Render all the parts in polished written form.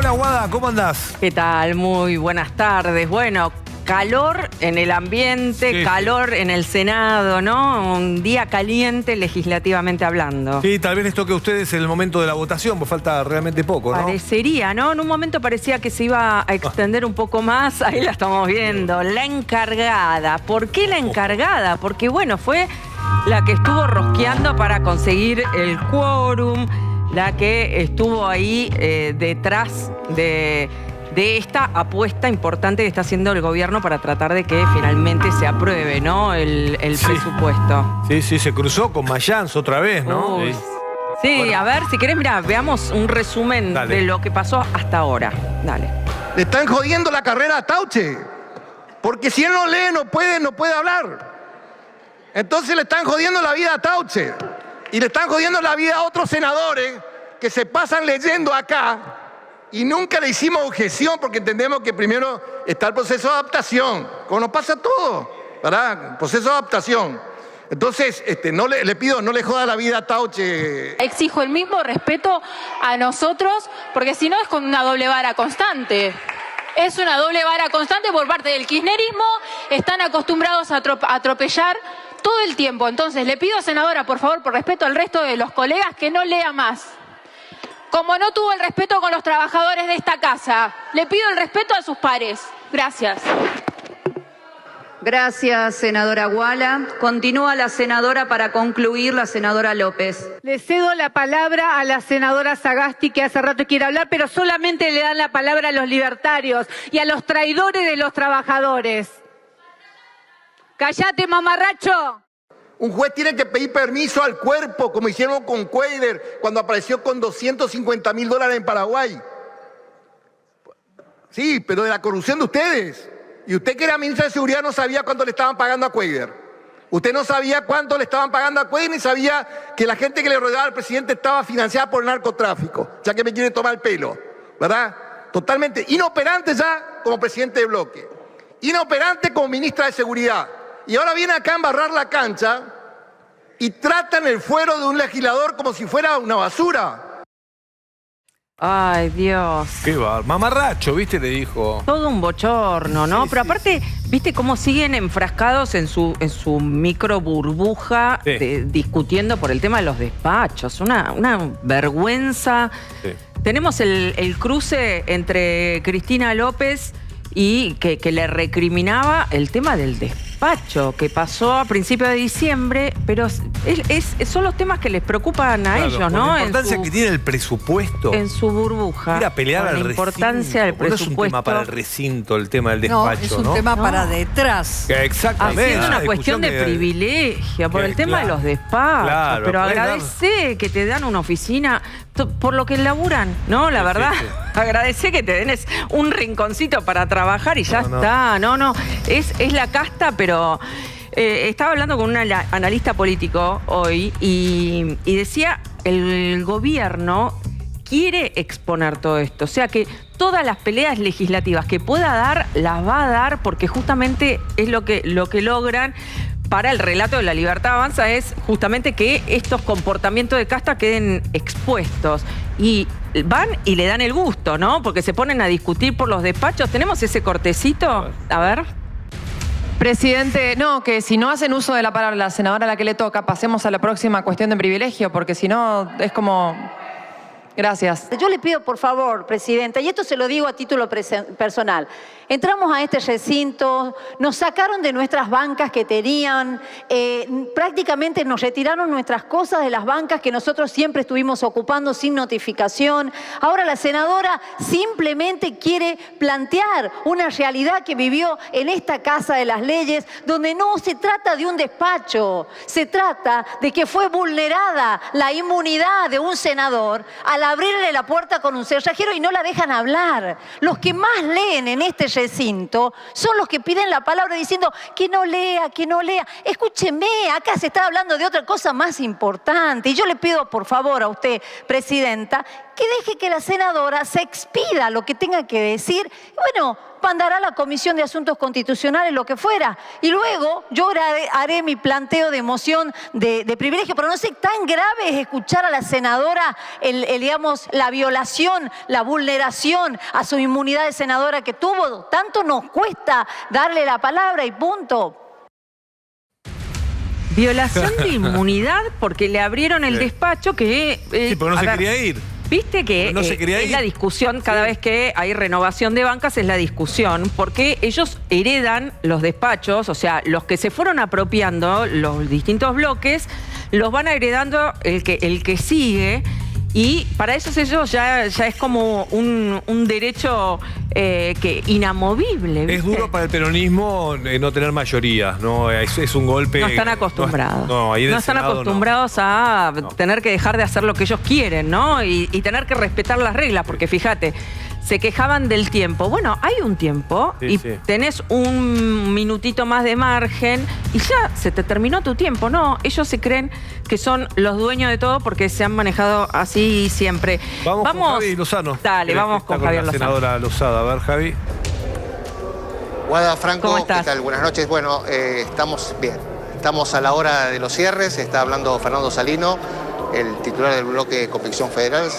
Hola, Guada, ¿cómo andás? ¿Qué tal? Muy buenas tardes. Bueno, calor en el ambiente, sí, calor en el Senado, ¿no? Un día caliente legislativamente hablando. Sí, tal vez les toque a ustedes en el momento de la votación, pues falta realmente poco, ¿no? Parecería, ¿no? En un momento parecía que se iba a extender un poco más. Ahí la estamos viendo. La encargada. ¿Por qué la encargada? Porque, bueno, fue la que estuvo rosqueando para conseguir el quórum, la que estuvo ahí detrás de esta apuesta importante que está haciendo el gobierno para tratar de que finalmente se apruebe, ¿no? El presupuesto. Sí, se cruzó con Mayans otra vez, ¿no? Uy. Sí, bueno. A ver, si querés, mirá, veamos un resumen de lo que pasó hasta ahora. Dale. Le están jodiendo la carrera a Tauche, porque si él no lee, no puede hablar. Entonces le están jodiendo la vida a Tauche y le están jodiendo la vida a otros senadores que se pasan leyendo acá y nunca le hicimos objeción porque entendemos que primero está el proceso de adaptación, como nos pasa a todos, ¿verdad? Proceso de adaptación. Entonces, le pido, no le joda la vida a Tauche. Exijo el mismo respeto a nosotros, porque si no es con una doble vara constante. Es una doble vara constante por parte del kirchnerismo, están acostumbrados a atropellar todo el tiempo. Entonces, le pido, senadora, por favor, por respeto al resto de los colegas, que no lea más. Como no tuvo el respeto con los trabajadores de esta casa, le pido el respeto a sus pares. Gracias. Gracias, senadora Guala. Continúa la senadora para concluir, la senadora López. Le cedo la palabra a la senadora Sagasti, que hace rato quiere hablar, pero solamente le dan la palabra a los libertarios y a los traidores de los trabajadores. ¡Cállate, mamarracho! Un juez tiene que pedir permiso al cuerpo, como hicieron con Cuellar cuando apareció con $250.000 en Paraguay. Sí, pero de la corrupción de ustedes. Y usted, que era ministra de Seguridad, no sabía cuánto le estaban pagando a Cuellar. Usted no sabía cuánto le estaban pagando a Cuellar, ni sabía que la gente que le rodeaba al presidente estaba financiada por el narcotráfico, ya que me quiere tomar el pelo, ¿verdad? Totalmente inoperante ya como presidente de bloque, inoperante como ministra de Seguridad. Y ahora viene acá a embarrar la cancha y tratan el fuero de un legislador como si fuera una basura. Ay, Dios. Qué va, mamarracho, ¿viste? Le dijo. Todo un bochorno, ¿no? Sí, pero sí, aparte, ¿viste cómo siguen enfrascados en su micro burbuja discutiendo por el tema de los despachos? Una vergüenza. Sí. Tenemos el cruce entre Cristina López y que le recriminaba el tema del despacho, que pasó a principios de diciembre, pero son los temas que les preocupan a ellos, ¿no? La importancia que tiene el presupuesto. En su burbuja. Ir a pelear al recinto. La importancia del presupuesto. No es un tema para el recinto, el tema del despacho, ¿no? Es un tema para detrás. Exactamente. Es una cuestión de privilegio, por el tema de los despachos. Claro, pero agradecé que te dan una oficina por lo que laburan, ¿no? La verdad, agradecé que te den un rinconcito para trabajar y ya está. No, es la casta, pero estaba hablando con un analista político hoy y decía, el gobierno quiere exponer todo esto. O sea que todas las peleas legislativas que pueda dar, las va a dar porque justamente es lo que logran. Para el relato de La Libertad Avanza es justamente que estos comportamientos de casta queden expuestos. Y van y le dan el gusto, ¿no? Porque se ponen a discutir por los despachos. ¿Tenemos ese cortecito? A ver. Presidente, no, que si no hacen uso de la palabra la senadora a la que le toca, pasemos a la próxima cuestión de privilegio, porque si no es como... Gracias. Yo le pido, por favor, Presidenta, y esto se lo digo a título personal, entramos a este recinto, nos sacaron de nuestras bancas que tenían, prácticamente nos retiraron nuestras cosas de las bancas que nosotros siempre estuvimos ocupando sin notificación. Ahora la senadora simplemente quiere plantear una realidad que vivió en esta Casa de las Leyes, donde no se trata de un despacho, se trata de que fue vulnerada la inmunidad de un senador al abrirle la puerta con un cerrajero y no la dejan hablar. Los que más leen en este recinto son los que piden la palabra diciendo que no lea, que no lea. Escúcheme, acá se está hablando de otra cosa más importante. Y yo le pido, por favor, a usted, Presidenta, que deje que la senadora se expida lo que tenga que decir. Bueno, mandará a la Comisión de Asuntos Constitucionales lo que fuera. Y luego yo haré mi planteo de moción de privilegio. Pero no sé, tan grave es escuchar a la senadora digamos, la violación, la vulneración a su inmunidad de senadora que tuvo. Tanto nos cuesta darle la palabra y punto. Violación de inmunidad porque le abrieron el despacho que... sí, pero no se quería ir. Viste que no se quería es ir. La discusión cada vez que hay renovación de bancas, es la discusión, porque ellos heredan los despachos, o sea, los que se fueron apropiando, los distintos bloques, los van heredando el que sigue. Y para eso ellos ya es como un derecho inamovible, ¿viste? Es duro para el peronismo no tener mayoría, ¿no? Es un golpe... No están acostumbrados. No están acostumbrados a tener que dejar de hacer lo que ellos quieren, ¿no? Y tener que respetar las reglas, porque fíjate, se quejaban del tiempo. Bueno, hay un tiempo y tenés un minutito más de margen y ya se te terminó tu tiempo. No, ellos se creen que son los dueños de todo porque se han manejado así siempre. Vamos con Javi Lozano. Dale, vamos con Javier Lozano. Senadora Lozada. A ver, Javi. Guada Franco, ¿cómo estás? ¿Qué tal? Buenas noches. Bueno, estamos bien. Estamos a la hora de los cierres. Está hablando Fernando Salino, el titular del bloque Convicción Federal,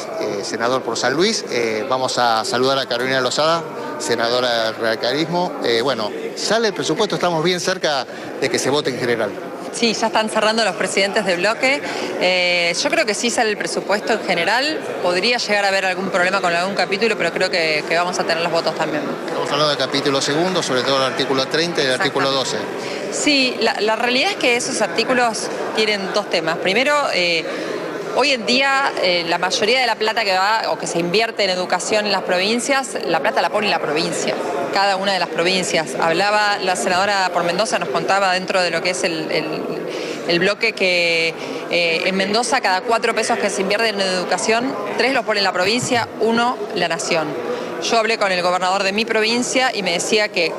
senador por San Luis. Vamos a saludar a Carolina Lozada, senadora del radicalismo. Bueno, sale el presupuesto, estamos bien cerca de que se vote en general. Sí, ya están cerrando los presidentes de bloque. Yo creo que sí sale el presupuesto en general. Podría llegar a haber algún problema con algún capítulo, pero creo que vamos a tener los votos también. Estamos hablando del capítulo segundo, sobre todo el artículo 30 y el artículo 12. Sí, la realidad es que esos artículos tienen dos temas. Primero, hoy en día la mayoría de la plata que va o que se invierte en educación en las provincias, la plata la pone la provincia, cada una de las provincias. Hablaba la senadora por Mendoza, nos contaba dentro de lo que es el bloque que en Mendoza cada 4 pesos que se invierten en educación, 3 los pone la provincia, 1 la nación. Yo hablé con el gobernador de mi provincia y me decía que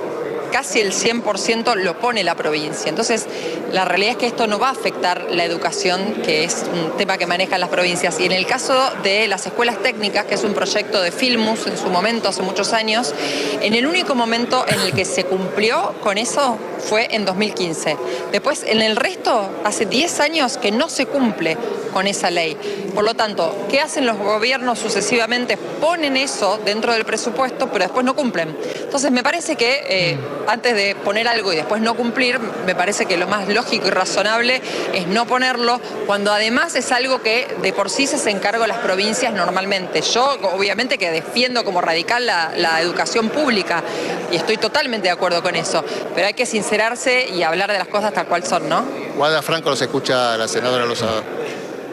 casi el 100% lo pone la provincia. Entonces, la realidad es que esto no va a afectar la educación, que es un tema que manejan las provincias. Y en el caso de las escuelas técnicas, que es un proyecto de Filmus en su momento, hace muchos años, en el único momento en el que se cumplió con eso fue en 2015. Después, en el resto, hace 10 años que no se cumple con esa ley. Por lo tanto, ¿qué hacen los gobiernos sucesivamente? Ponen eso dentro del presupuesto, pero después no cumplen. Entonces, me parece que antes de poner algo y después no cumplir, me parece que lo más lógico y razonable es no ponerlo, cuando además es algo que de por sí se encarga las provincias normalmente. Yo, obviamente, que defiendo como radical la educación pública y estoy totalmente de acuerdo con eso, pero hay que sincerarse y hablar de las cosas tal cual son, ¿no? Guada Franco, los escucha la senadora Lozada.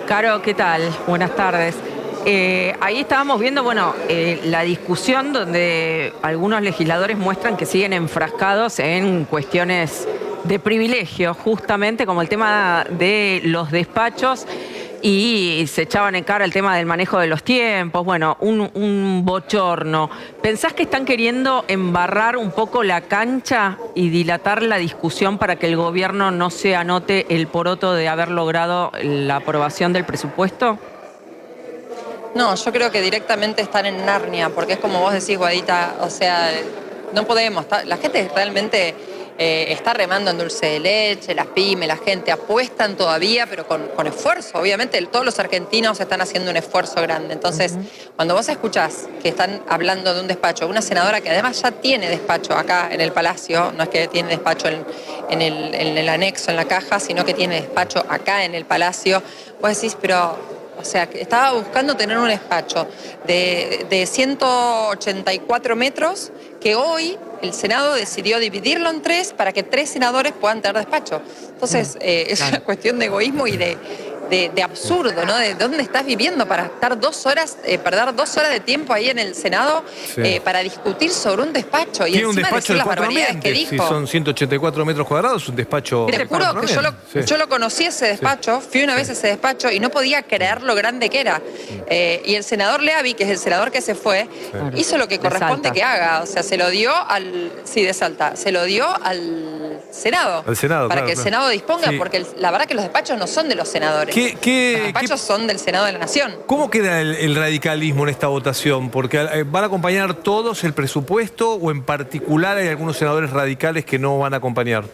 Caro, ¿qué tal? Buenas tardes. Ahí estábamos viendo, bueno, la discusión donde algunos legisladores muestran que siguen enfrascados en cuestiones de privilegio, justamente como el tema de los despachos, y se echaban en cara el tema del manejo de los tiempos, bueno, un bochorno. ¿Pensás que están queriendo embarrar un poco la cancha y dilatar la discusión para que el gobierno no se anote el poroto de haber logrado la aprobación del presupuesto? No, yo creo que directamente están en Narnia, porque es como vos decís, Guadita, o sea, no podemos, la gente realmente está remando en dulce de leche, las pymes, la gente apuestan todavía, pero con esfuerzo. Obviamente todos los argentinos están haciendo un esfuerzo grande. Entonces, cuando vos escuchás que están hablando de un despacho, una senadora que además ya tiene despacho acá en el Palacio, no es que tiene despacho en el anexo, en la caja, sino que tiene despacho acá en el Palacio, vos decís, pero... O sea, estaba buscando tener un despacho de 184 metros que hoy el Senado decidió dividirlo en 3 para que 3 senadores puedan tener despacho. Entonces, es una cuestión de egoísmo y de absurdo, ¿no? De dónde estás viviendo para estar 2 horas, perder 2 horas de tiempo ahí en el Senado para discutir sobre un despacho y encima decir las barbaridades que dijo. Si son 184 metros cuadrados, un despacho... Te juro que yo lo conocí ese despacho, fui una vez a ese despacho y no podía creer lo grande que era. Y el senador Leavi, que es el senador que se fue, hizo lo que corresponde que haga. O sea, se lo dio de Salta, se lo dio al Senado. Al Senado, para que el Senado disponga, porque la verdad que los despachos no son de los senadores. Los despachos son del Senado de la Nación. ¿Cómo queda el radicalismo en esta votación? Porque ¿van a acompañar todos el presupuesto o en particular hay algunos senadores radicales que no van a acompañar?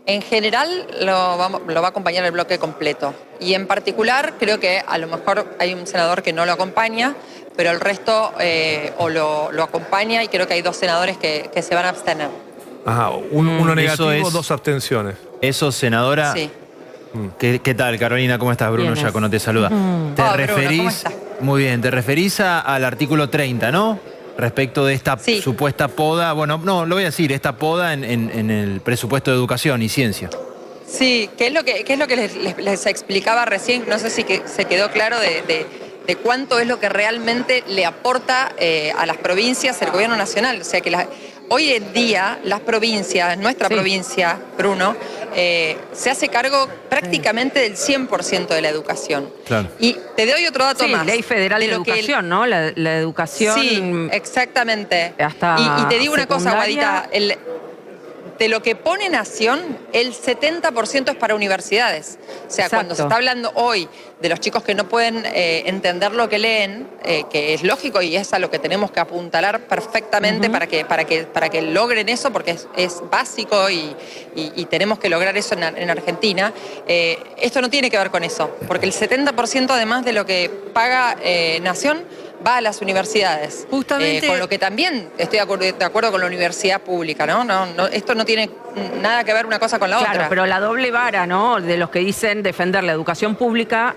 En general lo va a acompañar el bloque completo. Y en particular creo que a lo mejor hay un senador que no lo acompaña, pero el resto lo acompaña y creo que hay 2 senadores que se van a abstener. Ajá, uno negativo, 2 abstenciones. Eso, senadora. Sí. ¿Qué tal, Carolina? ¿Cómo estás? Bruno Giacono te saluda. ¿Te referís? Bruno, ¿cómo estás? Muy bien, te referís al artículo 30, ¿no? Respecto de esta supuesta poda, bueno, no, lo voy a decir, esta poda en el presupuesto de educación y ciencia. Sí, ¿qué es lo que les explicaba recién? No sé si se quedó claro de cuánto es lo que realmente le aporta a las provincias el gobierno nacional. O sea que hoy en día las provincias, nuestra provincia, Bruno, se hace cargo prácticamente del 100% de la educación. Claro. Y te doy otro dato más. Ley Federal de Educación, ¿no? La educación... Sí, exactamente. Hasta y te digo una cosa, secundaria. Guadita, de lo que pone Nación, el 70% es para universidades. O sea, cuando se está hablando hoy de los chicos que no pueden entender lo que leen, que es lógico y es a lo que tenemos que apuntalar perfectamente para que logren eso, porque es básico y tenemos que lograr eso en Argentina. Esto no tiene que ver con eso, porque el 70% además de lo que paga Nación va a las universidades. Justamente... con lo que también estoy de acuerdo con la universidad pública, ¿no? Esto no tiene nada que ver una cosa con la otra. Claro, pero la doble vara, ¿no? De los que dicen defender la educación pública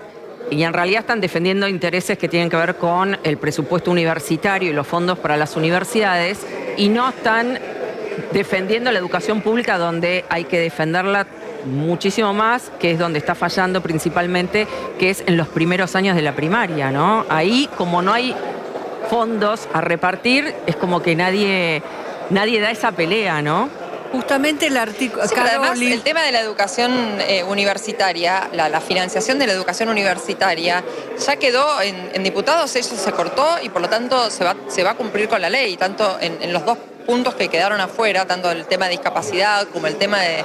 y en realidad están defendiendo intereses que tienen que ver con el presupuesto universitario y los fondos para las universidades y no están defendiendo la educación pública donde hay que defenderla muchísimo más, que es donde está fallando principalmente, que es en los primeros años de la primaria, ¿no? Ahí, como no hay fondos a repartir, es como que nadie da esa pelea, ¿no? Justamente el artículo... Sí, además, el tema de la educación universitaria, la financiación de la educación universitaria, ya quedó en diputados, eso se cortó y por lo tanto se va a cumplir con la ley, tanto en los 2 puntos que quedaron afuera, tanto el tema de discapacidad como el tema de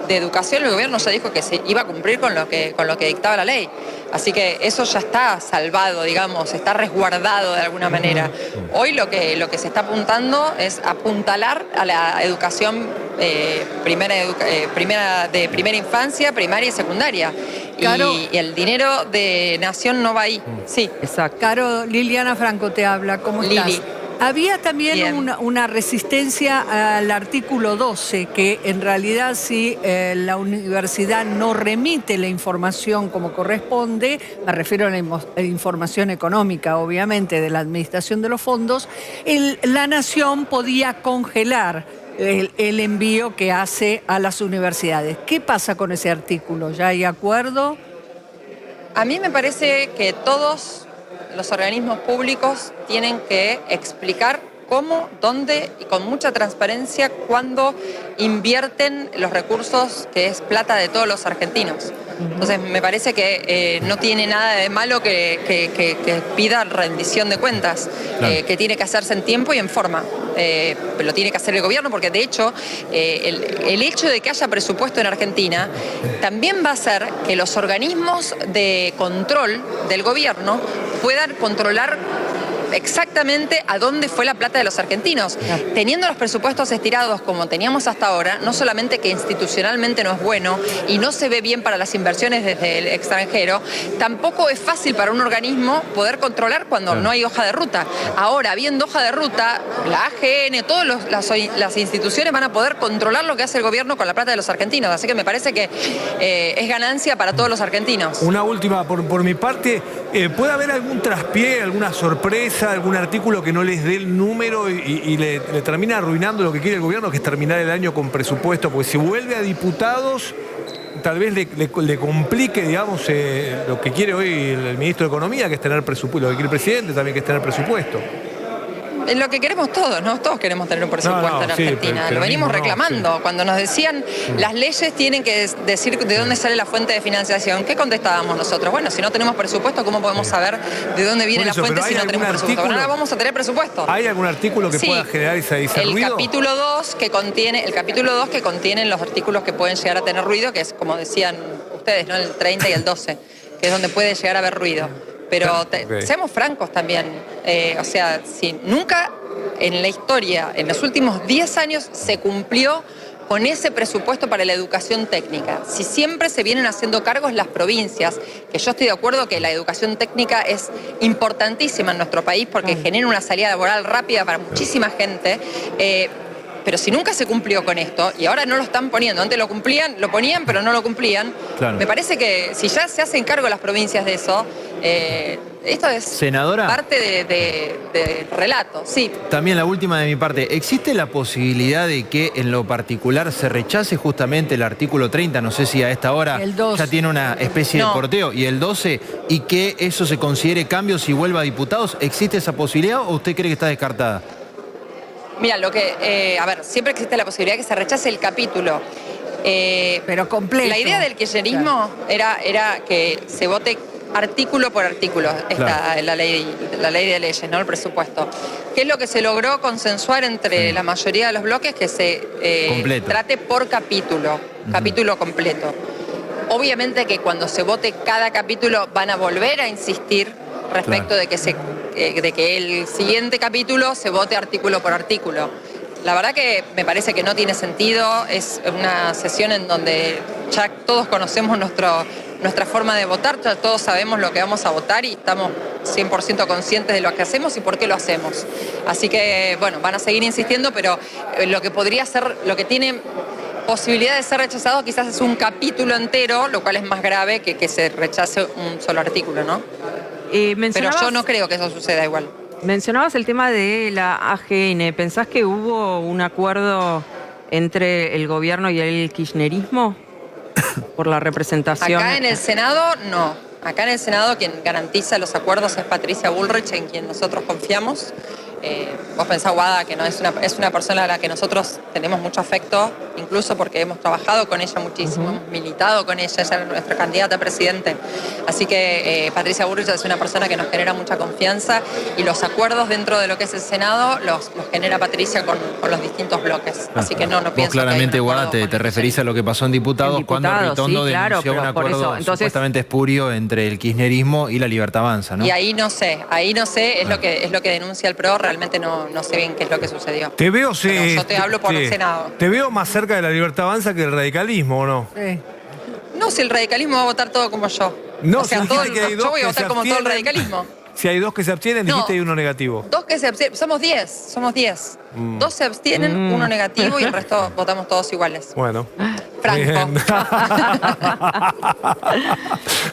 educación, el gobierno ya dijo que se iba a cumplir con lo que dictaba la ley. Así que eso ya está salvado, digamos, está resguardado de alguna manera. Hoy lo que se está apuntando es apuntalar a la educación de primera infancia, primaria y secundaria. Claro. Y el dinero de Nación no va ahí. Sí. Exacto. Caro, Liliana Franco te habla. ¿Cómo estás? Lili. Había también una resistencia al artículo 12, que en realidad si la universidad no remite la información como corresponde, me refiero a la información económica, obviamente, de la administración de los fondos, la Nación podía congelar el envío que hace a las universidades. ¿Qué pasa con ese artículo? ¿Ya hay acuerdo? A mí me parece que todos los organismos públicos tienen que explicar cómo, dónde y con mucha transparencia cuándo invierten los recursos que es plata de todos los argentinos. Entonces me parece que no tiene nada de malo que pida rendición de cuentas, claro. Que tiene que hacerse en tiempo y en forma. Pero lo tiene que hacer el gobierno porque de hecho el hecho de que haya presupuesto en Argentina también va a hacer que los organismos de control del gobierno puedan controlar exactamente a dónde fue la plata de los argentinos. Claro. Teniendo los presupuestos estirados como teníamos hasta ahora, no solamente que institucionalmente no es bueno y no se ve bien para las inversiones desde el extranjero, tampoco es fácil para un organismo poder controlar cuando no hay hoja de ruta. Ahora, habiendo hoja de ruta, la AGN, todas las instituciones van a poder controlar lo que hace el gobierno con la plata de los argentinos. Así que me parece que es ganancia para todos los argentinos. Una última, por mi parte, ¿puede haber algún traspié, alguna sorpresa, algún artículo que no les dé el número y le termina arruinando lo que quiere el gobierno, que es terminar el año con presupuesto? Porque si vuelve a diputados, tal vez le complique, digamos, lo que quiere hoy el ministro de Economía, que es tener presupuesto, lo que quiere el presidente también, que es tener presupuesto. Es lo que queremos todos, ¿no? Todos queremos tener un presupuesto en Argentina. Lo venimos reclamando. Cuando nos decían las leyes tienen que decir de dónde sale la fuente de financiación, ¿qué contestábamos nosotros? Bueno, si no tenemos presupuesto, ¿cómo podemos saber de dónde viene la fuente si no tenemos presupuesto? Bueno, ahora vamos a tener presupuesto. ¿Hay algún artículo que pueda generar ese ruido? El capítulo 2 que contiene los artículos que pueden llegar a tener ruido, que es, como decían ustedes, ¿no? El 30 y el 12, que es donde puede llegar a haber ruido. Pero seamos francos también, o sea, si nunca en la historia, en los últimos 10 años, se cumplió con ese presupuesto para la educación técnica. Si siempre se vienen haciendo cargos las provincias, que yo estoy de acuerdo que la educación técnica es importantísima en nuestro país porque genera una salida laboral rápida para muchísima gente, pero si nunca se cumplió con esto, y ahora no lo están poniendo, antes lo ponían, pero no lo cumplían, claro. Me parece que si ya se hacen cargo las provincias de eso, esto es Senadora, parte de relato, sí. También la última de mi parte, ¿existe la posibilidad de que en lo particular se rechace justamente el artículo 30? No sé si a esta hora ya tiene una especie de porteo, y el 12, y que eso se considere cambios y vuelva a diputados. ¿Existe esa posibilidad o usted cree que está descartada? Mira, a ver, siempre existe la posibilidad de que se rechace el capítulo. Pero completo. La idea del kirchnerismo era que se vote artículo por artículo, la ley de leyes, ¿no? El presupuesto. ¿Qué es lo que se logró consensuar entre la mayoría de los bloques? Que se trate por capítulo, capítulo completo. Obviamente que cuando se vote cada capítulo van a volver a insistir respecto de que el siguiente capítulo se vote artículo por artículo. La verdad que me parece que no tiene sentido, es una sesión en donde ya todos conocemos nuestra forma de votar, ya todos sabemos lo que vamos a votar y estamos 100% conscientes de lo que hacemos y por qué lo hacemos. Así que, bueno, van a seguir insistiendo, pero lo que podría ser, lo que tiene posibilidad de ser rechazado quizás es un capítulo entero, lo cual es más grave que se rechace un solo artículo, ¿no? Pero yo no creo que eso suceda igual. Mencionabas el tema de la AGN. ¿Pensás que hubo un acuerdo entre el gobierno y el kirchnerismo por la representación? Acá en el Senado, no. Acá en el Senado quien garantiza los acuerdos es Patricia Bullrich, en quien nosotros confiamos. Vos pensás, Guada, que no es una persona a la que nosotros tenemos mucho afecto, incluso porque hemos trabajado con ella muchísimo, hemos militado con ella era nuestra candidata a presidente. Así que Patricia Bullrich es una persona que nos genera mucha confianza y los acuerdos dentro de lo que es el Senado los genera Patricia con los distintos bloques. Así que no pienso claramente, que Guada, te referís a lo que pasó en diputados cuando Ritondo denunció un acuerdo supuestamente espurio entre el kirchnerismo y la Libertad Avanza, ¿no? Y ahí no sé, es lo que denuncia el PRO. Realmente no sé bien qué es lo que sucedió. Yo te hablo por el Senado. Te veo más cerca de la Libertad Avanza que el radicalismo, ¿o no? No, si el radicalismo va a votar todo como yo. No, o sea, yo voy a votar como todo el radicalismo. Si hay dos que se abstienen, dijiste, y uno negativo. Dos que se abstienen, somos 10. Dos se abstienen, uno negativo y el resto votamos todos iguales. Bueno. Franco.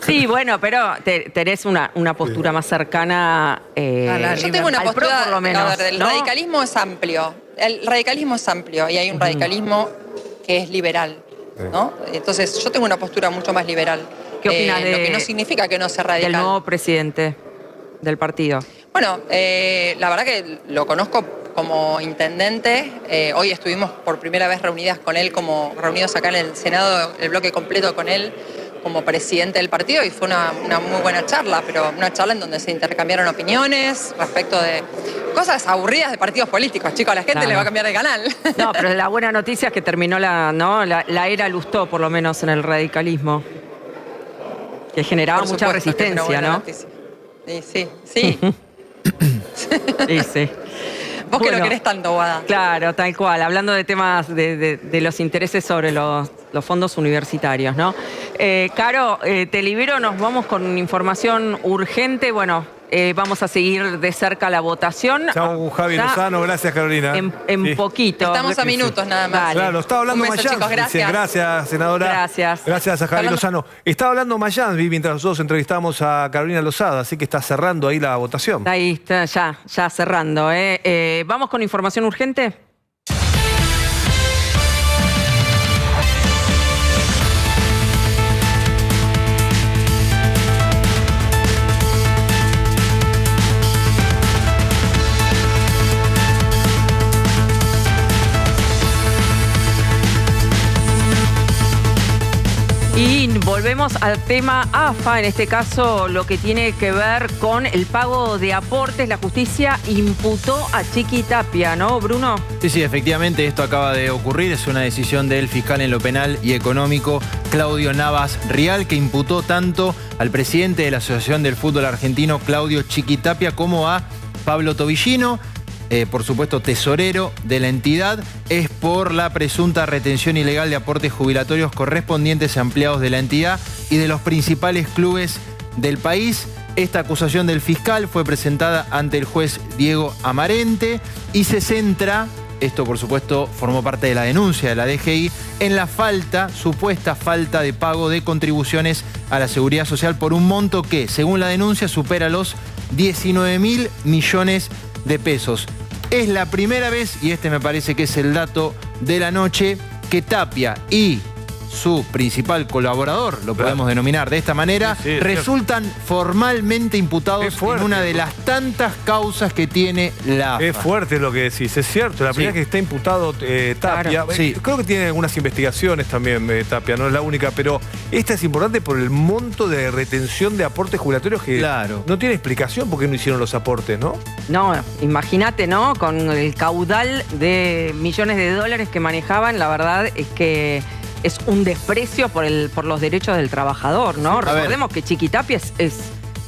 Sí, bueno, pero tenés una postura más cercana yo tengo una postura, por lo menos, el radicalismo es amplio. El radicalismo es amplio y hay un radicalismo que es liberal, ¿no? Entonces yo tengo una postura mucho más liberal. ¿Qué opinas lo que no significa que no sea radical. Del nuevo presidente del partido? Bueno, la verdad que lo conozco como intendente. Hoy estuvimos por primera vez reunidos acá en el Senado, el bloque completo con él como presidente del partido, y fue una muy buena charla, pero una charla en donde se intercambiaron opiniones respecto de cosas aburridas de partidos políticos. Chicos, a la gente le va a cambiar de canal. No, pero la buena noticia es que terminó la era Lustó, por lo menos en el radicalismo, que generaba mucha resistencia, ¿no? Sí. Sí. Vos que lo querés tanto, Guada. Claro, tal cual. Hablando de temas de los intereses sobre los fondos universitarios, ¿no? Caro, te libero, nos vamos con información urgente. Bueno, vamos a seguir de cerca la votación. Chau, Javi Lozano. Gracias, Carolina. En poquito. Estamos a minutos nada más. Vale. Claro, estaba hablando Mayans. Chicos, gracias. Gracias, senadora. Gracias. Gracias a Javi Lozano. Estaba hablando Mayans mientras nosotros entrevistamos a Carolina Lozada, así que está cerrando ahí la votación. Ahí está, ya cerrando. Vamos con información urgente. Y volvemos al tema AFA, en este caso lo que tiene que ver con el pago de aportes. La justicia imputó a Chiqui Tapia, ¿no, Bruno? Sí, efectivamente esto acaba de ocurrir. Es una decisión del fiscal en lo penal y económico, Claudio Navas Rial, que imputó tanto al presidente de la Asociación del Fútbol Argentino, Claudio Chiqui Tapia, como a Pablo Tobillino, por supuesto tesorero de la entidad. Es por la presunta retención ilegal de aportes jubilatorios correspondientes a empleados de la entidad y de los principales clubes del país. Esta acusación del fiscal fue presentada ante el juez Diego Amarente y se centra, esto por supuesto formó parte de la denuncia de la DGI, en la supuesta falta de pago de contribuciones a la Seguridad Social por un monto que, según la denuncia, supera los 19.000 millones de pesos. Es la primera vez, y este me parece que es el dato de la noche, que Tapia y su principal colaborador, lo podemos denominar de esta manera, resultan formalmente imputados en una de las tantas causas que tiene la AFA. Es fuerte lo que decís, es cierto. La primera que está imputado Tapia. Creo que tiene algunas investigaciones también Tapia, no es la única, pero esta es importante por el monto de retención de aportes jubilatorios que no tiene explicación por qué no hicieron los aportes, ¿no? No, imagínate, ¿no? Con el caudal de millones de dólares que manejaban, la verdad es que es un desprecio por los derechos del trabajador, ¿no? Recordemos que Chiqui Tapia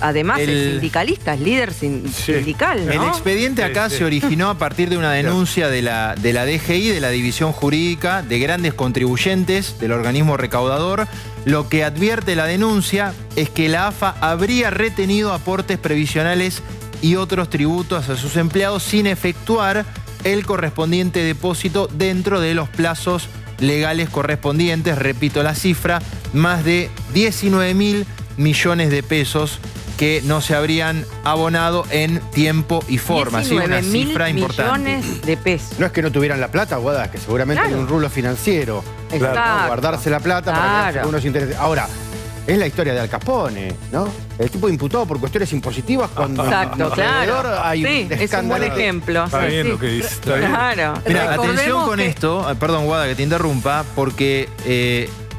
además es sindicalista, es líder sindical, ¿no? El expediente acá se originó a partir de una denuncia de la DGI, de la División Jurídica de Grandes Contribuyentes, del organismo recaudador. Lo que advierte la denuncia es que la AFA habría retenido aportes previsionales y otros tributos a sus empleados sin efectuar el correspondiente depósito dentro de los plazos legales correspondientes. Repito la cifra, más de 19.000 millones de pesos que no se habrían abonado en tiempo y forma. 19.000 millones de pesos. No es que no tuvieran la plata, Guada, que seguramente hay un rublo financiero. Guardarse la plata para que algunos intereses. Ahora, es la historia de Al Capone, ¿no? El tipo imputado por cuestiones impositivas cuando alrededor hay un escándalo. Es un buen ejemplo. Está bien lo que dice. Está bien. Mira, atención con esto, perdón, Guada, que te interrumpa, porque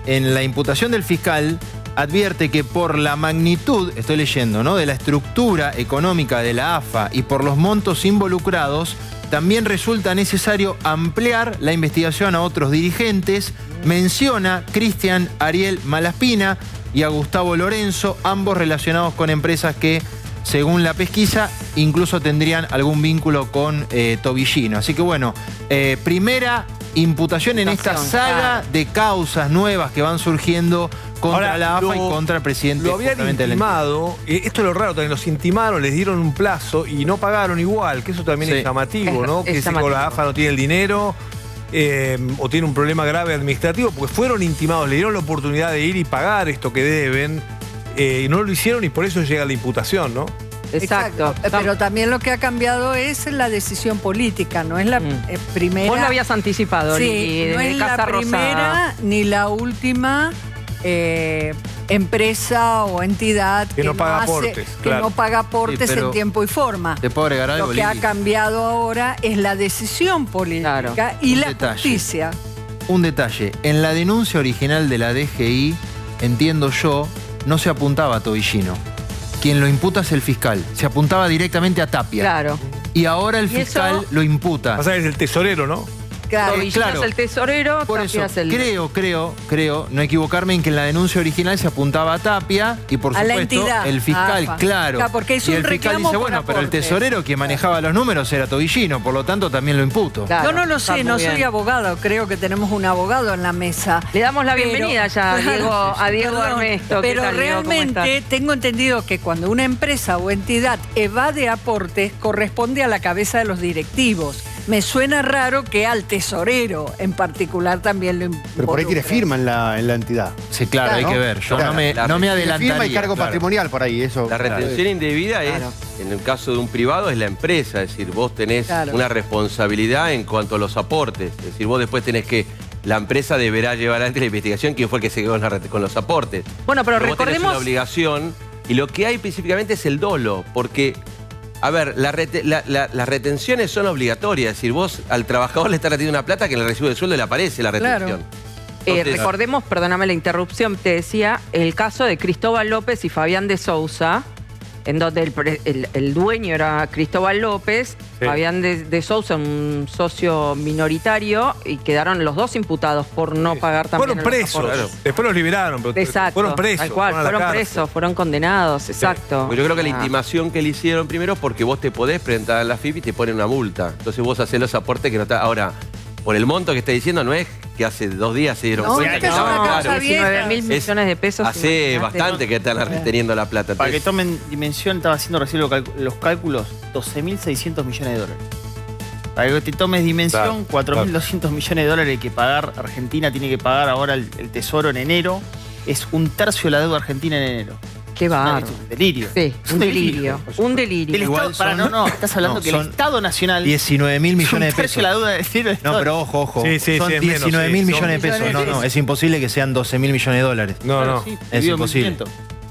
en la imputación del fiscal advierte que por la magnitud, estoy leyendo, ¿no?, de la estructura económica de la AFA y por los montos involucrados, también resulta necesario ampliar la investigación a otros dirigentes. Menciona Cristian Ariel Malaspina y a Gustavo Lorenzo, ambos relacionados con empresas que, según la pesquisa, incluso tendrían algún vínculo con Tobillino. Así que bueno, primera imputación en esta saga de causas nuevas que van surgiendo contra la AFA y contra el presidente. Lo habían intimado, esto es lo raro, también los intimaron, les dieron un plazo y no pagaron igual, que eso también es llamativo, ¿no? Que si la AFA no tiene el dinero o tiene un problema grave administrativo, porque fueron intimados, le dieron la oportunidad de ir y pagar esto que deben, y no lo hicieron y por eso llega la imputación, ¿no? Exacto. Pero también lo que ha cambiado es la decisión política, no es la primera. Vos lo habías anticipado, no es la primera ni la última empresa o entidad que no paga aportes, no paga aportes en tiempo y forma. ¿Te puedo agregar algo, Lo que ha cambiado ahora es la decisión política y la justicia. Un detalle, en la denuncia original de la DGI, entiendo yo, no se apuntaba a Tobillino. Quien lo imputa es el fiscal. Se apuntaba directamente a Tapia. Claro. Y ahora el fiscal lo imputa. O sea, es el tesorero, ¿no? Tobillino es el tesorero, por Tapia eso, es el... creo, no equivocarme en que en la denuncia original se apuntaba a Tapia y por supuesto el fiscal, porque es y el fiscal dice, bueno, pero el tesorero que manejaba los números era Tobillino, por lo tanto también lo imputo. Claro, yo no lo sé, no soy abogado, creo que tenemos un abogado en la mesa. Le damos la bienvenida ya a Diego Ernesto. Pero realmente tengo entendido que cuando una empresa o entidad evade aportes, corresponde a la cabeza de los directivos. Me suena raro que al tesorero en particular también lo involucre. Pero por ahí tiene firma en la entidad. Sí, claro, hay que ver. Yo no me adelantaría. Firma y cargo patrimonial por ahí, eso. La retención indebida es, en el caso de un privado, es la empresa. Es decir, vos tenés una responsabilidad en cuanto a los aportes. Es decir, vos después tenés que... La empresa deberá llevar adelante la investigación quién fue el que se quedó con los aportes. Bueno, pero recordemos... Vos tenés una obligación y lo que hay específicamente es el dolo, porque... A ver, las retenciones son obligatorias. Es decir, vos al trabajador le estás reteniendo una plata que en el recibo de sueldo le aparece la retención. Recordemos, perdóname la interrupción, te decía, el caso de Cristóbal López y Fabián de Sousa, en donde el dueño era Cristóbal López, Fabián de Sousa, un socio minoritario, y quedaron los dos imputados por no pagar también. Fueron presos, después los liberaron, pero fueron presos. Tal cual, fueron presos, furon condenados, exacto. Pues yo creo que la intimación que le hicieron primero, porque vos te podés presentar a la FIP y te ponen una multa. Entonces vos hacés los aportes que no está. Ahora, por el monto que está diciendo, no es que hace 2 días se dieron cuenta que estaban caros. 19.000 millones de pesos. Hace bastante que están reteniendo la plata. Para que tomen dimensión, estaba haciendo recién los cálculos, 12.600 millones de dólares. Para que te tomes dimensión, 4.200 millones de dólares que pagar Argentina tiene que pagar ahora el Tesoro en enero. Es 1/3 de la deuda argentina en enero. Qué bárbaro. Es un delirio. Sí, un delirio. Un delirio. El Estado, estás hablando que el Estado Nacional... 19.000 millones de pesos. La deuda del no, pero ojo. Sí, son 19.000 millones de pesos. No, es imposible que sean 12.000 millones de dólares. No. Es imposible.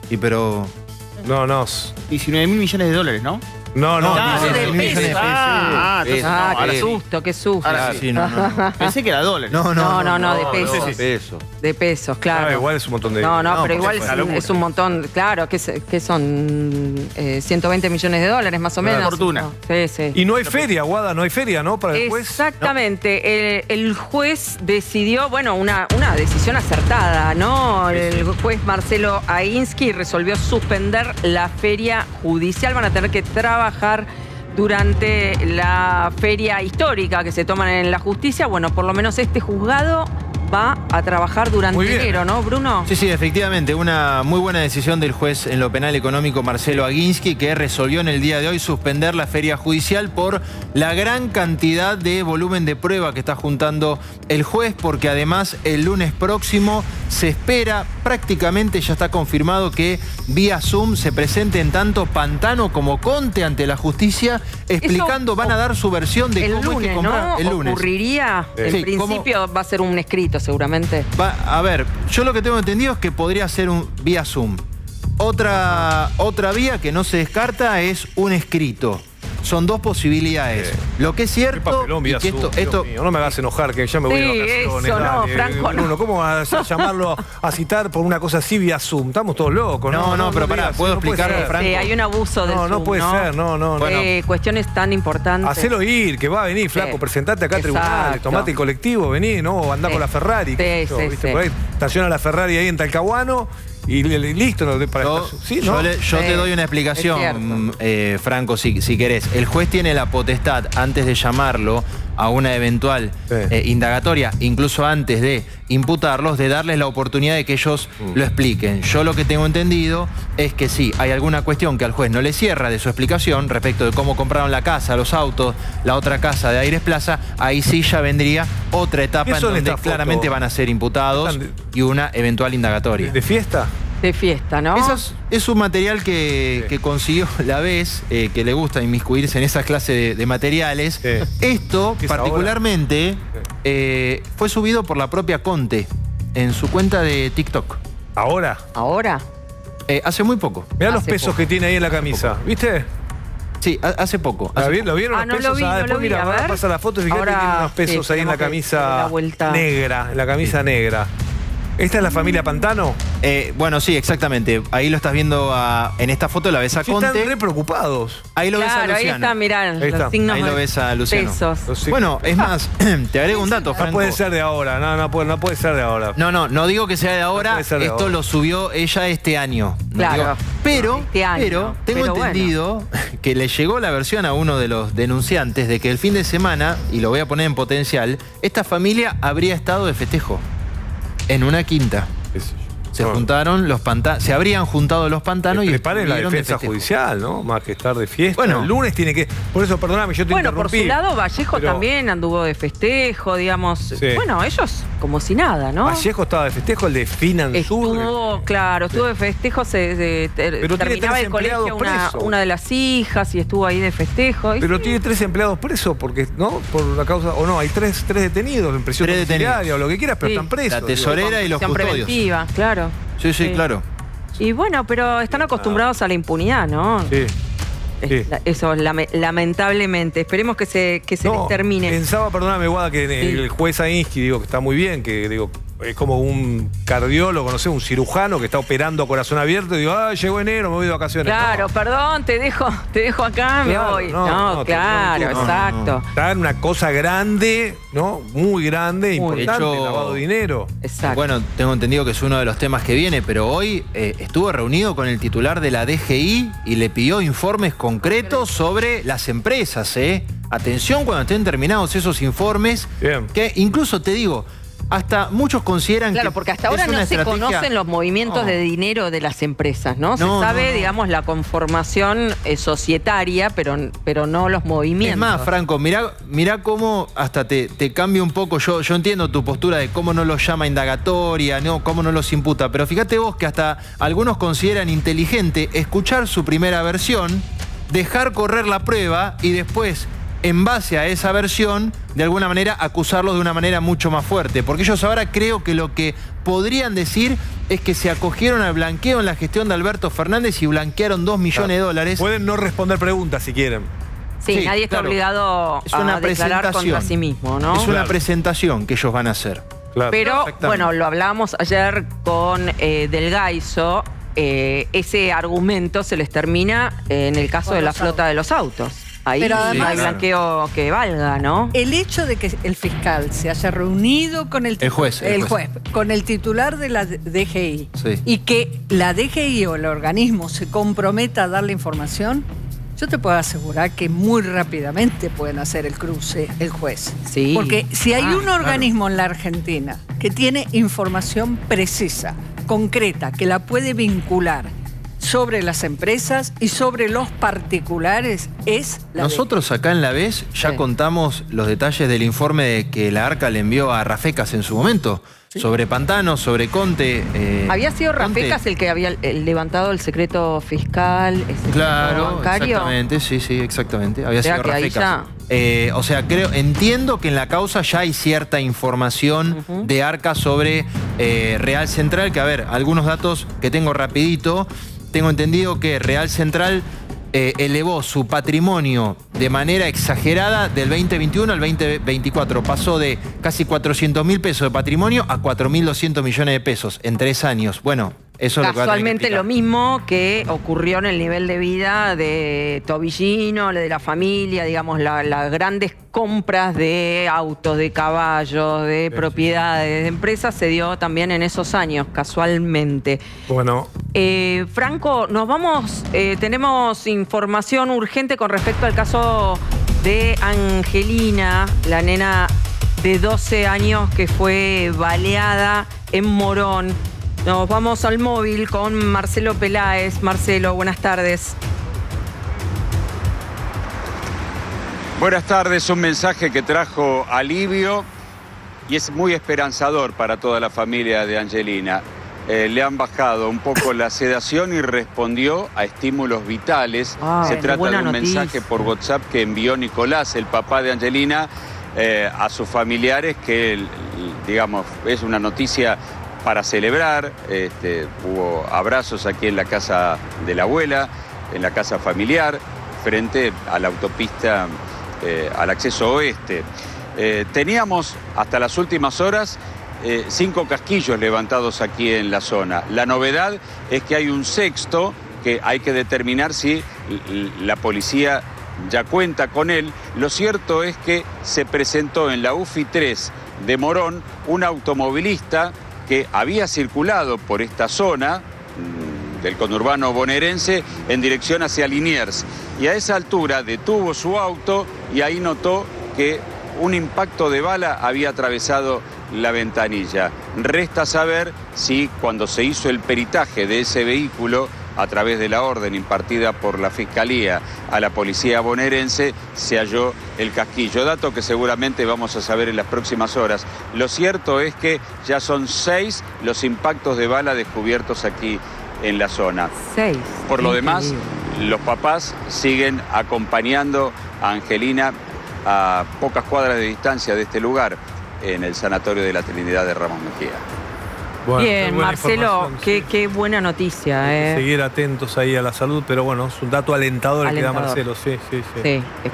Y pero... No. 19.000 millones de dólares, ¿no? No. De pesos. Qué susto. Ahora sí, no. Pensé que era dólares. No, de pesos. De pesos, claro. Igual es un montón de... No, pero igual es un montón, claro, que son 120 millones de dólares más o menos. Fortuna. Sí. Y no hay feria, Guada, no hay feria, ¿no? Para el juez. Exactamente. El juez decidió, bueno, una decisión acertada, ¿no? El juez Marcelo Aguinsky resolvió suspender la feria judicial. Van a tener que trabajar durante la feria histórica que se toman en la justicia. Bueno, por lo menos este juzgado va a trabajar durante enero, ¿no, Bruno? Sí, efectivamente. Una muy buena decisión del juez en lo penal económico Marcelo Aguinsky, que resolvió en el día de hoy suspender la feria judicial por la gran cantidad de volumen de prueba que está juntando el juez, porque además el lunes próximo se espera, prácticamente ya está confirmado, que vía Zoom se presenten tanto Pantano como Conte ante la justicia, explicando, van a dar su versión de cómo hay que comprar. ¿No? El lunes. ¿Ocurriría? En principio va a ser un escrito seguramente. A ver, yo lo que tengo entendido es que podría ser un vía Zoom. Otra vía que no se descarta es un escrito. Son dos posibilidades. Lo que es cierto... y que esto no me hagas enojar, que ya me voy de vacaciones. Eso, no, Franco, Bruno, ¿cómo vas a llamarlo a citar por una cosa así vía Zoom? Estamos todos locos, ¿no? No, pero pará, ¿puedo explicarlo, Franco? Sí, hay un abuso del Zoom, no puede ser, no. Bueno, cuestiones tan importantes. Hacelo ir, que va a venir, flaco, presentate acá a tribunal, tomate el colectivo, vení, ¿no? Andá con la Ferrari. ¿Viste? Por ahí, estaciona la Ferrari ahí en Talcahuano. Y listo. Yo te doy una explicación, Franco, si querés. El juez tiene la potestad, antes de llamarlo a una eventual indagatoria, incluso antes de imputarlos, de darles la oportunidad de que ellos lo expliquen. Yo lo que tengo entendido es que sí, hay alguna cuestión que al juez no le cierra de su explicación respecto de cómo compraron la casa, los autos, la otra casa de Aires Plaza, ahí sí ya vendría otra etapa en donde claramente van a ser imputados y una eventual indagatoria. ¿De fiesta? De fiesta, ¿no? Es un material que consiguió la vez, que le gusta inmiscuirse en esa clase de materiales. Esto, particularmente, fue subido por la propia Conte en su cuenta de TikTok. ¿Ahora? Hace muy poco. Mirá los pesos que tiene ahí en la camisa, ¿viste? Sí, hace poco. ¿Lo vieron los pesos? Después mira, ahora pasa la foto y fíjate que tiene unos pesos ahí en la camisa negra. En la camisa negra. ¿Esta es la familia Pantano? Bueno, sí, exactamente. Ahí lo estás viendo en esta foto, la ves a Conte. Están re preocupados. Ahí lo ves a Luciano. Ahí está, mirá, los signos. Ahí lo ves a Luciano. Pesos. Bueno, es más, te agrego un dato, Franco. No puede ser de ahora, no puede ser de ahora. No digo que sea de ahora. Esto lo subió ella este año. Claro. Pero tengo entendido que le llegó la versión a uno de los denunciantes de que el fin de semana, y lo voy a poner en potencial, esta familia habría estado de festejo en una quinta. Se juntaron los pantanos, se habrían juntado los pantanos y preparen la defensa judicial, ¿no? Más que estar de fiesta. Bueno, el lunes tiene que... Por eso, perdóname, yo te interrumpí. Por su lado, Vallejo también anduvo de festejo, digamos. Sí. Bueno, ellos como si nada, ¿no? Vallejo estaba de festejo, el de Finansur. Estuvo de festejo, terminaba el colegio una de las hijas y estuvo ahí de festejo. Pero tiene 3 empleados presos, porque, ¿no? Por una causa... O no, hay 3 detenidos en prisión domiciliaria o lo que quieras, pero están presos. La tesorera y los custodios. Preventiva, claro. Sí, claro. Y bueno, pero están acostumbrados a la impunidad, ¿no? Sí. Eso, lamentablemente. Esperemos que se les termine. Pensaba, perdóname, Guada, que el juez Aguinsky, que está muy bien, que es como un cardiólogo, no sé, un cirujano que está operando a corazón abierto y digo, llegó enero, me voy de vacaciones. Claro, perdón, te dejo acá, me voy. No, claro, exacto. Está en una cosa grande, ¿no? Muy grande, importante, lavado de dinero. Exacto. Bueno, tengo entendido que es uno de los temas que viene, pero hoy estuvo reunido con el titular de la DGI y le pidió informes concretos sobre las empresas, Atención cuando estén terminados esos informes. Bien. Que incluso te digo, hasta muchos consideran que... Claro, porque hasta ahora no se conocen los movimientos de dinero de las empresas, ¿no? Se sabe, digamos, la conformación societaria, pero no los movimientos. Es más, Franco, mirá cómo hasta te cambia un poco. Yo entiendo tu postura de cómo no los llama indagatoria, cómo no los imputa, pero fíjate vos que hasta algunos consideran inteligente escuchar su primera versión, dejar correr la prueba y después, en base a esa versión, de alguna manera acusarlos de una manera mucho más fuerte. Porque ellos ahora creo que lo que podrían decir es que se acogieron al blanqueo en la gestión de Alberto Fernández y blanquearon 2 millones de dólares. Pueden no responder preguntas si quieren. Sí, nadie está obligado a declarar contra sí mismo, ¿no? Es una presentación que ellos van a hacer. Claro. Pero, bueno, lo hablábamos ayer con Del Gaiso. Ese argumento se les termina en el caso de la flota de los autos. Ahí no hay blanqueo que valga, ¿no? El hecho de que el fiscal se haya reunido con el juez, con el titular de la DGI y que la DGI o el organismo se comprometa a darle información, yo te puedo asegurar que muy rápidamente pueden hacer el cruce el juez. Sí. Porque si hay un organismo en la Argentina que tiene información precisa, concreta, que la puede vincular sobre las empresas y sobre los particulares, es la Nosotros acá en La Vez ya contamos los detalles del informe que la ARCA le envió a Rafecas en su momento. Sobre Pantano, sobre Conte. ¿Había sido Rafecas el que había levantado el secreto fiscal, el secreto bancario? Exactamente, sí, exactamente. Había sido Rafecas. O sea, entiendo que en la causa ya hay cierta información de ARCA sobre Real Central, que a ver, algunos datos que tengo rapidito. Tengo entendido que Real Central elevó su patrimonio de manera exagerada del 2021 al 2024. Pasó de casi 400.000 pesos de patrimonio a 4.200 millones de pesos en 3 años. Bueno, eso es lo que casualmente lo mismo que ocurrió en el nivel de vida de Tobillino, de la familia, digamos, las grandes compras de autos, de caballos, de propiedades, de empresas, se dio también en esos años, casualmente. Bueno. Franco, nos vamos, tenemos información urgente con respecto al caso de Angelina, la nena de 12 años que fue baleada en Morón. Nos vamos al móvil con Marcelo Peláez. Marcelo, buenas tardes. Buenas tardes, un mensaje que trajo alivio y es muy esperanzador para toda la familia de Angelina. Le han bajado un poco la sedación y respondió a estímulos vitales. Se trata de un mensaje por WhatsApp que envió Nicolás, el papá de Angelina, a sus familiares, que, digamos, es una noticia para celebrar. Hubo abrazos aquí en la casa de la abuela, en la casa familiar, frente a la autopista al acceso oeste. Teníamos hasta las últimas horas 5 casquillos levantados aquí en la zona. La novedad es que hay un sexto que hay que determinar si la policía ya cuenta con él. Lo cierto es que se presentó en la UFI 3 de Morón un automovilista que había circulado por esta zona del conurbano bonaerense en dirección hacia Liniers. Y a esa altura detuvo su auto y ahí notó que un impacto de bala había atravesado la ventanilla. Resta saber si cuando se hizo el peritaje de ese vehículo, a través de la orden impartida por la Fiscalía a la policía bonaerense, se halló el casquillo. Dato que seguramente vamos a saber en las próximas horas. Lo cierto es que ya son 6 los impactos de bala descubiertos aquí en la zona. 6. Por lo demás, los papás siguen acompañando a Angelina a pocas cuadras de distancia de este lugar, en el sanatorio de la Trinidad de Ramos Mejía. Bueno, bien, Marcelo, qué buena noticia. Seguir atentos ahí a la salud, pero bueno, es un dato alentador el que da Marcelo. Sí,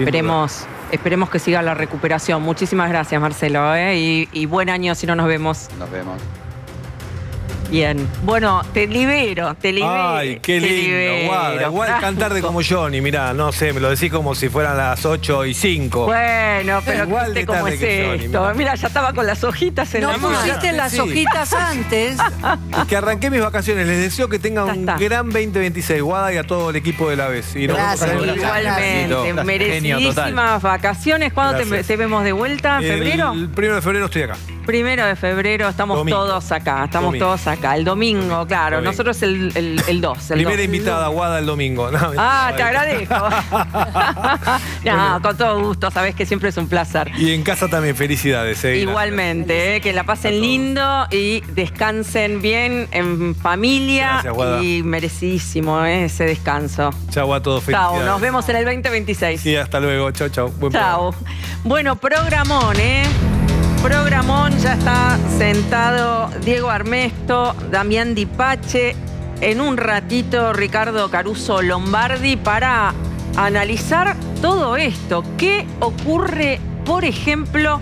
esperemos que siga la recuperación. Muchísimas gracias, Marcelo, y buen año si no nos vemos. Nos vemos. Bien. Bueno, te libero. Ay, qué lindo, Guada. Igual cantarte como Johnny, mirá, no sé, me lo decís como si fueran las 8:05. Bueno, pero igual viste cómo es esto. Mira, ya estaba con las hojitas en la mano. No pusiste las hojitas antes. Que arranqué mis vacaciones. Les deseo que tengan un gran 2026, Guada, y a todo el equipo de la vez. Y gracias, igualmente. Merecidísimas vacaciones. ¿Cuándo te vemos de vuelta? ¿En febrero? El 1 de febrero estoy acá. 1 de febrero estamos todos acá. Todos acá. El domingo, claro. Nosotros el 2. Primera invitada, Guada, el domingo. No, te agradezco. No, con todo gusto. Sabés que siempre es un placer. Y en casa también, felicidades. Igualmente, que la pasen lindo y descansen bien en familia. Gracias, y merecidísimo ese descanso. Chau a todos, felicidades. Chau, nos vemos en el 2026. Sí, hasta luego. Chau, chau. Chau. Bueno, programón, Programón, ya está sentado Diego Armesto, Damián Dipache, en un ratito Ricardo Caruso Lombardi para analizar todo esto. ¿Qué ocurre, por ejemplo,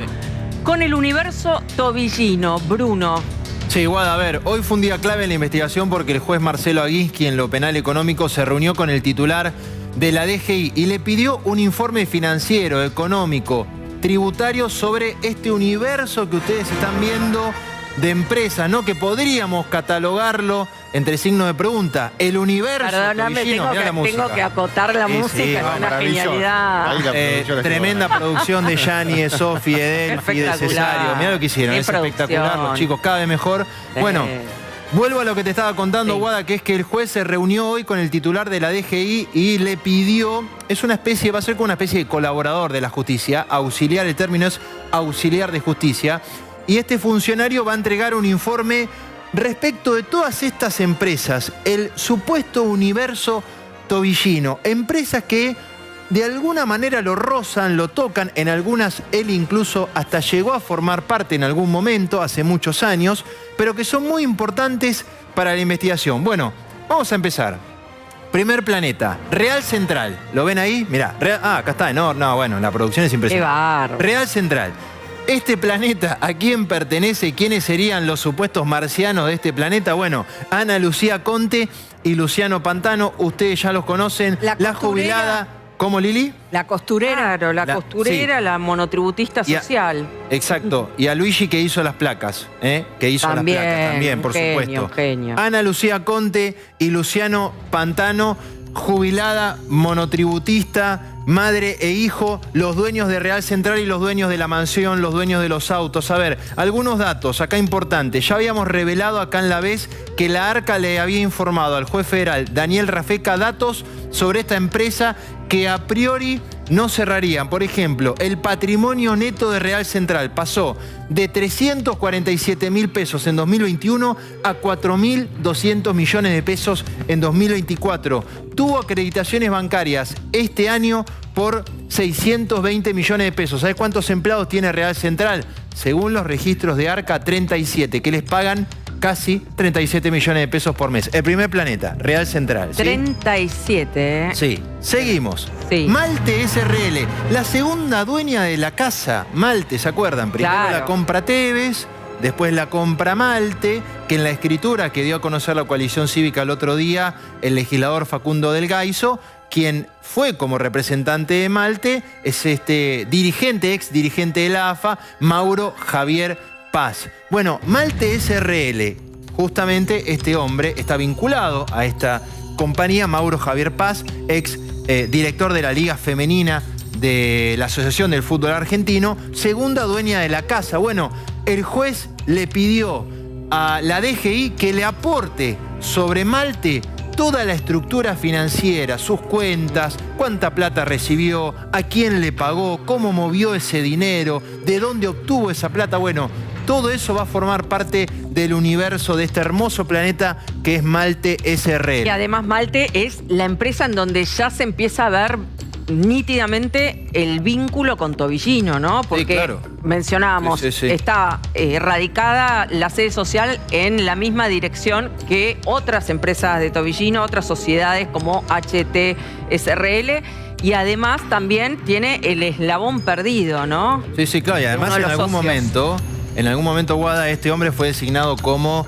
con el universo tobillino, Bruno? Sí, Guada, a ver, hoy fue un día clave en la investigación porque el juez Marcelo Aguinsky en lo penal económico se reunió con el titular de la DGI y le pidió un informe financiero, económico, tributario sobre este universo que ustedes están viendo de empresas, ¿no? Que podríamos catalogarlo entre signos de pregunta. El universo. Perdóname, tengo que acotar la música, es una genialidad. Tremenda producción de Gianni, Sofi, Edelfi, de Cesario. Mirá lo que hicieron, es espectacular, los chicos, cada vez mejor. Bueno, vuelvo a lo que te estaba contando, Guada, que es que el juez se reunió hoy con el titular de la DGI y le pidió, va a ser como una especie de colaborador de la justicia, auxiliar, el término es auxiliar de justicia, y este funcionario va a entregar un informe respecto de todas estas empresas, el supuesto universo tobillino, empresas que de alguna manera lo rozan, lo tocan, en algunas él incluso hasta llegó a formar parte en algún momento, hace muchos años, pero que son muy importantes para la investigación. Bueno, vamos a empezar. Primer planeta, Real Central. ¿Lo ven ahí? Mirá, acá está, no, bueno, la producción es impresionante. Real Central. Este planeta, ¿a quién pertenece? ¿Quiénes serían los supuestos marcianos de este planeta? Bueno, Ana Lucía Conte y Luciano Pantano, ustedes ya los conocen. La jubilada... ¿Cómo, Lili? La costurera. Claro, la costurera, sí. La monotributista social. Exacto. Y a Luigi que hizo las placas. Que hizo también, las placas también, por supuesto. Genio. Ana Lucía Conte y Luciano Pantano, jubilada, monotributista, madre e hijo, los dueños de Real Central y los dueños de la mansión, los dueños de los autos. A ver, algunos datos acá importantes. Ya habíamos revelado acá en La Vez que la ARCA le había informado al juez federal Daniel Rafeca datos sobre esta empresa que a priori no cerrarían. Por ejemplo, el patrimonio neto de Real Central pasó de 347.000 pesos en 2021 a 4.200 millones de pesos en 2024. Tuvo acreditaciones bancarias este año por 620 millones de pesos. ¿Sabes cuántos empleados tiene Real Central? Según los registros de ARCA, 37, que les pagan casi 37 millones de pesos por mes. El primer planeta, Real Central. ¿Sí? 37, Sí. Seguimos. Sí. Malte SRL, la segunda dueña de la casa. Malte, ¿se acuerdan? Primero la compra Tevez, después la compra Malte, que en la escritura que dio a conocer la coalición cívica el otro día, el legislador Facundo del Gaizo, quien fue como representante de Malte, es este dirigente, ex dirigente de la AFA, Mauro Javier Paz. Bueno, Malte SRL, justamente este hombre está vinculado a esta compañía, Mauro Javier Paz, ex director de la Liga Femenina de la Asociación del Fútbol Argentino, segunda dueña de la casa. Bueno, el juez le pidió a la DGI que le aporte sobre Malte toda la estructura financiera, sus cuentas, cuánta plata recibió, a quién le pagó, cómo movió ese dinero, de dónde obtuvo esa plata. Bueno, todo eso va a formar parte del universo de este hermoso planeta que es Malte SRL. Y además Malte es la empresa en donde ya se empieza a ver nítidamente el vínculo con Tobillino, ¿no? Porque sí, claro, mencionábamos, está radicada la sede social en la misma dirección que otras empresas de Tobillino, otras sociedades como HTSRL, y además también tiene el eslabón perdido, ¿no? Sí, claro, y además en algún momento, Guada, este hombre fue designado como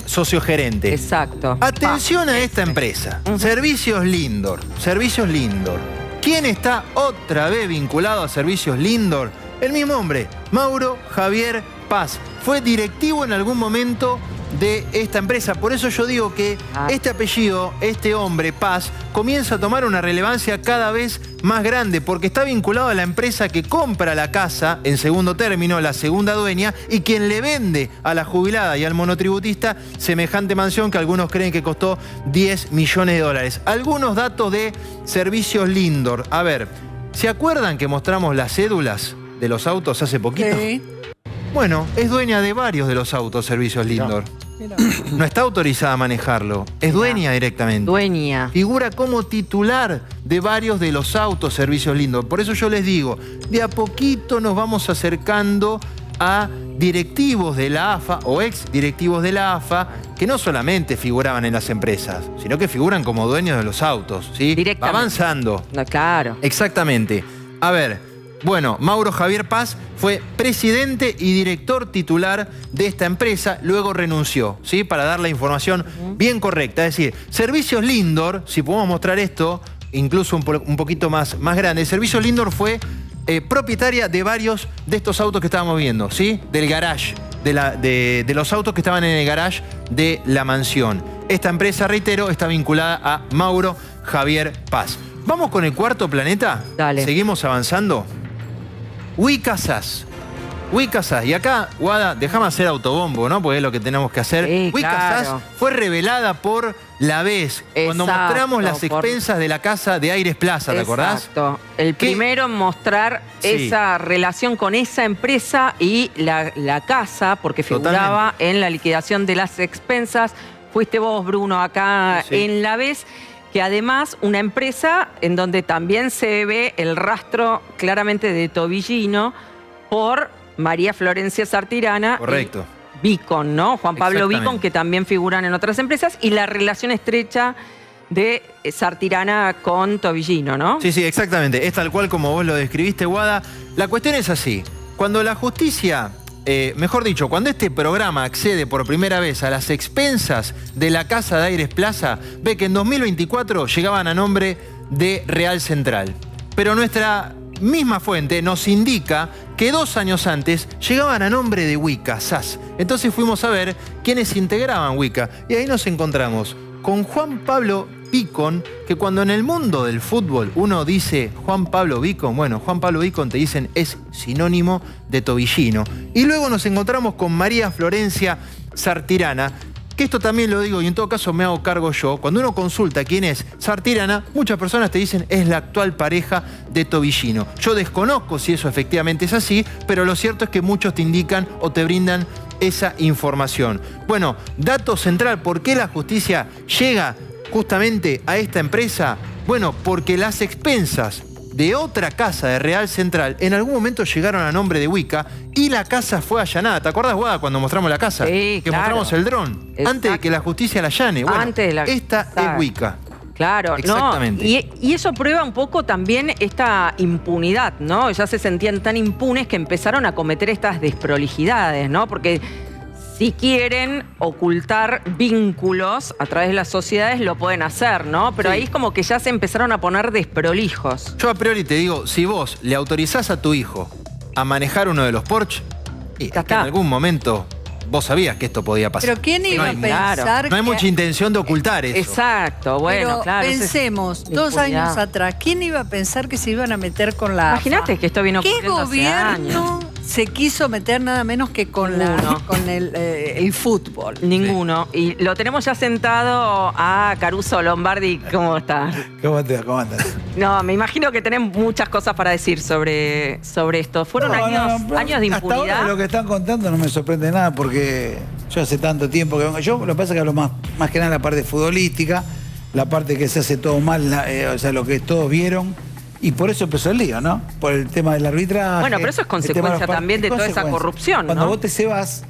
sociogerente. Exacto. Atención a esta empresa. Servicios Lindor. Servicios Lindor. ¿Quién está otra vez vinculado a Servicios Lindor? El mismo hombre, Mauro Javier Paz. Fue directivo en algún momento de esta empresa. Por eso yo digo que este apellido, este hombre, Paz, comienza a tomar una relevancia cada vez más grande porque está vinculado a la empresa que compra la casa, en segundo término, la segunda dueña, y quien le vende a la jubilada y al monotributista semejante mansión que algunos creen que costó 10 millones de dólares. Algunos datos de Servicios Lindor. A ver, ¿se acuerdan que mostramos las cédulas de los autos hace poquito? Sí. Bueno, es dueña de varios de los autos Servicios Lindor. No está autorizada a manejarlo, es dueña directamente. Dueña. Figura como titular de varios de los autos Servicios Lindor. Por eso yo les digo, de a poquito nos vamos acercando a directivos de la AFA o ex directivos de la AFA que no solamente figuraban en las empresas, sino que figuran como dueños de los autos, ¿sí? Va avanzando. No, claro. Exactamente. A ver, bueno, Mauro Javier Paz fue presidente y director titular de esta empresa, luego renunció, ¿sí? Para dar la información bien correcta. Es decir, Servicios Lindor, si podemos mostrar esto, incluso un poquito más grande, Servicios Lindor fue propietaria de varios de estos autos que estábamos viendo, ¿sí? Del garage, de los autos que estaban en el garage de la mansión. Esta empresa, reitero, está vinculada a Mauro Javier Paz. ¿Vamos con el cuarto planeta? Dale. ¿Seguimos avanzando? Wicasas. Wicasas. Y acá, Guada, déjame hacer autobombo, ¿no? Porque es lo que tenemos que hacer. Sí, Wicasas claro. fue revelada por La Vez cuando mostramos las expensas de la casa de Aires Plaza, ¿te acordás? Exacto. El primero en mostrar esa relación con esa empresa y la casa, porque figuraba en la liquidación de las expensas. Fuiste vos, Bruno, acá en La Vez. Que además una empresa en donde también se ve el rastro claramente de Tobillino por María Florencia Sartirana. Correcto. Vicon, ¿no? Juan Pablo Vicon, que también figuran en otras empresas, y la relación estrecha de Sartirana con Tobillino, ¿no? Sí, sí, exactamente. Es tal cual como vos lo describiste, Guada. La cuestión es así. Cuando la justicia... mejor dicho, cuando este programa accede por primera vez a las expensas de la casa de Aires Plaza, ve que en 2024 llegaban a nombre de Real Central. Pero nuestra misma fuente nos indica que 2 años antes llegaban a nombre de Wicasas. Entonces fuimos a ver quiénes integraban Wica. Y ahí nos encontramos con Juan Pablo Vicon, que cuando en el mundo del fútbol uno dice Juan Pablo Vicon, bueno, Juan Pablo Vicon te dicen es sinónimo de Tobillino. Y luego nos encontramos con María Florencia Sartirana, que esto también lo digo y en todo caso me hago cargo yo. Cuando uno consulta quién es Sartirana, muchas personas te dicen es la actual pareja de Tobillino. Yo desconozco si eso efectivamente es así, pero lo cierto es que muchos te indican o te brindan esa información. Bueno, dato central, ¿por qué la justicia llega justamente a esta empresa? Bueno, porque las expensas de otra casa de Real Central en algún momento llegaron a nombre de Wica y la casa fue allanada. ¿Te acuerdas, Guada, cuando mostramos la casa? Sí, que mostramos el dron. Exacto. Antes de que la justicia la allane. Bueno, esta es Wica. Claro, exactamente. No, y eso prueba un poco también esta impunidad, ¿no? Ya se sentían tan impunes que empezaron a cometer estas desprolijidades, ¿no? Porque si quieren ocultar vínculos a través de las sociedades, lo pueden hacer, ¿no? Pero ahí es como que ya se empezaron a poner desprolijos. Yo a priori te digo, si vos le autorizás a tu hijo a manejar uno de los Porsche, es que en algún momento vos sabías que esto podía pasar. Pero ¿quién iba a pensar no hay mucha intención de ocultar eso. Exacto, bueno, pero claro. Pensemos, 2 años atrás, ¿quién iba a pensar que se iban a meter con la AFA? Imagínate que esto vino ocurriendo hace años. ¿Qué gobierno se quiso meter nada menos que con el fútbol? Ninguno. Sí. Y lo tenemos ya sentado a Caruso Lombardi. ¿Cómo está? ¿Cómo andas? No, me imagino que tenés muchas cosas para decir sobre esto. Fueron años de impunidad. Hasta ahora lo que están contando no me sorprende nada porque yo hace tanto tiempo que vengo. Yo lo que pasa es que hablo más que nada la parte futbolística, la parte que se hace todo mal, o sea, lo que todos vieron. Y por eso empezó el lío, ¿no? Por el tema del arbitraje. Bueno, pero eso es consecuencia también de toda esa corrupción, ¿no? Cuando vos te cebas,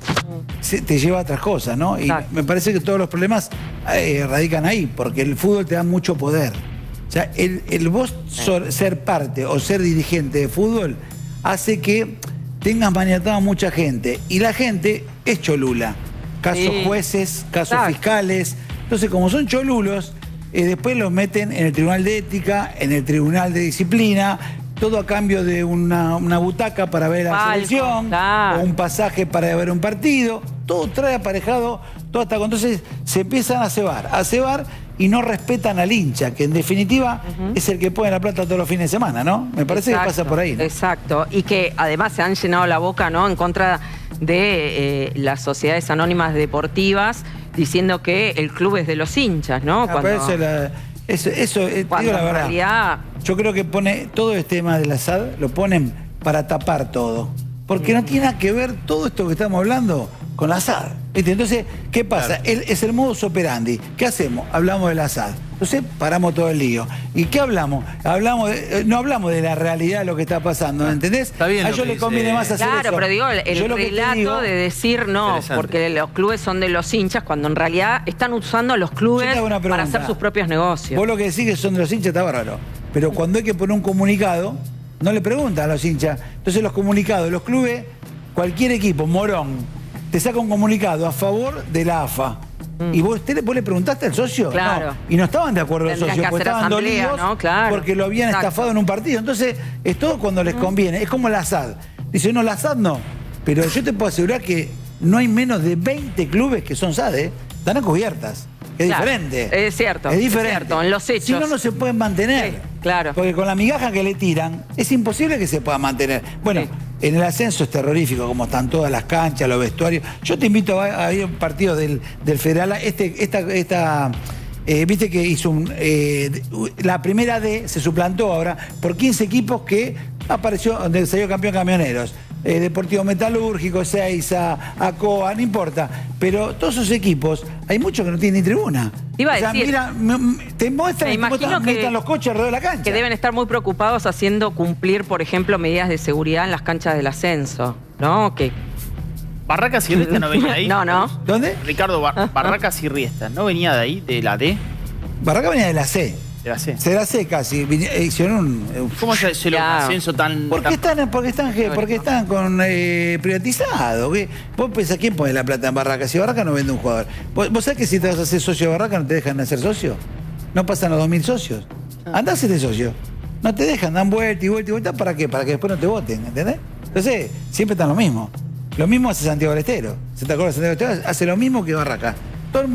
te lleva a otras cosas, ¿no? Exacto. Y me parece que todos los problemas radican ahí, porque el fútbol te da mucho poder. O sea, el vos ser parte o ser dirigente de fútbol hace que tengas maniatado a mucha gente. Y la gente es cholula. casos jueces, casos fiscales. Entonces, como son cholulos, después los meten en el Tribunal de Ética, en el Tribunal de Disciplina, todo a cambio de una butaca para ver la selección, o un pasaje para ver un partido. Todo trae aparejado, todo hasta entonces se empiezan a cebar y no respetan al hincha, que en definitiva es el que pone la plata todos los fines de semana, ¿no? Me parece que pasa por ahí, ¿no? Exacto, y que además se han llenado la boca, ¿no?, en contra de las sociedades anónimas deportivas, diciendo que el club es de los hinchas, ¿no? Cuando digo la verdad, realidad... yo creo que pone todo este tema del ASAD, lo ponen para tapar todo. Porque no tiene nada que ver todo esto que estamos hablando con la ASAD. ¿Viste? Entonces, ¿qué pasa? Es el modus operandi. ¿Qué hacemos? Hablamos del ASAD. Entonces, paramos todo el lío. ¿Y qué hablamos? No hablamos de la realidad de lo que está pasando, ¿entendés? Está bien. A ellos les conviene más hacer eso. Claro, pero digo, el relato de decir no, porque los clubes son de los hinchas, cuando en realidad están usando a los clubes para hacer sus propios negocios. Vos lo que decís que son de los hinchas está bárbaro. Pero cuando hay que poner un comunicado, no le preguntan a los hinchas. Entonces los comunicados, los clubes, cualquier equipo, Morón, te saca un comunicado a favor de la AFA. ¿Y vos le preguntaste al socio? Claro. No. Y no estaban de acuerdo los socios, porque estaban dolidos, ¿no? Claro. porque lo habían estafado en un partido. Entonces, es todo cuando les conviene. Es como la ASAD. Dice, no, la ASAD no. Pero yo te puedo asegurar que no hay menos de 20 clubes que son SAD, están a cubiertas. Es diferente. Es cierto. Es diferente. Es cierto, en los hechos. Si no, no se pueden mantener. Sí, claro. Porque con la migaja que le tiran, es imposible que se pueda mantener. Bueno, en el ascenso es terrorífico, como están todas las canchas, los vestuarios. Yo te invito a ir a un partido del Federal. Viste que hizo la primera D se suplantó ahora por 15 equipos que apareció, donde salió campeón Camioneros. Deportivo Metalúrgico, Seiza, ACOA, no importa. Pero todos esos equipos, hay muchos que no tienen ni tribuna. Iba a decir, mira, te muestran los coches alrededor de la cancha. Que deben estar muy preocupados haciendo cumplir, por ejemplo, medidas de seguridad en las canchas del ascenso, ¿no? Que Barracas y Riestas no venía ahí. No. ¿Dónde? Ricardo, Barracas y Riestas, ¿no venía de ahí, de la D? Barracas venía de la C. De la C. Se la C casi. Hicieron ¿Cómo se lo ascenso tan...? Porque están con privatizado. Vos pensás, ¿quién pone la plata en Barracas? Si Barracas no vende un jugador. ¿Vos sabés que si te vas a hacer socio de Barracas no te dejan hacer socio? No pasan los 2000 socios. Andá a ser socio. No te dejan, dan vuelta y vuelta y vuelta. ¿Para qué? Para que después no te voten, ¿entendés? Entonces, siempre están lo mismo. Lo mismo hace Santiago del Estero. ¿Se te acuerdas de Santiago del Estero? Hace lo mismo que Barracas. Todos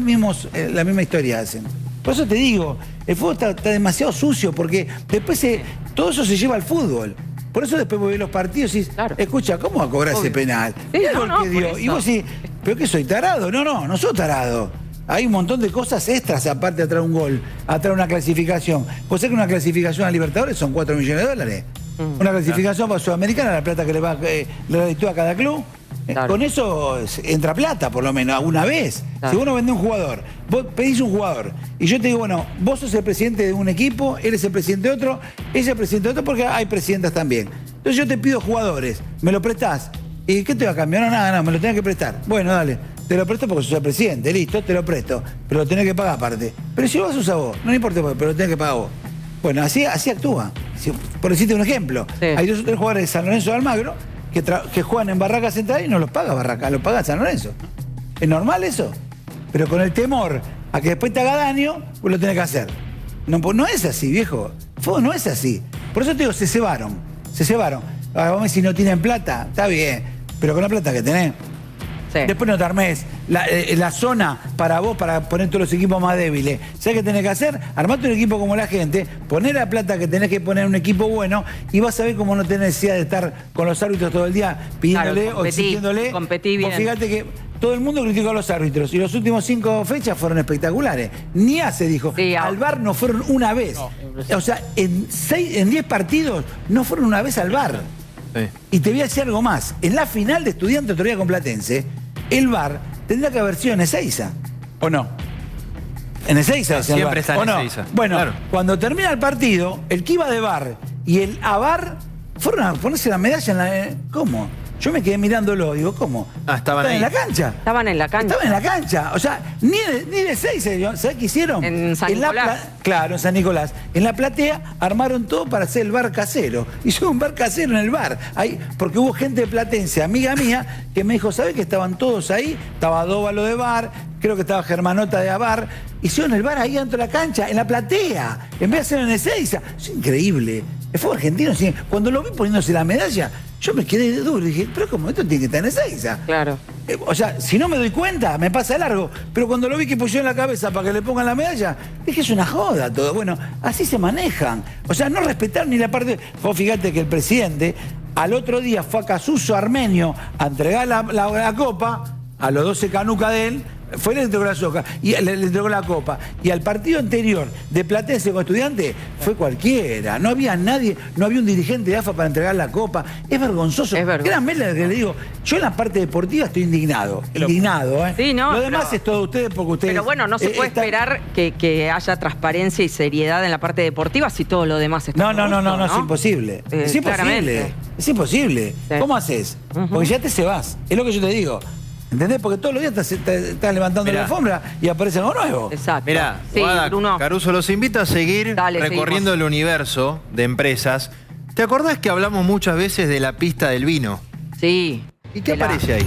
la misma historia hacen. Por eso te digo, el fútbol está demasiado sucio, porque después todo eso se lleva al fútbol. Por eso después vos ves los partidos y dices, escucha, ¿cómo va a cobrar ese penal? Y vos decís, ¿pero qué soy, tarado? No soy tarado. Hay un montón de cosas extras aparte de atrás un gol, atrás una clasificación. Vos sabés que una clasificación a Libertadores son 4 millones de dólares. Una clasificación para Sudamericana, la plata que le reditúa a cada club. Con eso entra plata, por lo menos, alguna vez. Si vos no vendés un jugador, vos pedís un jugador, y yo te digo, bueno, vos sos el presidente de un equipo, él es el presidente de otro, ella es el presidente de otro, porque hay presidentas también. Entonces yo te pido jugadores, me lo prestás. ¿Y qué te va a cambiar? No, nada, me lo tenés que prestar. Bueno, dale, te lo presto porque sos el presidente, listo, te lo presto. Pero lo tenés que pagar aparte. Pero si lo vas a usar vos, no importa, pero lo tenés que pagar vos. Bueno, así actúa. Por decirte un ejemplo, hay 2 o 3 jugadores de San Lorenzo de Almagro que juegan en Barracas Central y no los paga Barracas, los paga San Lorenzo. ¿Es normal eso? Pero con el temor a que después te haga daño, pues lo tenés que hacer. No es así, viejo. Fútbol no es así. Por eso te digo, se cebaron. Ahora, vamos a ver si no tienen plata, está bien, pero con la plata que tenés. Después no te armés la zona para vos, para poner todos los equipos más débiles. ¿Sabés qué tenés que hacer? Armate un equipo como la gente, poner la plata que tenés que poner en un equipo bueno y vas a ver cómo no tenés necesidad de estar con los árbitros todo el día pidiéndole o exigiéndole. Competí bien. Fíjate que todo el mundo criticó a los árbitros y los últimos 5 fechas fueron espectaculares. Ni se dijo. Al VAR no fueron una vez. O sea, en 10 partidos no fueron una vez al VAR. Y te voy a decir algo más. En la final de Estudiantes otro día con Platense, el VAR tendría que haber sido en Ezeiza. ¿O no? En Ezeiza. Siempre está en Ezeiza. Bueno, cuando termina el partido, el que iba de VAR y el AVAR fueron a ponerse la medalla en la... ¿Cómo? Yo me quedé mirándolo, digo, ¿cómo? Estaban ahí. ¿En la cancha? Estaban en la cancha. Estaban en la cancha. O sea, ni de 6, ¿sabés qué hicieron? En San Nicolás. Claro, en San Nicolás. En la platea armaron todo para hacer el bar casero. Hicieron un bar casero en el bar. Ahí, porque hubo gente de platense, amiga mía, que me dijo, ¿sabés que estaban todos ahí? Estaba Dóvalo de bar, creo que estaba Germanota de bar. Hicieron el bar ahí dentro de la cancha, en la platea, en vez de hacerlo en Ezeiza. Es increíble. El fútbol argentino, cuando lo vi poniéndose la medalla, yo me quedé de duro y dije, pero ¿cómo esto tiene que estar en Ezeiza? Claro. O sea, si no me doy cuenta, me pasa de largo. Pero cuando lo vi que pusieron la cabeza para que le pongan la medalla, dije, es una joda todo. Bueno, así se manejan. O sea, no respetar ni la parte... Vos fíjate que el presidente al otro día fue a Casuso Armenio a entregar la copa a los 12 canucas de él. Fue le entregó la soca y le entregó la copa. Y al partido anterior de Platense con Estudiantes fue cualquiera. No había nadie, no había un dirigente de AFA para entregar la copa. Es vergonzoso. Créanme lo que le digo. Yo en la parte deportiva estoy indignado. Indignado, ¿eh? Sí, no, lo demás es todo ustedes porque ustedes... Pero bueno, no se puede esperar que haya transparencia y seriedad en la parte deportiva si todo lo demás está No, es imposible. Es imposible. Claramente. Es imposible. Sí. ¿Cómo haces? Porque ya te se vas. Es lo que yo te digo. ¿Entendés? Porque todos los días estás levantando la alfombra y aparece algo nuevo. Exacto. Mirá, sí, Bruno. Caruso, los invito a seguir recorriendo el universo de empresas. ¿Te acordás que hablamos muchas veces de la pista del vino? Sí. ¿Y qué aparece ahí?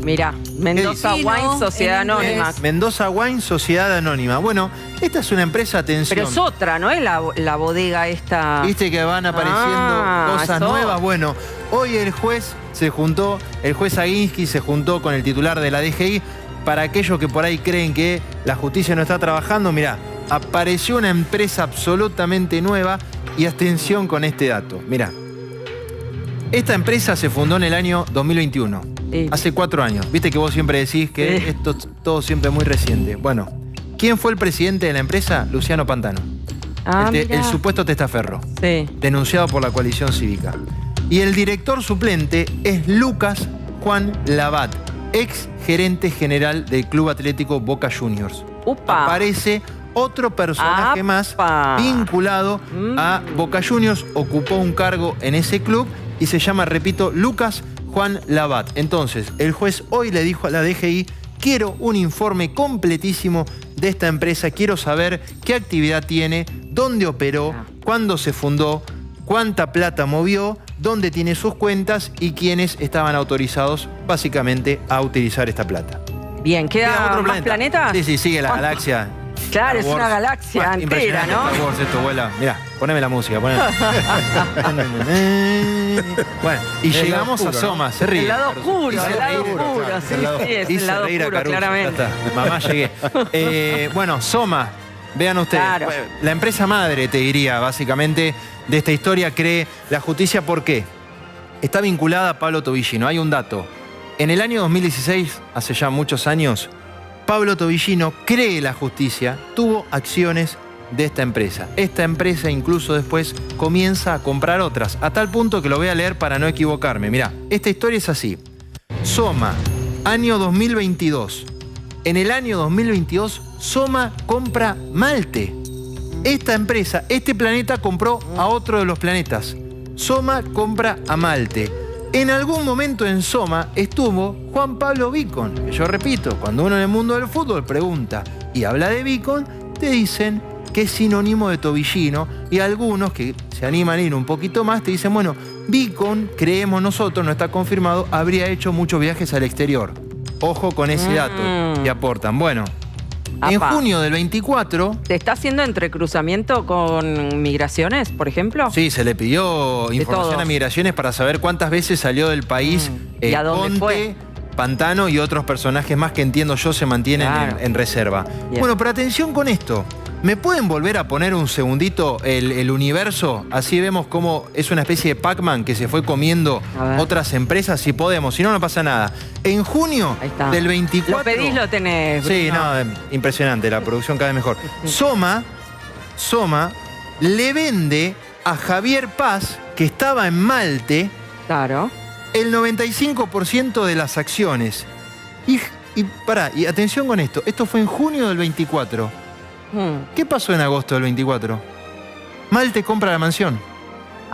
Mirá, Mendoza Wine Sociedad Anónima. Mendoza Wine Sociedad Anónima. Bueno, esta es una empresa, atención. Pero es otra, ¿no es la bodega esta? Viste que van apareciendo cosas nuevas. Bueno, hoy el juez Aguinsky se juntó con el titular de la DGI. Para aquellos que por ahí creen que la justicia no está trabajando, mirá, apareció una empresa absolutamente nueva y atención con este dato. Mirá, esta empresa se fundó en el año 2021. Hace 4 años. Viste que vos siempre decís que esto es todo siempre muy reciente. Bueno, ¿quién fue el presidente de la empresa? Luciano Pantano. El supuesto testaferro. Denunciado por la coalición cívica. Y el director suplente es Lucas Juan Labat, ex gerente general del Club Atlético Boca Juniors. Aparece otro personaje más vinculado a Boca Juniors, ocupó un cargo en ese club y se llama, repito, Lucas Juan Labat. Entonces, el juez hoy le dijo a la DGI, quiero un informe completísimo de esta empresa, quiero saber qué actividad tiene, dónde operó, cuándo se fundó, cuánta plata movió, dónde tiene sus cuentas y quiénes estaban autorizados básicamente a utilizar esta plata. Bien, ¿queda otro más planeta? Sí, sigue la galaxia. Claro, es una galaxia entera, ¿no? Star Wars esto, abuela. Mirá, poneme la música, poneme. Bueno, y llegamos a Soma, se ríe. El lado oscuro, sí, es el lado oscuro, claramente. Mamá, llegué. Bueno, Soma, vean ustedes. Claro. La empresa madre, te diría, básicamente, de esta historia, cree la justicia. ¿Por qué? Está vinculada a Pablo Tobillino. Hay un dato. En el año 2016, hace ya muchos años, Pablo Tobillino cree la justicia, tuvo acciones de esta empresa. Esta empresa incluso después comienza a comprar otras, a tal punto que lo voy a leer para no equivocarme. Mirá, esta historia es así. Soma, año 2022. En el año 2022, Soma compra Malte. Esta empresa, este planeta compró a otro de los planetas. Soma compra a Malte. En algún momento en Soma estuvo Juan Pablo Vicon. Que yo repito, cuando uno en el mundo del fútbol pregunta y habla de Vicon, te dicen que es sinónimo de Tobillino. Y algunos que se animan a ir un poquito más te dicen, bueno, Vicon, creemos nosotros, no está confirmado, habría hecho muchos viajes al exterior. Ojo con ese dato que aportan. Bueno, en junio del 24... ¿Te está haciendo entrecruzamiento con migraciones, por ejemplo? Sí, se le pidió información a migraciones para saber cuántas veces salió del país ¿Y a dónde Conte, fue? Pantano y otros personajes más que entiendo yo se mantienen en reserva. Bien. Bueno, pero atención con esto. ¿Me pueden volver a poner un segundito el universo? Así vemos cómo es una especie de Pac-Man que se fue comiendo otras empresas. Si podemos, si no, no pasa nada. En junio del 24... Lo pedís, lo tenés, Bruno. Sí, no, impresionante, la producción cada vez mejor. Soma le vende a Javier Paz, que estaba en Malte, el 95% de las acciones. Y atención con esto, esto fue en junio del 24. ¿Qué pasó en agosto del 24? Malte compra la mansión.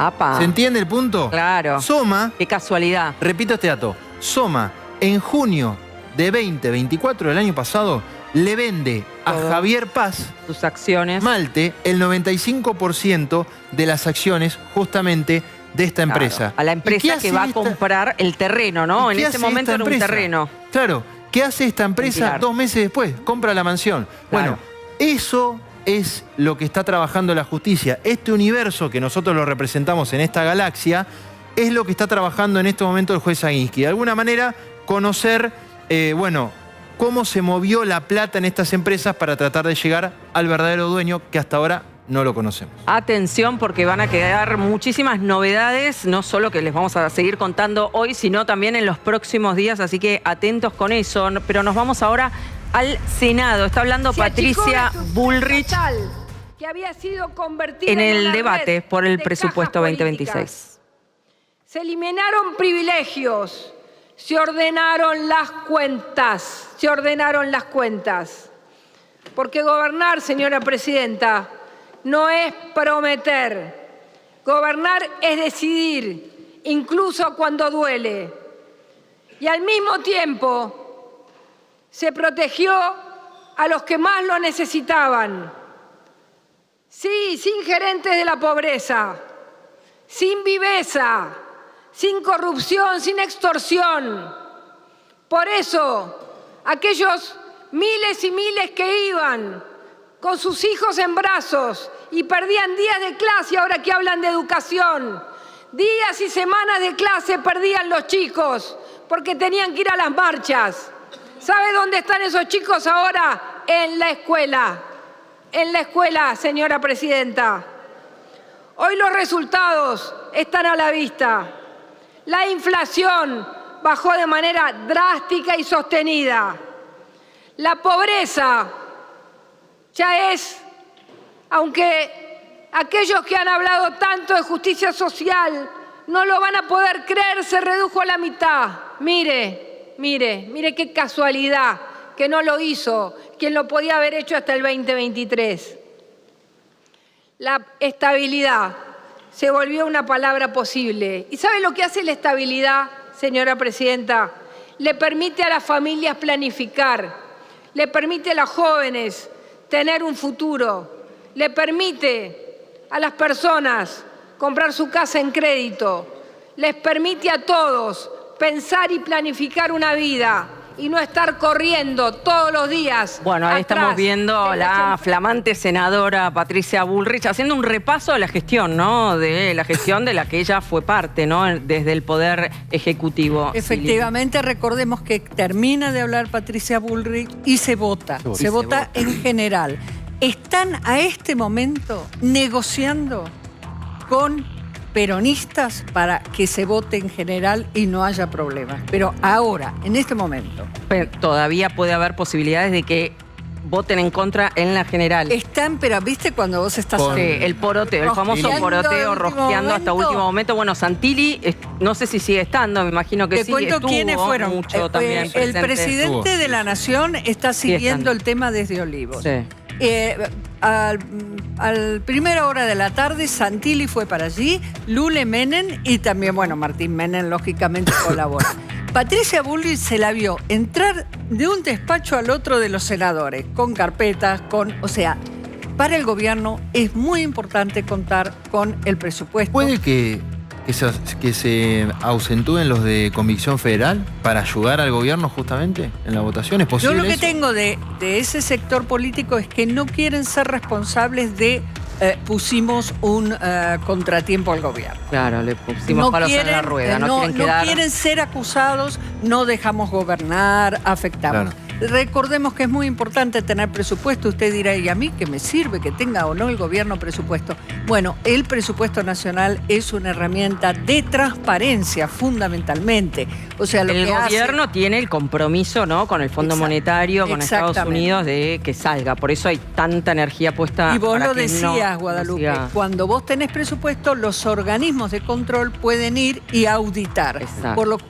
Apa. ¿Se entiende el punto? Claro. Soma... Qué casualidad. Repito este dato. Soma, en junio de 2024 del año pasado, le vende a Javier Paz, sus acciones, Malte, el 95% de las acciones justamente de esta empresa. A la empresa que va a comprar el terreno, ¿no? En ese momento era un terreno. Claro. ¿Qué hace esta empresa 2 meses después? Compra la mansión. Bueno, eso es lo que está trabajando la justicia. Este universo que nosotros lo representamos en esta galaxia es lo que está trabajando en este momento el juez Aguinsky. De alguna manera, conocer, cómo se movió la plata en estas empresas para tratar de llegar al verdadero dueño que hasta ahora no lo conocemos. Atención, porque van a quedar muchísimas novedades, no solo que les vamos a seguir contando hoy, sino también en los próximos días, así que atentos con eso. Pero nos vamos ahora al Senado. Está hablando Patricia Bullrich que había sido convertida en el debate por el presupuesto 2026. Se eliminaron privilegios, se ordenaron las cuentas, Porque gobernar, señora presidenta, no es prometer. Gobernar es decidir, incluso cuando duele. Y al mismo tiempo se protegió a los que más lo necesitaban. Sí, sin gerentes de la pobreza, sin viveza, sin corrupción, sin extorsión. Por eso, aquellos miles y miles que iban con sus hijos en brazos y perdían días de clase, ahora que hablan de educación, días y semanas de clase perdían los chicos porque tenían que ir a las marchas. ¿Sabe dónde están esos chicos ahora? En la escuela, señora presidenta. Hoy los resultados están a la vista. La inflación bajó de manera drástica y sostenida. La pobreza ya es, aunque aquellos que han hablado tanto de justicia social no lo van a poder creer, se redujo a la mitad. Mire qué casualidad que no lo hizo quien lo podía haber hecho hasta el 2023. La estabilidad se volvió una palabra posible. ¿Y sabe lo que hace la estabilidad, señora presidenta? Le permite a las familias planificar, le permite a los jóvenes tener un futuro, le permite a las personas comprar su casa en crédito, les permite a todos pensar y planificar una vida y no estar corriendo todos los días. Bueno, ahí estamos viendo la flamante senadora Patricia Bullrich haciendo un repaso de la gestión, ¿no? De la gestión de la que ella fue parte, ¿no? Desde el Poder Ejecutivo. Efectivamente, recordemos que termina de hablar Patricia Bullrich y se vota. Se vota en general. Están a este momento negociando con peronistas para que se vote en general y no haya problemas. Pero ahora, en este momento. Pero todavía puede haber posibilidades de que voten en contra en la general. Están, pero viste cuando vos estás... el poroteo, el famoso poroteo, rosqueando hasta último momento. Bueno, Santilli, no sé si sigue estando, me imano que sí. Te cuento quiénes fueron. Mucho también el presidente de la Nación está siguiendo el tema desde Olivos. Sí. Al primera hora de la tarde, Santilli fue para allí, Lule Menem y también, Martín Menem, lógicamente, colabora. Patricia Bullrich se la vio entrar de un despacho al otro de los senadores, con carpetas, o sea, para el gobierno es muy importante contar con el presupuesto. ¿Puede que se ausentúen los de Convicción Federal para ayudar al gobierno justamente en la votación? ¿Es posible? Yo lo que eso? tengo de ese sector político es que no quieren ser responsables de pusimos un contratiempo al gobierno. Claro, le pusimos palos en la rueda. No quieren ser acusados, no dejamos gobernar, afectamos. Claro. Recordemos que es muy importante tener presupuesto. Usted dirá, ¿y a mí qué me sirve que tenga o no el gobierno presupuesto? Bueno, el presupuesto nacional es una herramienta de transparencia, fundamentalmente. O sea, lo el que gobierno tiene el compromiso, ¿no?, con el Fondo Monetario, con Estados Unidos, de que salga. Por eso hay tanta energía puesta. Y vos para lo que decías, Guadalupe, cuando vos tenés presupuesto, los organismos de control pueden ir y auditar.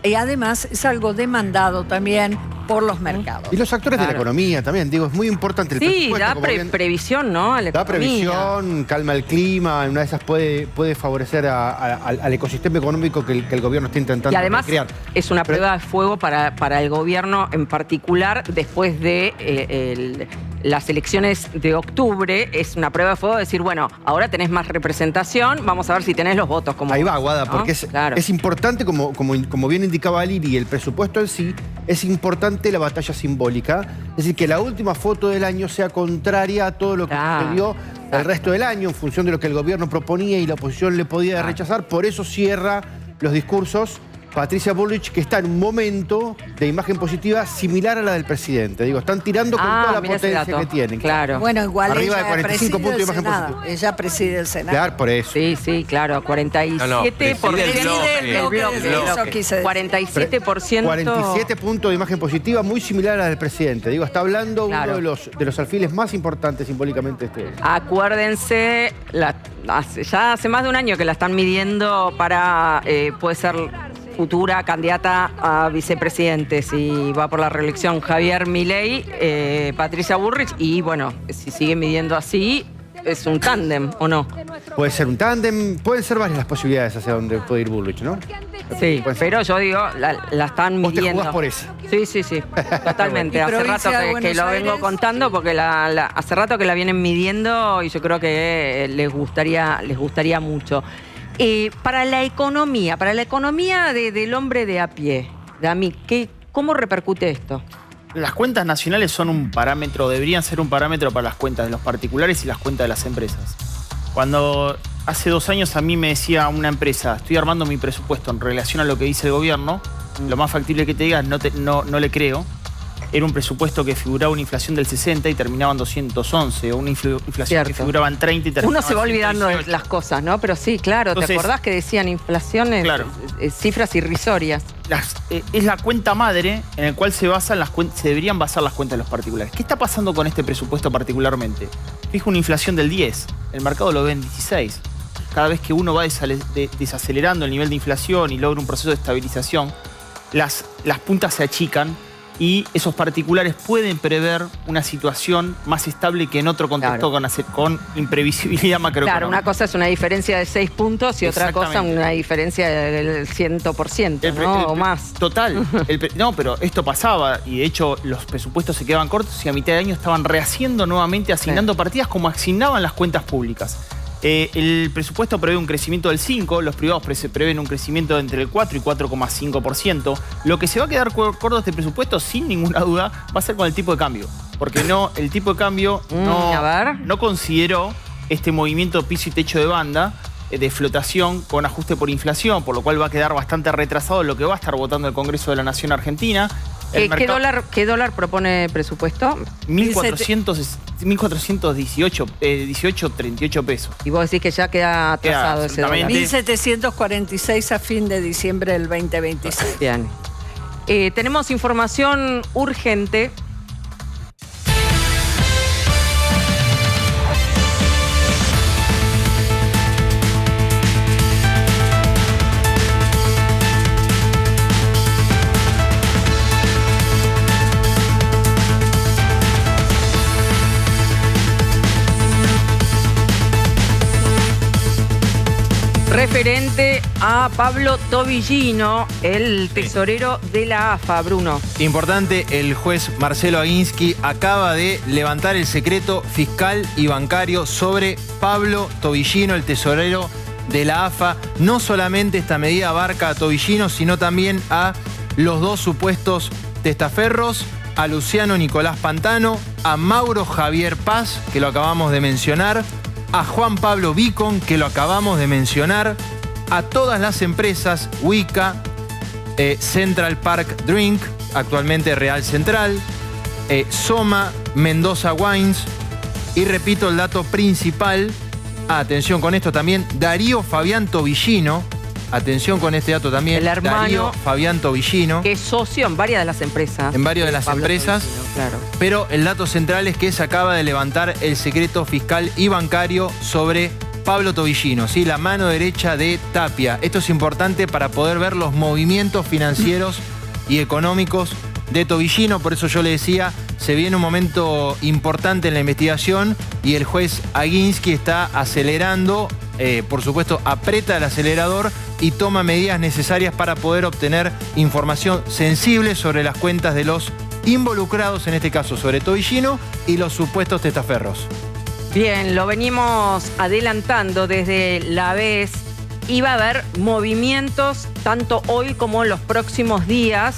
Y además es algo demandado también por los mercados. Y los actores de la economía también, digo, es muy importante el presupuesto. Sí, da previsión, ¿no? A la da previsión, calma el clima, en una de esas puede favorecer al ecosistema económico que el gobierno está intentando crear. Y además es una prueba de fuego para el gobierno en particular después de las elecciones de octubre. Es una prueba de fuego de decir, bueno, ahora tenés más representación, vamos a ver si tenés los votos. Ahí va, Guada, ¿no? Porque es importante, como bien indicaba Lili, el presupuesto en sí, es importante la batalla simbólica. Es decir, que la última foto del año sea contraria a todo lo que sucedió el resto del año, en función de lo que el gobierno proponía y la oposición le podía rechazar. Por eso cierra los discursos Patricia Bullrich, que está en un momento de imagen positiva similar a la del presidente. Digo, están tirando con toda la potencia que tienen. Claro. Bueno, igual arriba ella de 45 puntos de imagen positiva. Ella preside el Senado. Claro, por eso. Sí, claro. 47%. 47 puntos de imagen positiva, muy similar a la del presidente. Digo, está hablando uno de los alfiles más importantes simbólicamente de este. Acuérdense, ya hace más de un año que la están midiendo para, puede ser futura candidata a vicepresidente, si va por la reelección Javier Milei, Patricia Bullrich, y bueno, si sigue midiendo así, es un tándem, ¿o no? Puede ser un tándem, pueden ser varias las posibilidades hacia donde puede ir Bullrich, ¿no? Sí, pero yo digo, la están midiendo. ¿Vos te jugás por eso? Sí, totalmente. Hace rato que lo vengo contando, porque hace rato que la vienen midiendo y yo creo que les gustaría mucho. Para la economía del hombre de a pie, Dami, ¿cómo repercute esto? Las cuentas nacionales son un parámetro, deberían ser un parámetro para las cuentas de los particulares y las cuentas de las empresas. Cuando hace 2 años a mí me decía una empresa, estoy armando mi presupuesto en relación a lo que dice el gobierno, lo más factible que te digas, no le creo. Era un presupuesto que figuraba una inflación del 60 y terminaba en 211, o una inflación que figuraba en 30 y terminaba en 118. Uno se va olvidando de las cosas, ¿no? Pero sí, claro, entonces, ¿te acordás que decían inflaciones, cifras irrisorias? Es la cuenta madre en la cual se deberían basar las cuentas de los particulares. ¿Qué está pasando con este presupuesto particularmente? Fijo una inflación del 10, el mercado lo ve en 16. Cada vez que uno va desacelerando el nivel de inflación y logra un proceso de estabilización, las puntas se achican y esos particulares pueden prever una situación más estable que en otro contexto con imprevisibilidad macroeconómica. Claro, una cosa es una diferencia de 6 puntos y otra cosa una diferencia del 100%, ¿no? O más. Total. No, pero esto pasaba y de hecho los presupuestos se quedaban cortos y a mitad de año estaban rehaciendo nuevamente, asignando partidas como asignaban las cuentas públicas. El presupuesto prevé un crecimiento del 5%, los privados prevén un crecimiento entre el 4 y 4,5%. Lo que se va a quedar corto de este presupuesto, sin ninguna duda, va a ser con el tipo de cambio. Porque el tipo de cambio no consideró este movimiento piso y techo de banda de flotación con ajuste por inflación, por lo cual va a quedar bastante retrasado lo que va a estar votando el Congreso de la Nación Argentina. ¿Qué dólar propone presupuesto? 1.418 pesos. Y vos decís que ya queda atrasado ese dólar. 1.746 a fin de diciembre del 2026. Bien. Tenemos información urgente. Referente a Pablo Tobillino, el tesorero de la AFA, Bruno. Importante, el juez Marcelo Aguinsky acaba de levantar el secreto fiscal y bancario sobre Pablo Tobillino, el tesorero de la AFA. No solamente esta medida abarca a Tobillino, sino también a los 2 supuestos testaferros, a Luciano Nicolás Pantano, a Mauro Javier Paz, que lo acabamos de mencionar, a Juan Pablo Vicon, que lo acabamos de mencionar, a todas las empresas, Wika, Central Park Drink, actualmente Real Central, Soma, Mendoza Wines, y repito el dato principal, atención con esto también, Darío Fabián Tobillino, atención con este dato también, el hermano Darío Fabián Tobillino. Que es socio en varias de las empresas. En varias de las empresas, claro. Pero el dato central es que se acaba de levantar el secreto fiscal y bancario sobre Pablo Tobillino, ¿sí? La mano derecha de Tapia. Esto es importante para poder ver los movimientos financieros y económicos de Tobillino. Por eso yo le decía, se viene un momento importante en la investigación y el juez Aguinsky está acelerando, por supuesto, aprieta el acelerador y toma medidas necesarias para poder obtener información sensible sobre las cuentas de los involucrados, en este caso sobre Tobillino y los supuestos testaferros. Bien, lo venimos adelantando desde la vez. Iba a haber movimientos tanto hoy como en los próximos días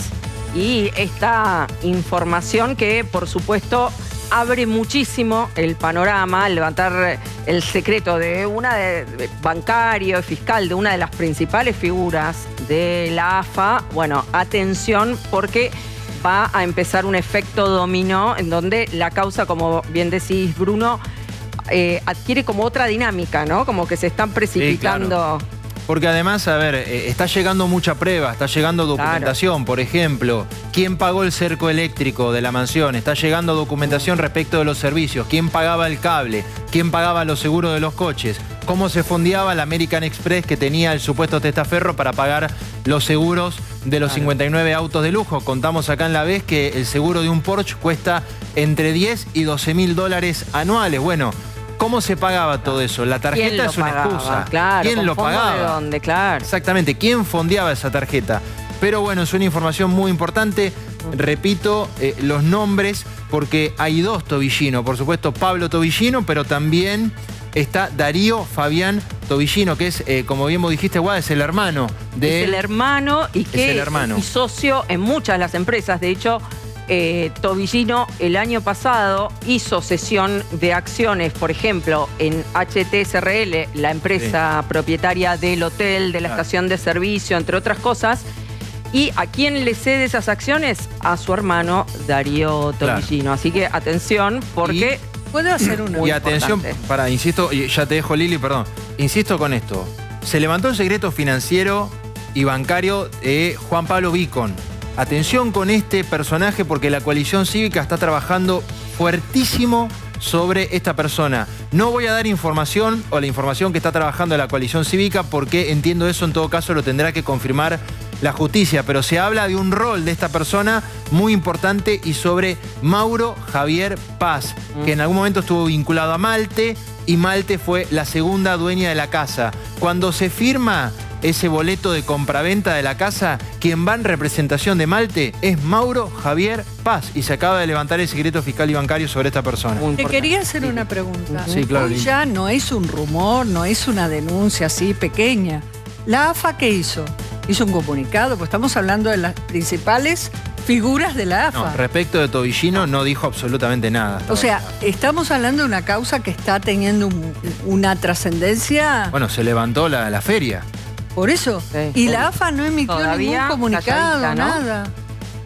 y esta información que, por supuesto, abre muchísimo el panorama, al levantar el secreto de bancario y fiscal de una de las principales figuras de la AFA. Bueno, atención porque va a empezar un efecto dominó en donde la causa, como bien decís, Bruno, adquiere como otra dinámica, ¿no? Como que se están precipitando. Sí, claro. Porque además, a ver, está llegando mucha prueba, está llegando documentación. Claro. Por ejemplo, ¿quién pagó el cerco eléctrico de la mansión? Está llegando documentación respecto de los servicios. ¿Quién pagaba el cable? ¿Quién pagaba los seguros de los coches? ¿Cómo se fondeaba la American Express que tenía el supuesto testaferro para pagar los seguros de los 59 autos de lujo? Contamos acá en la vez que el seguro de un Porsche cuesta entre 10 y 12 mil dólares anuales. Bueno, ¿cómo se pagaba todo eso? La tarjeta es una excusa. Claro, ¿quién lo pagaba? ¿De dónde? Claro. Exactamente, ¿quién fondeaba esa tarjeta? Pero bueno, es una información muy importante. Repito los nombres porque hay dos Tobillino. Por supuesto, Pablo Tobillino, pero también está Darío Fabián Tobillino, que es, como bien vos dijiste, Guada, es el hermano de... Es el hermano y y socio en muchas de las empresas. De hecho, Tobillino el año pasado hizo cesión de acciones, por ejemplo, en HTSRL, la empresa propietaria del hotel, de la estación de servicio, entre otras cosas. ¿Y a quién le cede esas acciones? A su hermano Darío Tobillino. Así que atención, porque... ¿Puedo hacer una? Y atención, insisto, ya te dejo, Lili, perdón. Insisto con esto. Se levantó el secreto financiero y bancario de Juan Pablo Vicon. Atención con este personaje porque la coalición cívica está trabajando fuertísimo sobre esta persona. No voy a dar información o la información que está trabajando la coalición cívica porque entiendo eso, en todo caso lo tendrá que confirmar la justicia, pero se habla de un rol de esta persona muy importante y sobre Mauro Javier Paz, que en algún momento estuvo vinculado a Malte y Malte fue la segunda dueña de la casa. Cuando se firma ese boleto de compraventa de la casa, quien va en representación de Malte es Mauro Javier Paz y se acaba de levantar el secreto fiscal y bancario sobre esta persona. Te quería hacer una pregunta. Sí, claro. Hoy ya no es un rumor, no es una denuncia así pequeña. ¿La AFA qué hizo? Hizo un comunicado, pues estamos hablando de las principales figuras de la AFA. No, respecto de Tobillino no dijo absolutamente nada. O sea, estamos hablando de una causa que está teniendo una trascendencia... Bueno, se levantó la feria. Por eso. Sí. Y la AFA no emitió ningún comunicado, ¿no? Nada.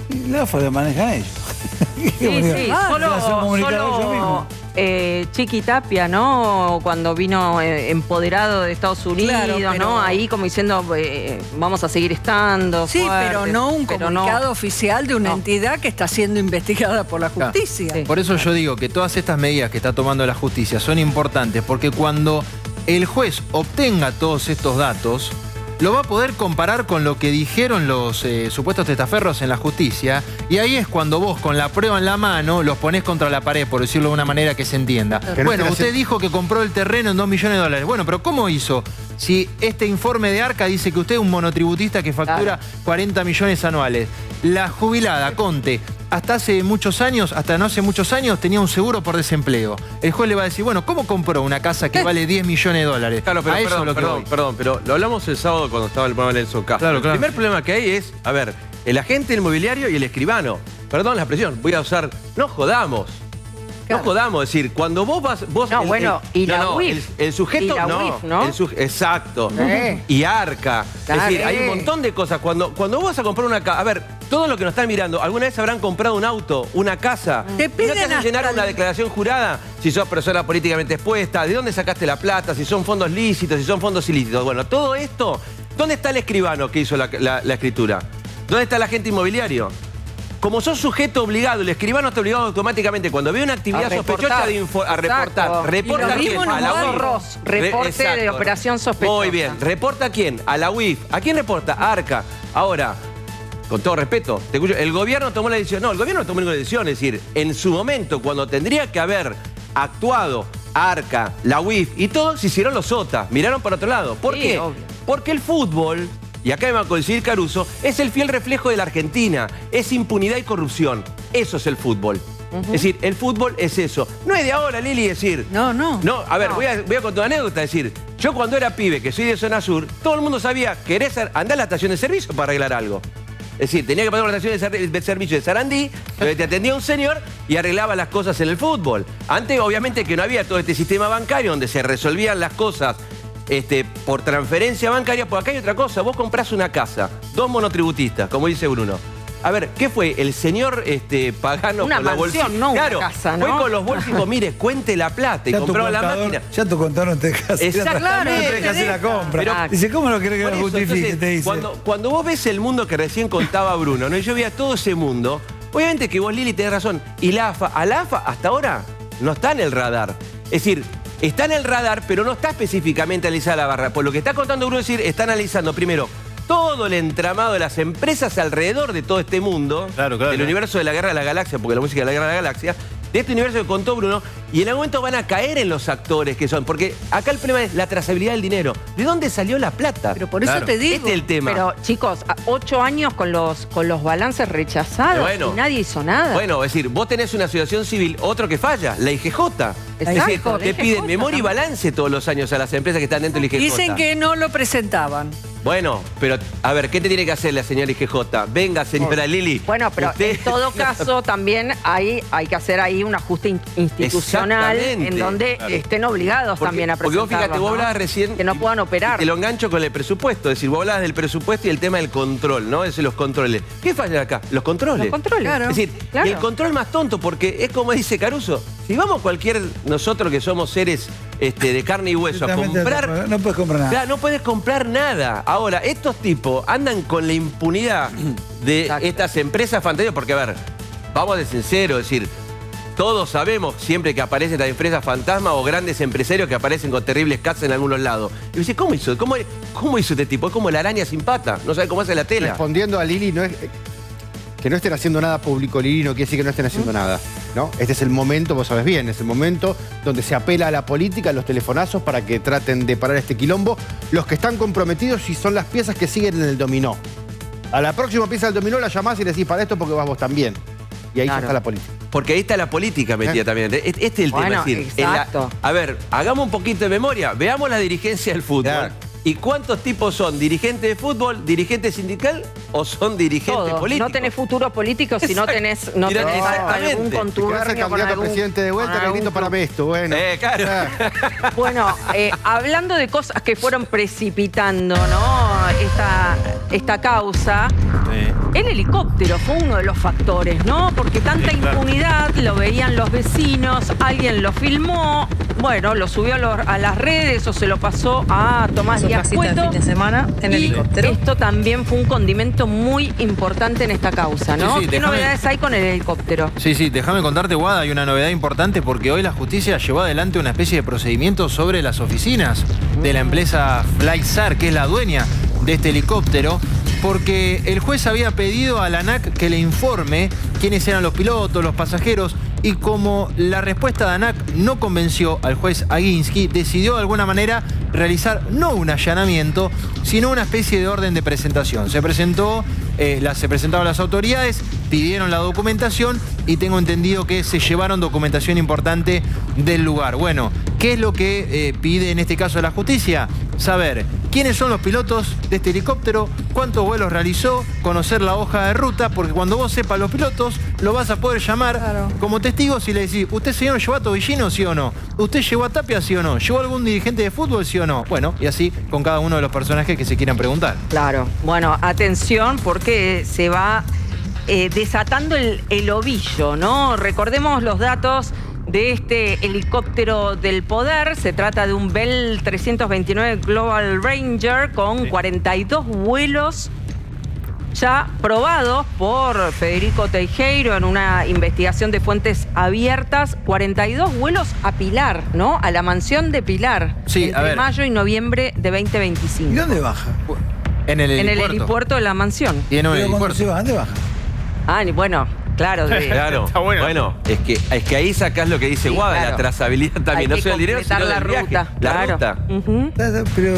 Y la AFA lo manejan ellos. Sí, solo Chiqui Tapia, ¿no? Cuando vino empoderado de Estados Unidos, claro, pero... ¿no? Ahí como diciendo, vamos a seguir estando. Sí, fuertes, pero no un comunicado oficial de una entidad que está siendo investigada por la justicia. Sí. Por eso yo digo que todas estas medidas que está tomando la justicia son importantes, porque cuando el juez obtenga todos estos datos, lo va a poder comparar con lo que dijeron los supuestos testaferros en la justicia, y ahí es cuando vos, con la prueba en la mano, los ponés contra la pared, por decirlo de una manera que se entienda. Bueno, usted dijo que compró el terreno en 2 millones de dólares. Bueno, pero ¿cómo hizo? Si este informe de Arca dice que usted es un monotributista que factura 40 millones anuales. La jubilada, Conte, hasta hace muchos años, hasta no hace muchos años, tenía un seguro por desempleo. El juez le va a decir, bueno, ¿cómo compró una casa que vale 10 millones de dólares? Claro, pero perdón, pero lo hablamos el sábado cuando estaba el programa de Nelson Castro. Claro, el primer problema que hay es, a ver, el agente inmobiliario y el escribano. Perdón la expresión, voy a usar, no jodamos. Claro. No jodamos, es decir, cuando vos vas... No, bueno, y la UIF. El sujeto, y la no. UIF, ¿no? Exacto. Y Arca. Es decir, hay un montón de cosas. Cuando vos vas a comprar una casa... A ver, todos los que nos están mirando, ¿alguna vez habrán comprado un auto, una casa? Te piden ¿No te hacen llenar una declaración jurada? Si sos persona políticamente expuesta, ¿de dónde sacaste la plata? Si son fondos lícitos, si son fondos ilícitos. Bueno, todo esto... ¿Dónde está el escribano que hizo la escritura? ¿Dónde está el agente inmobiliario? Como sos sujeto obligado, el escribano está obligado automáticamente cuando ve una actividad sospechosa a reportar. ¿Reporta a quién? A la UIF. Reporte de operación sospechosa. Muy bien. ¿Reporta a quién? A la UIF. ¿A quién reporta? A Arca. Ahora, con todo respeto, te escucho, el gobierno tomó la decisión. No, el gobierno no tomó ninguna decisión. Es decir, en su momento, cuando tendría que haber actuado ARCA, la UIF y todo, se hicieron los OTA. Miraron para otro lado. ¿Por qué? Obvio. Porque el fútbol, y acá me va a coincidir Caruso, es el fiel reflejo de la Argentina. Es impunidad y corrupción. Eso es el fútbol. Es decir, el fútbol es eso. No es de ahora, Lili, decir... No, a ver, voy a contar una anécdota. Es decir, yo cuando era pibe, que soy de zona sur, todo el mundo sabía, querés andar a la estación de servicio para arreglar algo. Es decir, tenía que pasar por la estación de servicio de Sarandí, donde te atendía un señor y arreglaba las cosas en el fútbol. Antes, obviamente, que no había todo este sistema bancario donde se resolvían las cosas por transferencia bancaria. Pues acá hay otra cosa. Vos comprás una casa, 2 monotributistas, como dice Bruno. A ver, ¿qué fue? El señor pagano una con la bolsita. No, claro, una casa, ¿no? Fue con los bolsos y dijo, mire, cuente la plata. Y compraba la máquina. Ya tu contador no te deja hacer, la compra. Pero, dice, ¿cómo no querés que lo justifique? Entonces, te dice. Cuando vos ves el mundo que recién contaba Bruno, ¿no? Y yo veía todo ese mundo, obviamente que vos, Lili, tenés razón. Y la AFA, hasta ahora no está en el radar. Es decir, está en el radar, pero no está específicamente analizada la barra. Por lo que está contando Bruno, es decir, está analizando primero todo el entramado de las empresas alrededor de todo este mundo, del universo de la Guerra de la Galaxia, porque la música de la Guerra de la Galaxia, de este universo que contó Bruno, y en algún momento van a caer en los actores que son, porque acá el problema es la trazabilidad del dinero. ¿De dónde salió la plata? Pero por eso te digo. Este es el tema. Pero, chicos, 8 años con los balances rechazados y nadie hizo nada. Bueno, es decir, vos tenés una asociación civil, otro que falla, la IGJ. Es decir, te piden memoria y balance todos los años a las empresas que están dentro de la IGJ. Dicen que no lo presentaban. Bueno, pero a ver, ¿qué te tiene que hacer la señora IGJ? Venga, señora Lili. Bueno, pero en todo caso también hay que hacer ahí un ajuste institucional en donde estén obligados también a presentarlo. Porque vos fíjate, vos hablabas recién... Que no puedan operar. Te lo engancho con el presupuesto. Es decir, vos hablabas del presupuesto y el tema del control, ¿no? Es decir, los controles. ¿Qué falla acá? Los controles. Los controles. Claro. Es decir, y el control más tonto, porque es como dice Caruso, si vamos nosotros que somos seres de carne y hueso a comprar... No puedes comprar nada. Claro, no puedes comprar nada. Ahora, estos tipos andan con la impunidad de estas empresas fantásticas, porque, a ver, vamos de sincero, es decir, todos sabemos siempre que aparecen estas empresas fantasmas o grandes empresarios que aparecen con terribles casas en algunos lados. Y dice, ¿cómo hizo? ¿Cómo hizo este tipo? Es como la araña sin pata, no sabe cómo hace la tela. Respondiendo a Lili, no es... Que no estén haciendo nada público, Lili, no quiere decir que no estén haciendo nada, ¿no? Este es el momento, vos sabés bien, es el momento donde se apela a la política, a los telefonazos para que traten de parar este quilombo. Los que están comprometidos y son las piezas que siguen en el dominó. A la próxima pieza del dominó la llamás y le decís, para esto porque vas vos también. Y ahí ya está la política. Porque ahí está la política metida también. Este es el tema. Es decir, a ver, hagamos un poquito de memoria, veamos la dirigencia del fútbol. Claro. ¿Y cuántos tipos son? ¿Dirigentes de fútbol, dirigente sindical o son dirigentes políticos? No tenés futuro político si no tenés algún contubernio con algún... candidato a presidente de vuelta, que grito para esto, bueno. Claro. Bueno, hablando de cosas que fueron precipitando, ¿no? Esta causa, el helicóptero fue uno de los factores, ¿no? Porque tanta impunidad, lo veían los vecinos, alguien lo filmó, bueno, lo subió a las redes o se lo pasó a Tomás Díaz Cueto, fin de semana en helicóptero. Esto también fue un condimento muy importante en esta causa, ¿no? Sí, ¿Qué novedades hay con el helicóptero? Sí, déjame contarte, Guada, hay una novedad importante porque hoy la justicia llevó adelante una especie de procedimiento sobre las oficinas de la empresa FlySAR, que es la dueña de este helicóptero, porque el juez había pedido a la ANAC que le informe quiénes eran los pilotos, los pasajeros, y como la respuesta de ANAC no convenció al juez Aguinsky, decidió de alguna manera realizar no un allanamiento, sino una especie de orden de presentación. Se presentaron las autoridades, pidieron la documentación y tengo entendido que se llevaron documentación importante del lugar. Bueno, ¿qué es lo que pide en este caso la justicia? Saber quiénes son los pilotos de este helicóptero, cuántos vuelos realizó, conocer la hoja de ruta, porque cuando vos sepas los pilotos, lo vas a poder llamar como testigo si le decís, ¿usted, señor, llevó a Tobillino, sí o no? ¿Usted llevó a Tapia, sí o no? ¿Llevó a algún dirigente de fútbol, sí o no? Bueno, y así con cada uno de los personajes que se quieran preguntar. Claro. Bueno, atención porque se va desatando el ovillo, ¿no? Recordemos los datos de este helicóptero del poder. Se trata de un Bell 329 Global Ranger con 42 vuelos ya probados por Federico Teijeiro en una investigación de fuentes abiertas. 42 vuelos a Pilar, ¿no? A la mansión de Pilar. Sí, entre mayo y noviembre de 2025. ¿Y dónde baja? En el helipuerto. En el helipuerto de la mansión. Tiene un helipuerto. ¿Dónde baja? Ah, bueno, claro. Claro. Bueno, es que ahí sacás lo que dice Guada, claro. la trazabilidad también. No solo el dinero, sino la el viaje. ruta. La ruta. Pero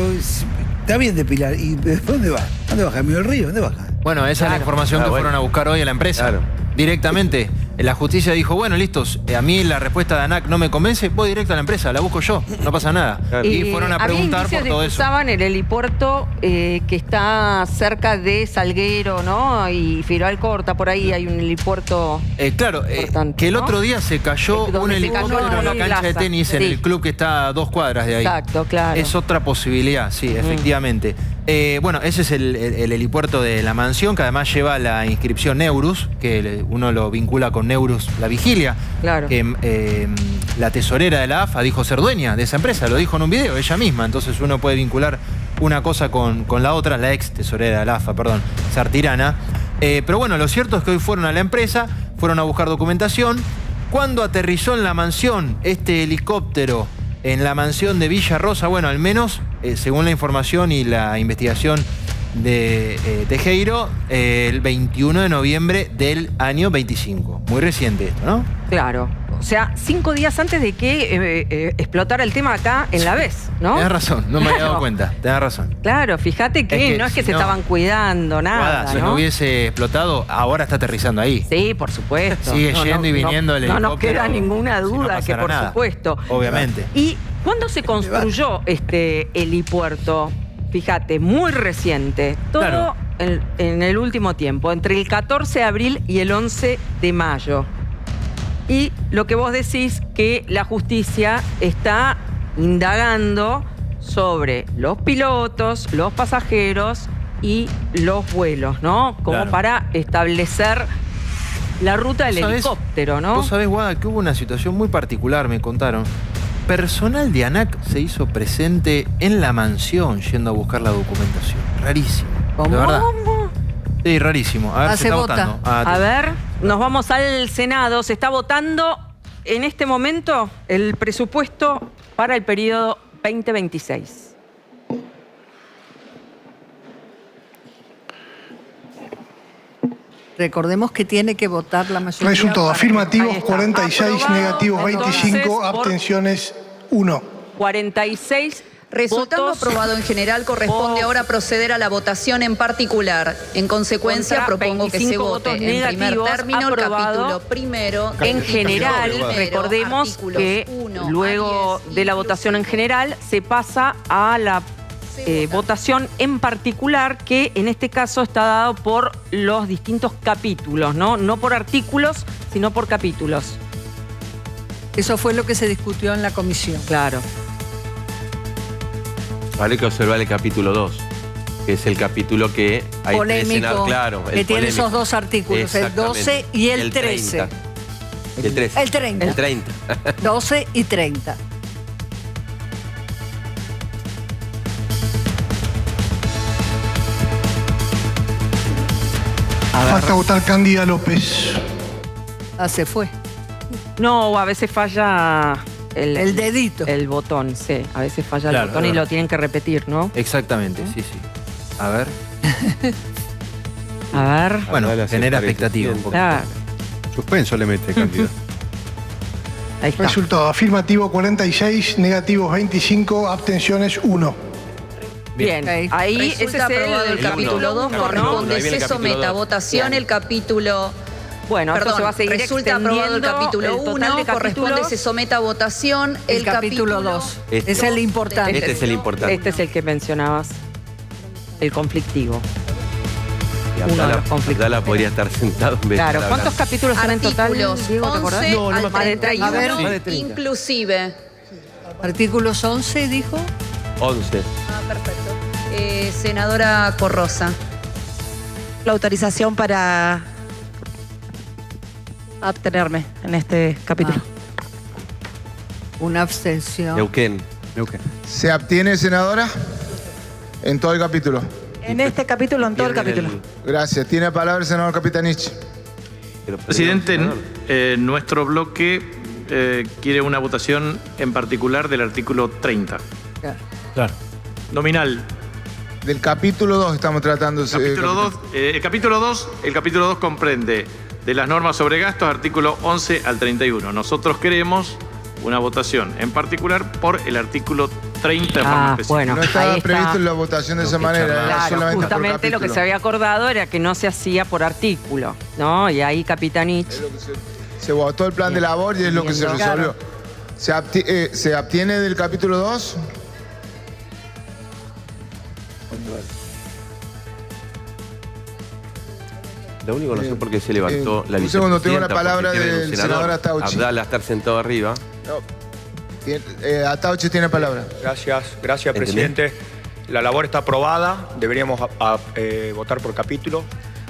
está bien depilar. ¿Y dónde va? ¿Dónde baja? ¿En medio del río? ¿Dónde baja? Bueno, esa es la información que fueron a buscar hoy a la empresa. Claro. Directamente. La justicia dijo, bueno, listos, a mí la respuesta de ANAC no me convence, voy directo a la empresa, la busco yo, no pasa nada. Claro. Y fueron a preguntar por todo eso. Usaban el helipuerto que está cerca de Salguero, ¿no? Y Firalcorta, por ahí hay un helipuerto claro, que el otro día se cayó un helicóptero en una cancha de tenis en el club que está a 2 cuadras de ahí. Exacto, claro. Es otra posibilidad, sí, efectivamente. Bueno, ese es el helipuerto de la mansión, que además lleva la inscripción Neurus, que uno lo vincula con Neurus, la vigilia. Claro. Que la tesorera de la AFA dijo ser dueña de esa empresa, lo dijo en un video, ella misma. Entonces uno puede vincular una cosa con la otra, la ex tesorera de la AFA, perdón, Sartirana. Pero bueno, lo cierto es que hoy fueron a la empresa, fueron a buscar documentación. Cuando aterrizó en la mansión este helicóptero, en la mansión de Villa Rosa, bueno, al menos, según la información y la investigación de Tejero, el 21 de noviembre del año 25. Muy reciente esto, ¿no? Claro. O sea, 5 días antes de que explotara el tema acá en la vez, ¿no? Tenés razón, no me había dado cuenta, tenés razón. Claro, fíjate que no es que se estaban cuidando, nada, si no hubiese explotado, ahora está aterrizando ahí. Sí, por supuesto. Sigue yendo y viniendo el helicóptero. No nos queda ninguna duda que por supuesto. Obviamente. ¿Y cuándo se construyó este helipuerto? Fíjate, muy reciente. Todo en el último tiempo, entre el 14 de abril y el 11 de mayo. Y lo que vos decís, que la justicia está indagando sobre los pilotos, los pasajeros y los vuelos, ¿no? Como para establecer la ruta del helicóptero, ¿no? Vos sabés, Guada, que hubo una situación muy particular, me contaron. Personal de ANAC se hizo presente en la mansión yendo a buscar la documentación. Rarísimo. ¿Cómo? De verdad. Sí, rarísimo. A ver, se está votando. A ver, nos vamos al Senado. Se está votando en este momento el presupuesto para el periodo 2026. Recordemos que tiene que votar la mayoría. Resultado: afirmativos 46, negativos 25, abstenciones 1. 46. Resultando aprobado en general, corresponde ahora proceder a la votación en particular. En consecuencia, propongo que se vote en primer término el capítulo primero. En general, recordemos que luego de la votación en general se pasa a la votación en particular, que en este caso está dado por los distintos capítulos, ¿no? No por artículos, sino por capítulos. Eso fue lo que se discutió en la comisión. Claro. Vale que observar el capítulo 2, que es el capítulo que hay polémico, claro, que tiene esos dos artículos, el 12 y el 13. El 13. El 30. El 30. 12 y 30. Falta votar Cándida López. Ah, se fue. No, a veces falla el dedito. El botón, sí. A veces falla el botón y lo tienen que repetir, ¿no? Exactamente, sí. A ver. A ver. Bueno, genera expectativa un poco. Claro. Suspenso le mete, Cándida. Ahí está. Resultado: afirmativo 46, negativos 25, abstenciones 1. Bien, ahí ese es aprobado el capítulo 2, corresponde se someta a votación el capítulo. Bueno, perdón, esto se va a seguir resulta aprobado el capítulo 1, corresponde se someta a votación el capítulo 2. Es el importante. Este es el importante. Este es el que mencionabas, el conflictivo. Abdala podría estar sentado en vez Claro, ¿cuántos capítulos son en total? Artículos Diego, ¿te acordás? 11 al 31, A ver, inclusive. Artículos 11, dijo. 11. Ah, perfecto. Senadora Corrosa. La autorización para abstenerme en este capítulo. Una abstención. Neuquén. ¿Se abstiene, senadora? En todo el capítulo. En este capítulo, en todo el capítulo. Gracias. Tiene palabra el senador Capitanich. Presidente, nuestro bloque quiere una votación en particular del artículo 30. Claro. Nominal Del capítulo 2 estamos tratando. El capítulo 2 comprende de las normas sobre gastos, artículo 11 al 31. Nosotros queremos una votación en particular por el artículo 30 de forma específica. Bueno, no estaba previsto la votación de esa manera, claro, solamente justamente lo que se había acordado era que no se hacía por artículo, ¿no? Y ahí Capitanich... Se votó el plan de labor y es lo que se resolvió. ¿Se abstiene del capítulo 2? Lo único no sé por qué se levantó la un segundo, tengo la palabra del senador Atauchi. Abdala estar sentado arriba. No. Atauchi tiene palabra. Gracias, presidente. La labor está aprobada, deberíamos votar por capítulo.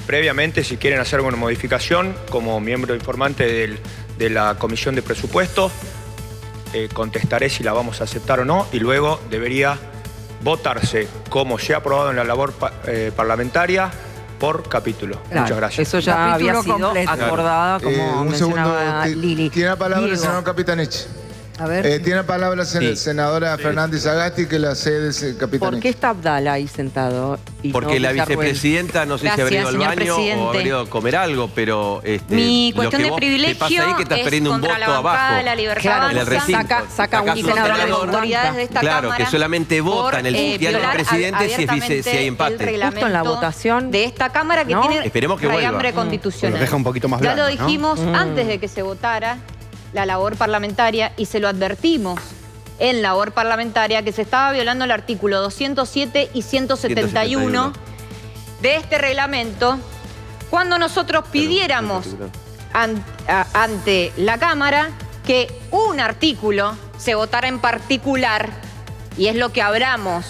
Previamente, si quieren hacer alguna modificación, como miembro informante de la Comisión de Presupuestos, contestaré si la vamos a aceptar o no, y luego debería votarse como se ha aprobado en la labor parlamentaria por capítulo. Claro, muchas gracias. Eso ya había sido acordado, como mencionaba Lili. Tiene la palabra el senador Capitanich. A ver. Tiene la palabra la senadora Fernández Sagasti, que la sede es Capitanich. ¿Por qué está Abdala ahí sentado? Porque la vicepresidenta, no sé si habría ido al baño o habría ido a comer algo, pero... Mi cuestión de privilegio te pasa ahí que estás perdiendo un voto abajo. De la libertad, en el recinto. Saca un senador de las autoridades de esta Cámara. Claro, que solamente votan el presidente si hay empate. Justo en la votación de esta Cámara que tiene esperemos que raigambre constitucional. Lo deja un poquito más blando, ya lo dijimos antes de que se votara la labor parlamentaria y se lo advertimos en labor parlamentaria que se estaba violando el artículo 207 y 171 de este reglamento cuando nosotros pidiéramos ante la Cámara que un artículo se votara en particular, y es lo que hablamos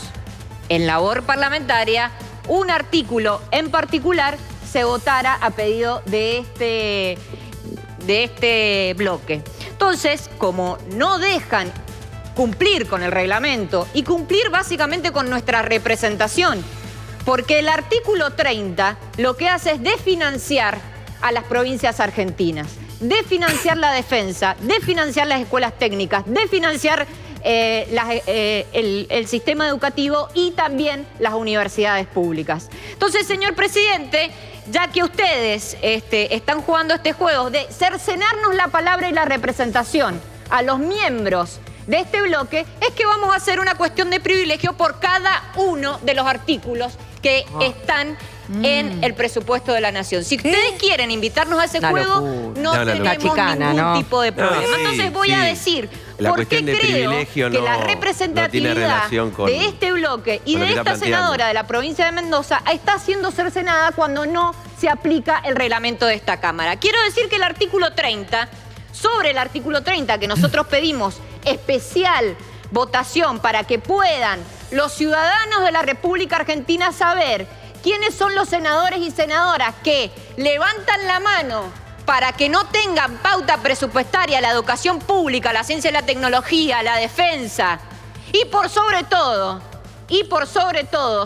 en labor parlamentaria, un artículo en particular se votara a pedido de este bloque. Entonces, como no dejan cumplir con el reglamento y cumplir básicamente con nuestra representación, porque el artículo 30 lo que hace es desfinanciar a las provincias argentinas, desfinanciar la defensa, desfinanciar las escuelas técnicas, desfinanciar el sistema educativo y también las universidades públicas. Entonces, señor presidente, ya que ustedes están jugando este juego de cercenarnos la palabra y la representación a los miembros de este bloque, es que vamos a hacer una cuestión de privilegio por cada uno de los artículos que están en el presupuesto de la Nación. Si ustedes quieren invitarnos a ese juego, no tenemos ningún tipo de problema. Entonces voy a decir por qué creo que la representatividad de este bloque y de esta senadora de la provincia de Mendoza está siendo cercenada cuando no se aplica el reglamento de esta Cámara. Quiero decir que el artículo 30, sobre el artículo 30 que nosotros pedimos especial votación para que puedan los ciudadanos de la República Argentina saber quiénes son los senadores y senadoras que levantan la mano para que no tengan pauta presupuestaria la educación pública, la ciencia y la tecnología, la defensa y por sobre todo,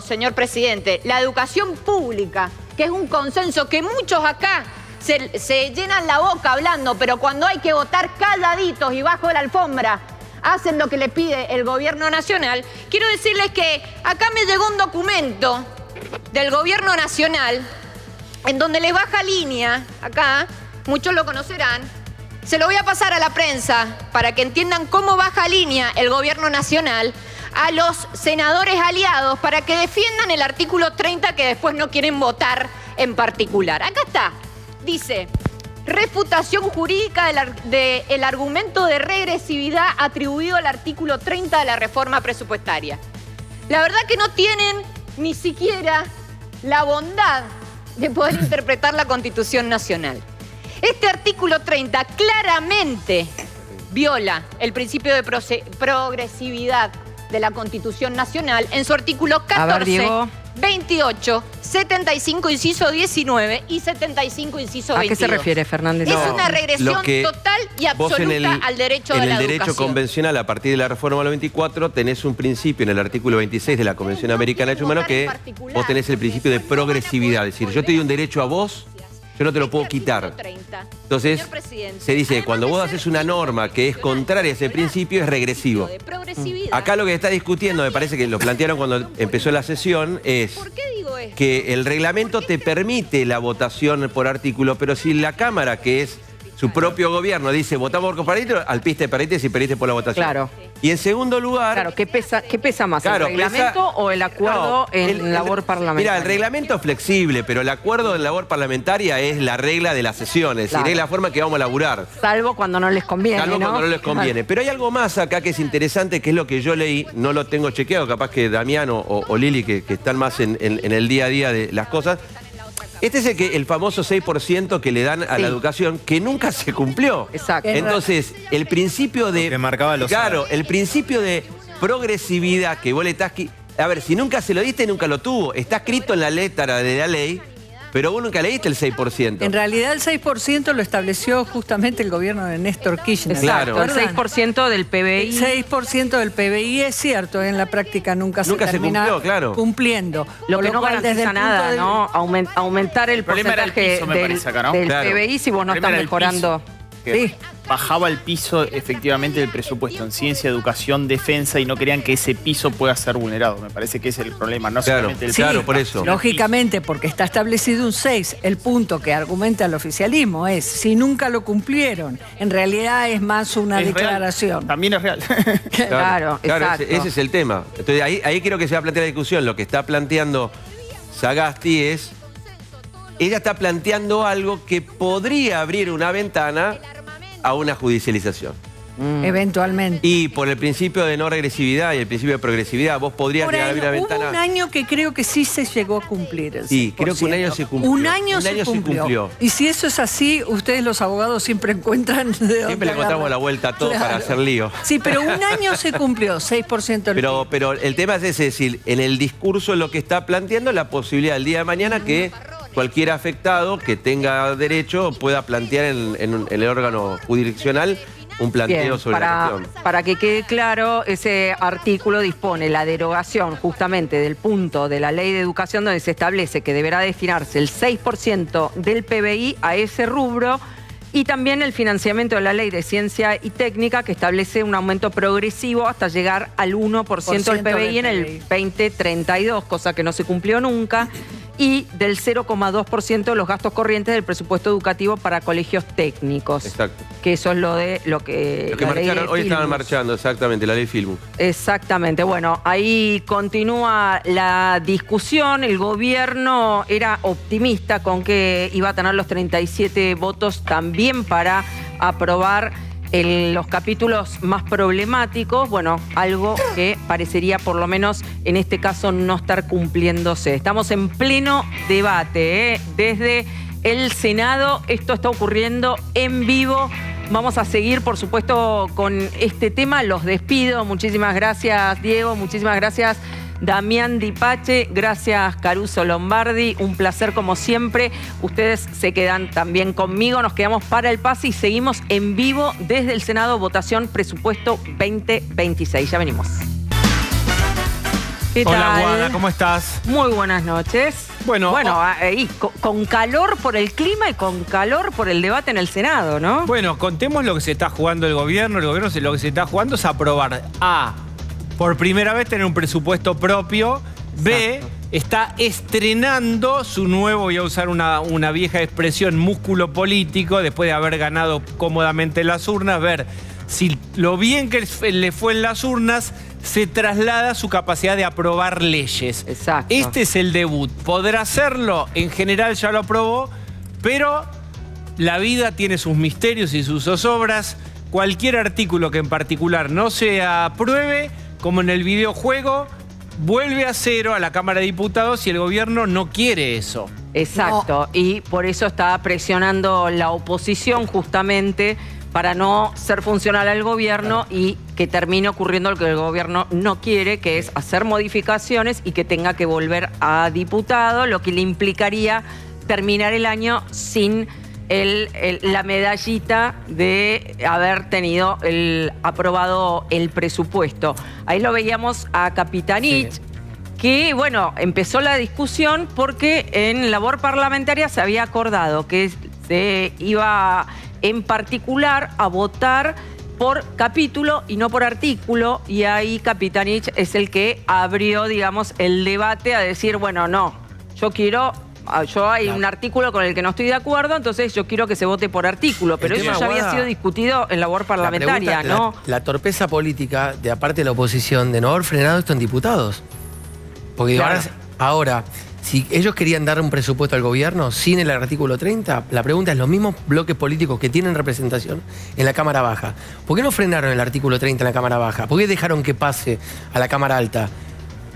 señor presidente, la educación pública, que es un consenso que muchos acá se llenan la boca hablando, pero cuando hay que votar calladitos y bajo la alfombra hacen lo que le pide el gobierno nacional. Quiero decirles que acá me llegó un documento del gobierno nacional en donde les baja línea, acá, muchos lo conocerán, se lo voy a pasar a la prensa para que entiendan cómo baja línea el gobierno nacional a los senadores aliados para que defiendan el artículo 30 que después no quieren votar en particular. Acá está, dice: refutación jurídica del argumento de regresividad atribuido al artículo 30 de la reforma presupuestaria. La verdad que no tienen ni siquiera la bondad de poder interpretar la Constitución Nacional. Este artículo 30 claramente viola el principio de progresividad de la Constitución Nacional en su artículo 14, 28, 75, inciso 19 y 75, inciso 22. ¿A qué se refiere, Fernández? Es una regresión total y absoluta al derecho de la educación. En el derecho convencional, a partir de la reforma del 94, tenés un principio en el artículo 26 de la Convención Americana de Derechos Humanos que vos tenés el principio de progresividad. Es decir, yo te doy un derecho a vos, yo no te lo puedo quitar. Entonces, se dice que cuando vos haces una norma que es contraria a ese principio, es regresivo. Acá lo que está discutiendo, me parece que lo plantearon cuando empezó la sesión, es que el reglamento te permite la votación por artículo, pero si la Cámara, que es su propio gobierno, dice votamos por paritero, al piste perdiste si perdiste por la votación. Claro. Y en segundo lugar... Claro, ¿qué pesa más, el reglamento o el acuerdo en labor parlamentaria? Mira, el reglamento es flexible, pero el acuerdo en labor parlamentaria es la regla de las sesiones, claro. Y es la forma que vamos a laburar. Salvo cuando no les conviene, Salvo cuando no les conviene. Pero hay algo más acá que es interesante, que es lo que yo leí, no lo tengo chequeado, capaz que Damián o Lili, que están más en el día a día de las cosas. Este es el famoso 6% que le dan a la educación, que nunca se cumplió. Exacto. Entonces, el principio de... Que marcaba los Claro, el principio de progresividad que vos le estás... A ver, si nunca se lo diste, nunca lo tuvo. Está escrito en la letra de la ley, pero vos nunca leíste el 6%. En realidad el 6% lo estableció justamente el gobierno de Néstor Kirchner. Exacto, claro. El 6% del PBI. El 6% del PBI es cierto, en la práctica nunca se termina cumpliendo. Lo que no garantiza nada, ¿no? Aumentar el porcentaje del PBI si vos no estás mejorando. Sí. Bajaba el piso efectivamente del presupuesto en ciencia, educación, defensa y no querían que ese piso pueda ser vulnerado. Me parece que ese es el problema, no solamente el Claro, por eso. Lógicamente, porque está establecido un 6. El punto que argumenta el oficialismo es, si nunca lo cumplieron, en realidad es más una declaración. Real. También es real. Claro, exacto. Ese es el tema. Entonces ahí creo que se va a plantear la discusión. Lo que está planteando Sagasti es... Ella está planteando algo que podría abrir una ventana a una judicialización. Eventualmente. Y por el principio de no regresividad y el principio de progresividad, vos podrías llegar a abrir una ventana... Hubo un año que creo que sí se llegó a cumplir. Sí, creo que un año se cumplió. Un año se cumplió. Y si eso es así, ustedes los abogados siempre encuentran... Siempre le encontramos la vuelta a todo para hacer lío. Sí, pero un año se cumplió, 6%. Pero el tema es ese, es decir, en el discurso lo que está planteando la posibilidad el día de mañana que cualquier afectado que tenga derecho pueda plantear en el órgano jurisdiccional un planteo sobre la cuestión. Para que quede claro, ese artículo dispone la derogación justamente del punto de la Ley de Educación donde se establece que deberá destinarse el 6% del PBI a ese rubro y también el financiamiento de la Ley de Ciencia y Técnica que establece un aumento progresivo hasta llegar al 1% del PBI en el 2032, cosa que no se cumplió nunca, y del 0,2% de los gastos corrientes del presupuesto educativo para colegios técnicos. Exacto. Que eso es lo que marcharon, hoy estaban marchando, exactamente, la ley Filmus. Exactamente. Bueno, ahí continúa la discusión. El gobierno era optimista con que iba a tener los 37 votos también para aprobar los capítulos más problemáticos, bueno, algo que parecería por lo menos en este caso no estar cumpliéndose. Estamos en pleno debate, desde el Senado, esto está ocurriendo en vivo. Vamos a seguir, por supuesto, con este tema. Los despido. Muchísimas gracias, Diego. Muchísimas gracias, Damián Di Pace. Gracias, Caruso Lombardi. Un placer como siempre. Ustedes se quedan también conmigo. Nos quedamos para el pase y seguimos en vivo desde el Senado. Votación presupuesto 2026. Ya venimos. ¿Qué tal? Hola, Guada, ¿cómo estás? Muy buenas noches. Bueno, ahí, con calor por el clima y con calor por el debate en el Senado, ¿no? Bueno, contemos lo que se está jugando el gobierno. El gobierno lo que se está jugando es aprobar por primera vez tener un presupuesto propio. B, está estrenando su nuevo, voy a usar una vieja expresión, músculo político, después de haber ganado cómodamente las urnas, ver si lo bien que le fue en las urnas se traslada su capacidad de aprobar leyes. Exacto. Este es el debut. ¿Podrá hacerlo? En general ya lo aprobó, pero la vida tiene sus misterios y sus zozobras. Cualquier artículo que en particular no se apruebe, como en el videojuego, vuelve a cero a la Cámara de Diputados y el gobierno no quiere eso. Exacto, y por eso está presionando la oposición justamente para no ser funcional al gobierno y que termine ocurriendo lo que el gobierno no quiere, que es hacer modificaciones y que tenga que volver a diputado, lo que le implicaría terminar el año sin la medallita de haber tenido aprobado el presupuesto. Ahí lo veíamos a Capitanich, que, bueno, empezó la discusión porque en labor parlamentaria se había acordado que se iba en particular a votar por capítulo y no por artículo, y ahí Capitanich es el que abrió, digamos, el debate a decir, bueno, no, hay un artículo con el que no estoy de acuerdo, entonces yo quiero que se vote por artículo, pero eso ya había sido discutido en labor parlamentaria, ¿no? La torpeza política de aparte de la oposición de no haber frenado esto en diputados. Porque ahora, si ellos querían dar un presupuesto al gobierno sin el artículo 30, la pregunta es, los mismos bloques políticos que tienen representación en la Cámara Baja, ¿por qué no frenaron el artículo 30 en la Cámara Baja? ¿Por qué dejaron que pase a la Cámara Alta?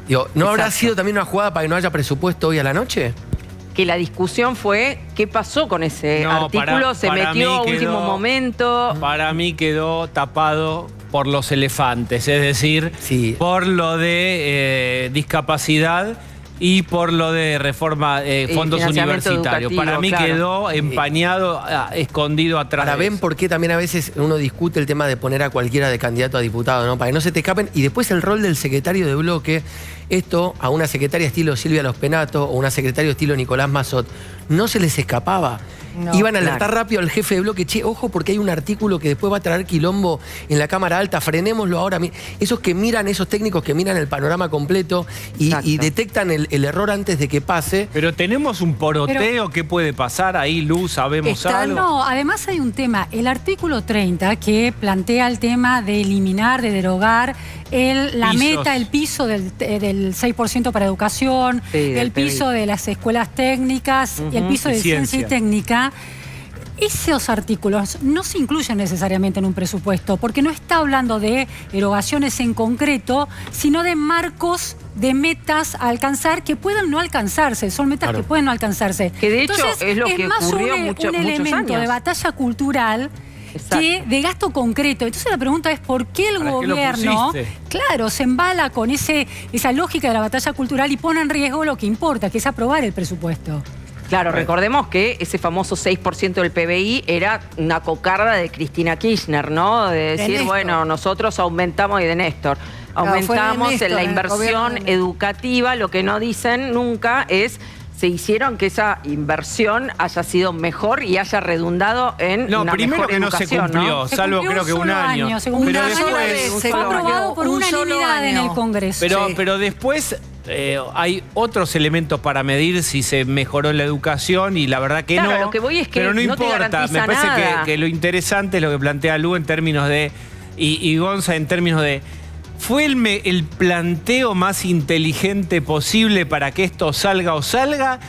Digo, ¿no habrá sido también una jugada para que no haya presupuesto hoy a la noche? Que la discusión fue qué pasó con ese artículo, se metió a último momento. Para mí quedó tapado por los elefantes, es decir, por lo de discapacidad y por lo de reforma, fondos universitarios. Para mí quedó empañado, escondido atrás. Ahora, ven por qué también a veces uno discute el tema de poner a cualquiera de candidato a diputado, ¿no? Para que no se te escapen. Y después el rol del secretario de bloque, esto a una secretaria estilo Silvia Los Penato o una secretaria estilo Nicolás Mazzot, no se les escapaba. No, iban a alertar rápido al jefe de bloque, che, ojo porque hay un artículo que después va a traer quilombo en la Cámara Alta, frenémoslo ahora. Esos que miran, esos técnicos que miran el panorama completo y detectan el error antes de que pase. Pero tenemos un poroteo, ¿qué puede pasar ahí, Luz? ¿Sabemos algo? No, además hay un tema, el artículo 30 que plantea el tema de eliminar, de derogar la meta, el piso del 6% para educación, el piso de las escuelas técnicas y el piso de ciencia y técnica. Esos artículos no se incluyen necesariamente en un presupuesto, porque no está hablando de erogaciones en concreto, sino de marcos de metas a alcanzar que puedan no alcanzarse. Son metas que pueden no alcanzarse. Que de hecho es lo que ocurrió muchos años. Es más un elemento de batalla cultural que de gasto concreto. Entonces la pregunta es ¿por qué el gobierno, claro, se embala con esa lógica de la batalla cultural y pone en riesgo lo que importa, que es aprobar el presupuesto? Claro, recordemos que ese famoso 6% del PBI era una cocarda de Cristina Kirchner, ¿no? De decir, bueno, nosotros aumentamos, y de Néstor, aumentamos la inversión educativa. Lo que no dicen nunca es se hicieron que esa inversión haya sido mejor y haya redundado en una mejor educación. No, primero que no se cumplió, salvo creo que un año. Pero después fue aprobado por unanimidad en el Congreso. Pero después hay otros elementos para medir si se mejoró la educación y la verdad que no. Lo que voy es que pero no importa, me parece nada. Que lo interesante es lo que plantea Lu en términos de, y Gonza en términos de, ¿fue el planteo más inteligente posible para que esto salga o salga?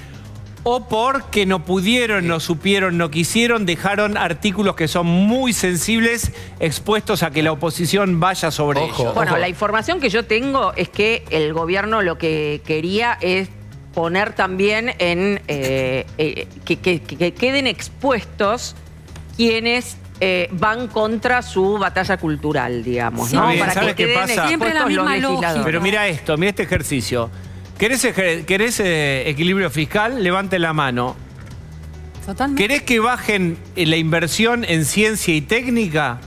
¿O porque no pudieron, no supieron, no quisieron, dejaron artículos que son muy sensibles expuestos a que la oposición vaya sobre ellos? Bueno, la información que yo tengo es que el gobierno lo que quería es poner también en que queden expuestos quienes van contra su batalla cultural, digamos, ¿no? Bien, para ¿sabes que qué pasa? Siempre la misma lógica. Pero mira esto, mira este ejercicio. ¿Querés equilibrio fiscal? Levante la mano. Totalmente. ¿Querés que bajen la inversión en ciencia y técnica?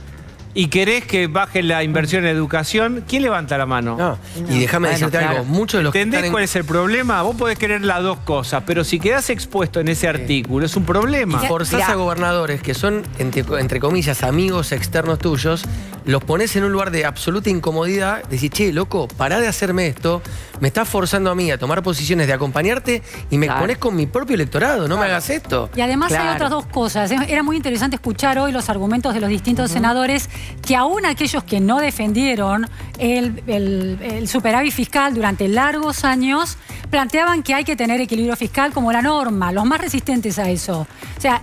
¿Y querés que baje la inversión en educación? ¿Quién levanta la mano? No. Y déjame decirte algo. Muchos de los ¿Entendés cuál es el problema? Vos podés querer las dos cosas, pero si quedás expuesto en ese artículo, es un problema. Y forzás a gobernadores que son, entre comillas, amigos externos tuyos, los pones en un lugar de absoluta incomodidad, decís, che, loco, pará de hacerme esto, me estás forzando a mí a tomar posiciones de acompañarte y me pones con mi propio electorado, no me hagas esto. Y además hay otras dos cosas. Era muy interesante escuchar hoy los argumentos de los distintos senadores, que aún aquellos que no defendieron el superávit fiscal durante largos años, planteaban que hay que tener equilibrio fiscal como la norma, los más resistentes a eso. O sea,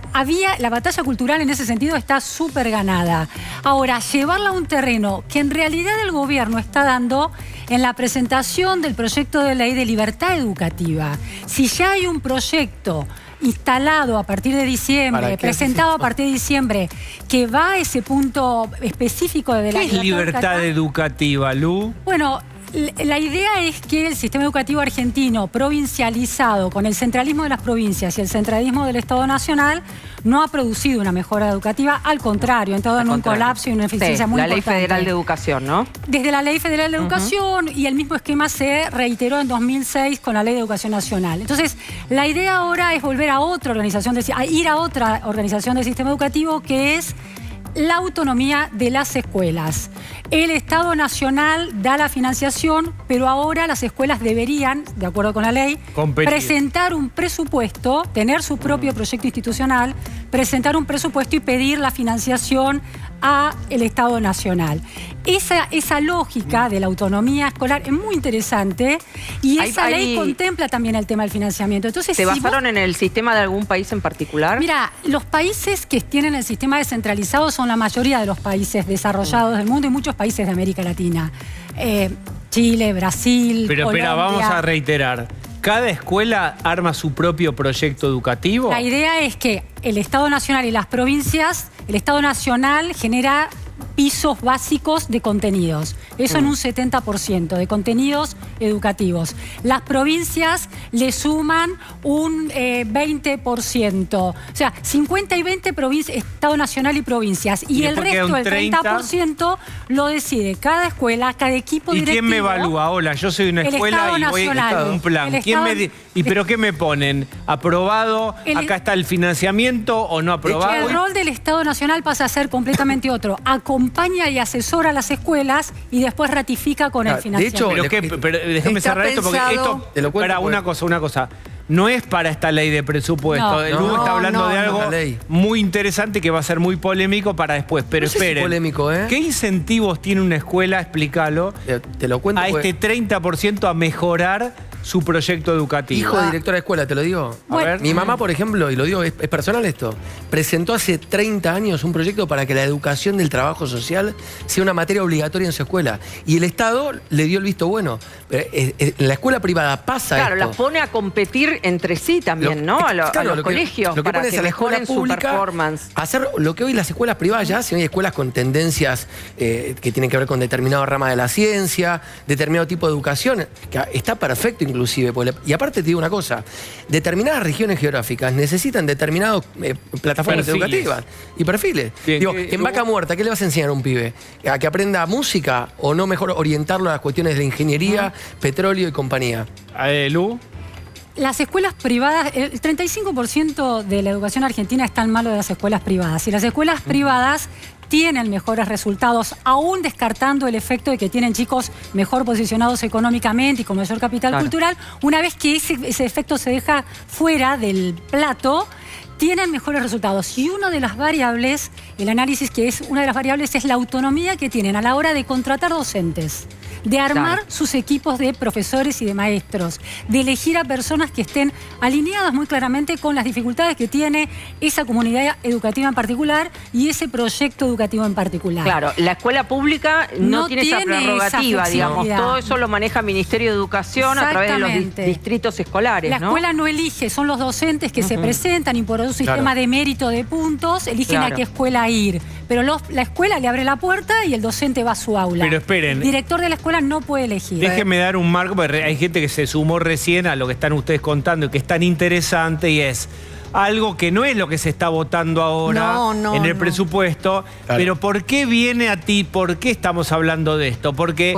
la batalla cultural en ese sentido está súper ganada. Ahora, llevarla a un terreno que en realidad el gobierno está dando en la presentación del proyecto de ley de libertad educativa. Si ya hay un proyecto instalado a partir de diciembre, presentado a partir de diciembre, que va a ese punto específico de la ¿Qué es libertad educativa, Lu? Bueno, La idea es que el sistema educativo argentino provincializado, con el centralismo de las provincias y el centralismo del Estado Nacional, no ha producido una mejora educativa, al contrario, ha entrado en un colapso y una ineficiencia muy importante. La Ley Federal de Educación, ¿no? Desde la Ley Federal de Educación, y el mismo esquema se reiteró en 2006 con la Ley de Educación Nacional. Entonces, la idea ahora es volver a otra organización, ir a otra organización del sistema educativo, que es la autonomía de las escuelas. El Estado Nacional da la financiación, pero ahora las escuelas deberían, de acuerdo con la ley, presentar un presupuesto, tener su propio proyecto institucional, presentar un presupuesto y pedir la financiación al Estado Nacional. Esa lógica de la autonomía escolar es muy interesante y esa ley contempla también el tema del financiamiento. Entonces, ¿se basaron en el sistema de algún país en particular? Mira, los países que tienen el sistema descentralizado son la mayoría de los países desarrollados del mundo y muchos países de América Latina. Chile, Brasil, Colombia. Pero vamos a reiterar. ¿Cada escuela arma su propio proyecto educativo? La idea es que el Estado Nacional y las provincias, el Estado Nacional genera pisos básicos de contenidos. Eso en un 70% de contenidos educativos. Las provincias le suman un 20%. O sea, 50 y 20 Estado Nacional y provincias. Y el resto, el 30%, lo decide cada escuela, cada equipo directivo. ¿Y quién me evalúa? Hola, yo soy una escuela y voy a un plan. ¿Pero qué me ponen? ¿Aprobado? ¿Acá está el financiamiento o no aprobado? El rol del Estado Nacional pasa a ser completamente otro. Acompaña y asesora a las escuelas y después ratifica con el financiamiento. Pero déjame cerrar esto porque esto... Para una cosa. No es para esta ley de presupuesto. Lugo está hablando de algo muy interesante que va a ser muy polémico para después. Pero esperen. Polémico, ¿eh? ¿Qué incentivos tiene una escuela, explícalo, te lo cuento, a este 30% a mejorar su proyecto educativo? Hijo de directora de escuela, te lo digo. A ver. Mi mamá, por ejemplo, y lo digo, es personal esto, presentó hace 30 años un proyecto para que la educación del trabajo social sea una materia obligatoria en su escuela. Y el Estado le dio el visto bueno. En la escuela privada pasa esto. Claro, las pone a competir entre sí también, ¿no? A los colegios, lo que para pones que a la escuela mejoren su pública, performance. hacer lo que hoy las escuelas privadas ya hacen. Hay escuelas con tendencias que tienen que ver con determinada rama de la ciencia, determinado tipo de educación, que está perfecto inclusive. Y aparte te digo una cosa, determinadas regiones geográficas necesitan determinadas plataformas educativas y perfiles. Bien, digo, en Vaca Muerta, ¿qué le vas a enseñar a un pibe? ¿A que aprenda música o no mejor orientarlo a las cuestiones de la ingeniería, petróleo y compañía? Lu. Las escuelas privadas, el 35% de la educación argentina está en manos de las escuelas privadas. Y las escuelas privadas tienen mejores resultados, aún descartando el efecto de que tienen chicos mejor posicionados económicamente y con mayor capital cultural. Una vez que ese efecto se deja fuera del plato, tienen mejores resultados. Y una de las variables, el análisis que es una de las variables, es la autonomía que tienen a la hora de contratar docentes, de armar sus equipos de profesores y de maestros, de elegir a personas que estén alineadas muy claramente con las dificultades que tiene esa comunidad educativa en particular y ese proyecto educativo en particular. Claro, la escuela pública no tiene esa prerrogativa, digamos. Todo eso lo maneja el Ministerio de Educación a través de los distritos escolares, La escuela no elige, son los docentes que se presentan y por un sistema de mérito de puntos eligen a qué escuela ir. Pero la escuela le abre la puerta y el docente va a su aula. Pero esperen. El director de la escuela no puede elegir. Déjenme dar un marco, porque hay gente que se sumó recién a lo que están ustedes contando y que es tan interesante y es algo que no es lo que se está votando ahora en el presupuesto. Pero ¿por qué viene a ti? ¿Por qué estamos hablando de esto? Porque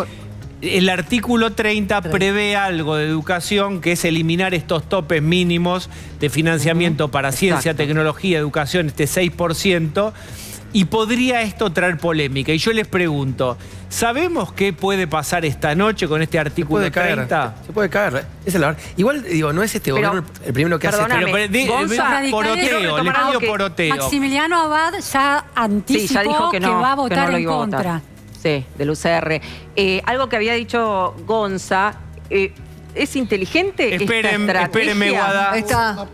el artículo 30 prevé algo de educación que es eliminar estos topes mínimos de financiamiento para ciencia, tecnología, educación, este 6%. Y podría esto traer polémica. Y yo les pregunto, ¿sabemos qué puede pasar esta noche con este artículo 30? Se puede caer. Esa es la verdad. Igual, digo, no es este gobierno el primero que hace esto. Poroteo. Maximiliano Abad ya anticipó ya dijo que va a votar en contra. Sí, del UCR. Algo que había dicho Gonza... ¿Es inteligente Espérenme, Guada.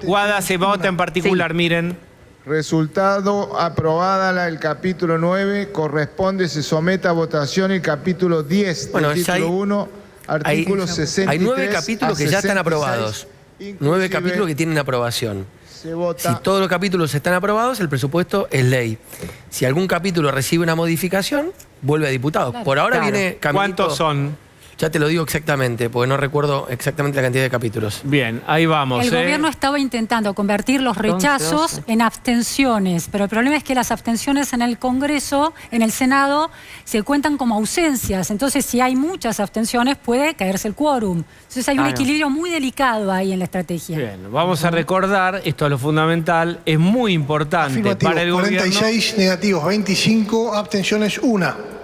Guada se vota en particular, miren. Resultado, aprobada el capítulo 9, corresponde, se somete a votación el capítulo 10 del título 1, artículo 63. Hay 9 capítulos que ya están aprobados. 9 capítulos que tienen aprobación. Si todos los capítulos están aprobados, el presupuesto es ley. Si algún capítulo recibe una modificación, vuelve a diputado. Por ahora viene caminito. ¿Cuántos son? Ya te lo digo exactamente, porque no recuerdo exactamente la cantidad de capítulos. Bien, ahí vamos. El gobierno estaba intentando convertir los rechazos en abstenciones, pero el problema es que las abstenciones en el Congreso, en el Senado, se cuentan como ausencias. Entonces, si hay muchas abstenciones, puede caerse el quórum. Entonces, hay un equilibrio muy delicado ahí en la estrategia. Bien, vamos a recordar, esto es lo fundamental, es muy importante para el gobierno. 46, negativos 25, abstenciones 1.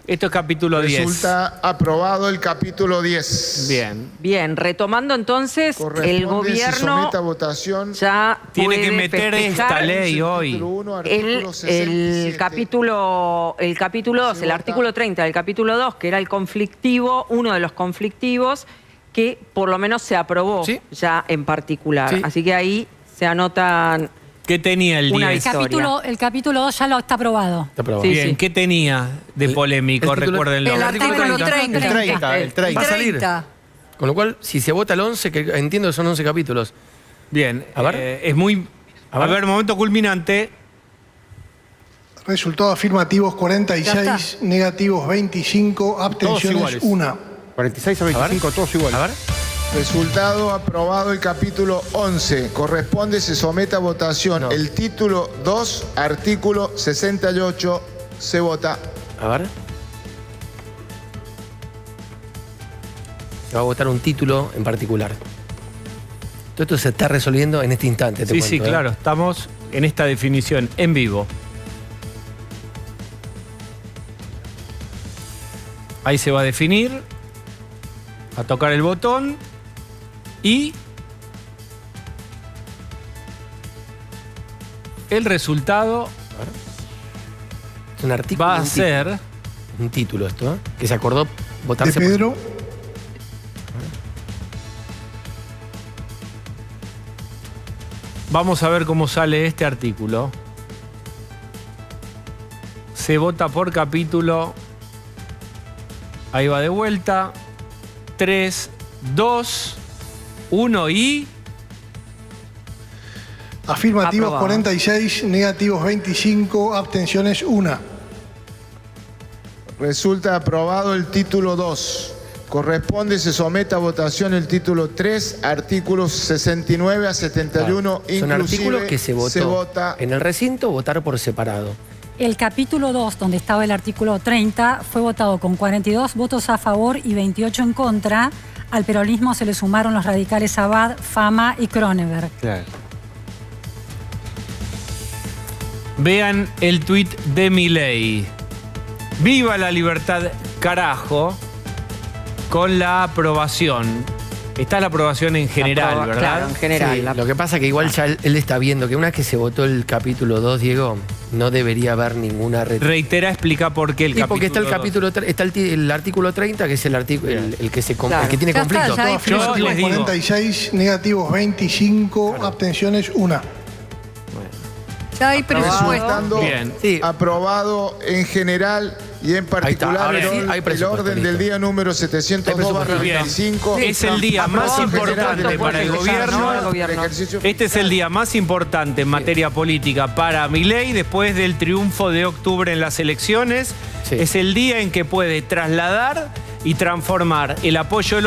Esto es capítulo 10. Resulta aprobado el capítulo 10. Bien. Bien, retomando entonces, el gobierno a votación. ya tiene que meter esta ley hoy. El capítulo 2, el artículo 30 del capítulo 2, que era el conflictivo, uno de los conflictivos, que por lo menos se aprobó ya en particular. Sí. Así que ahí se anotan... ¿Qué tenía el 10? El capítulo 2 ya está aprobado. Está aprobado. Sí, Bien, sí. ¿qué tenía de polémico? Recuérdenlo. El artículo 30. El 30. Va a salir. Con lo cual, si se vota el 11, que entiendo que son 11 capítulos. Bien, a ver. Es muy... A ver, momento culminante. Resultado afirmativos 46, negativos 25, abstenciones 1. 46 a 25, todos iguales. A ver. Resultado aprobado el capítulo 11. Corresponde, se somete a votación el título 2, artículo 68. Se vota. A ver. Se va a votar un título en particular. Todo esto se está resolviendo en este instante. Sí, sí, claro. Estamos en esta definición en vivo. Ahí se va a definir. A tocar el botón. Y el resultado es un artículo, va a ser un título esto, que se acordó votarse. De Pedro. Vamos a ver cómo sale este artículo. Se vota por capítulo. Ahí va de vuelta. 3, 2... 1 y... Afirmativos aprobado. 46, negativos 25, abstenciones 1. Resulta aprobado el título 2. Corresponde, se somete a votación el título 3, artículos 69 a 71, Son inclusive artículos que se vota en el recinto, votar por separado. El capítulo 2, donde estaba el artículo 30, fue votado con 42 votos a favor y 28 en contra. Al peronismo se le sumaron los radicales Abad, Fama y Cronenberg. Claro. Vean el tuit de Milei. ¡Viva la libertad, carajo! Con la aprobación. Está la aprobación en general, ¿verdad? Claro, en general. Sí, lo que pasa es que igual ya él está viendo que una vez que se votó el capítulo 2, Diego, no debería haber ninguna Reitera, explica por qué el capítulo porque está el capítulo, está el artículo 30, que es el artículo el que se el que tiene conflicto. Yo les digo. 46, negativos 25, abstenciones 1. Ya hay presupuesto. Bien. Aprobado en general y en particular el orden del día número 702/25. Es el día más importante para el gobierno. Este es el día más importante en materia política para Milei después del triunfo de octubre en las elecciones. Sí. Es el día en que puede trasladar y transformar el apoyo de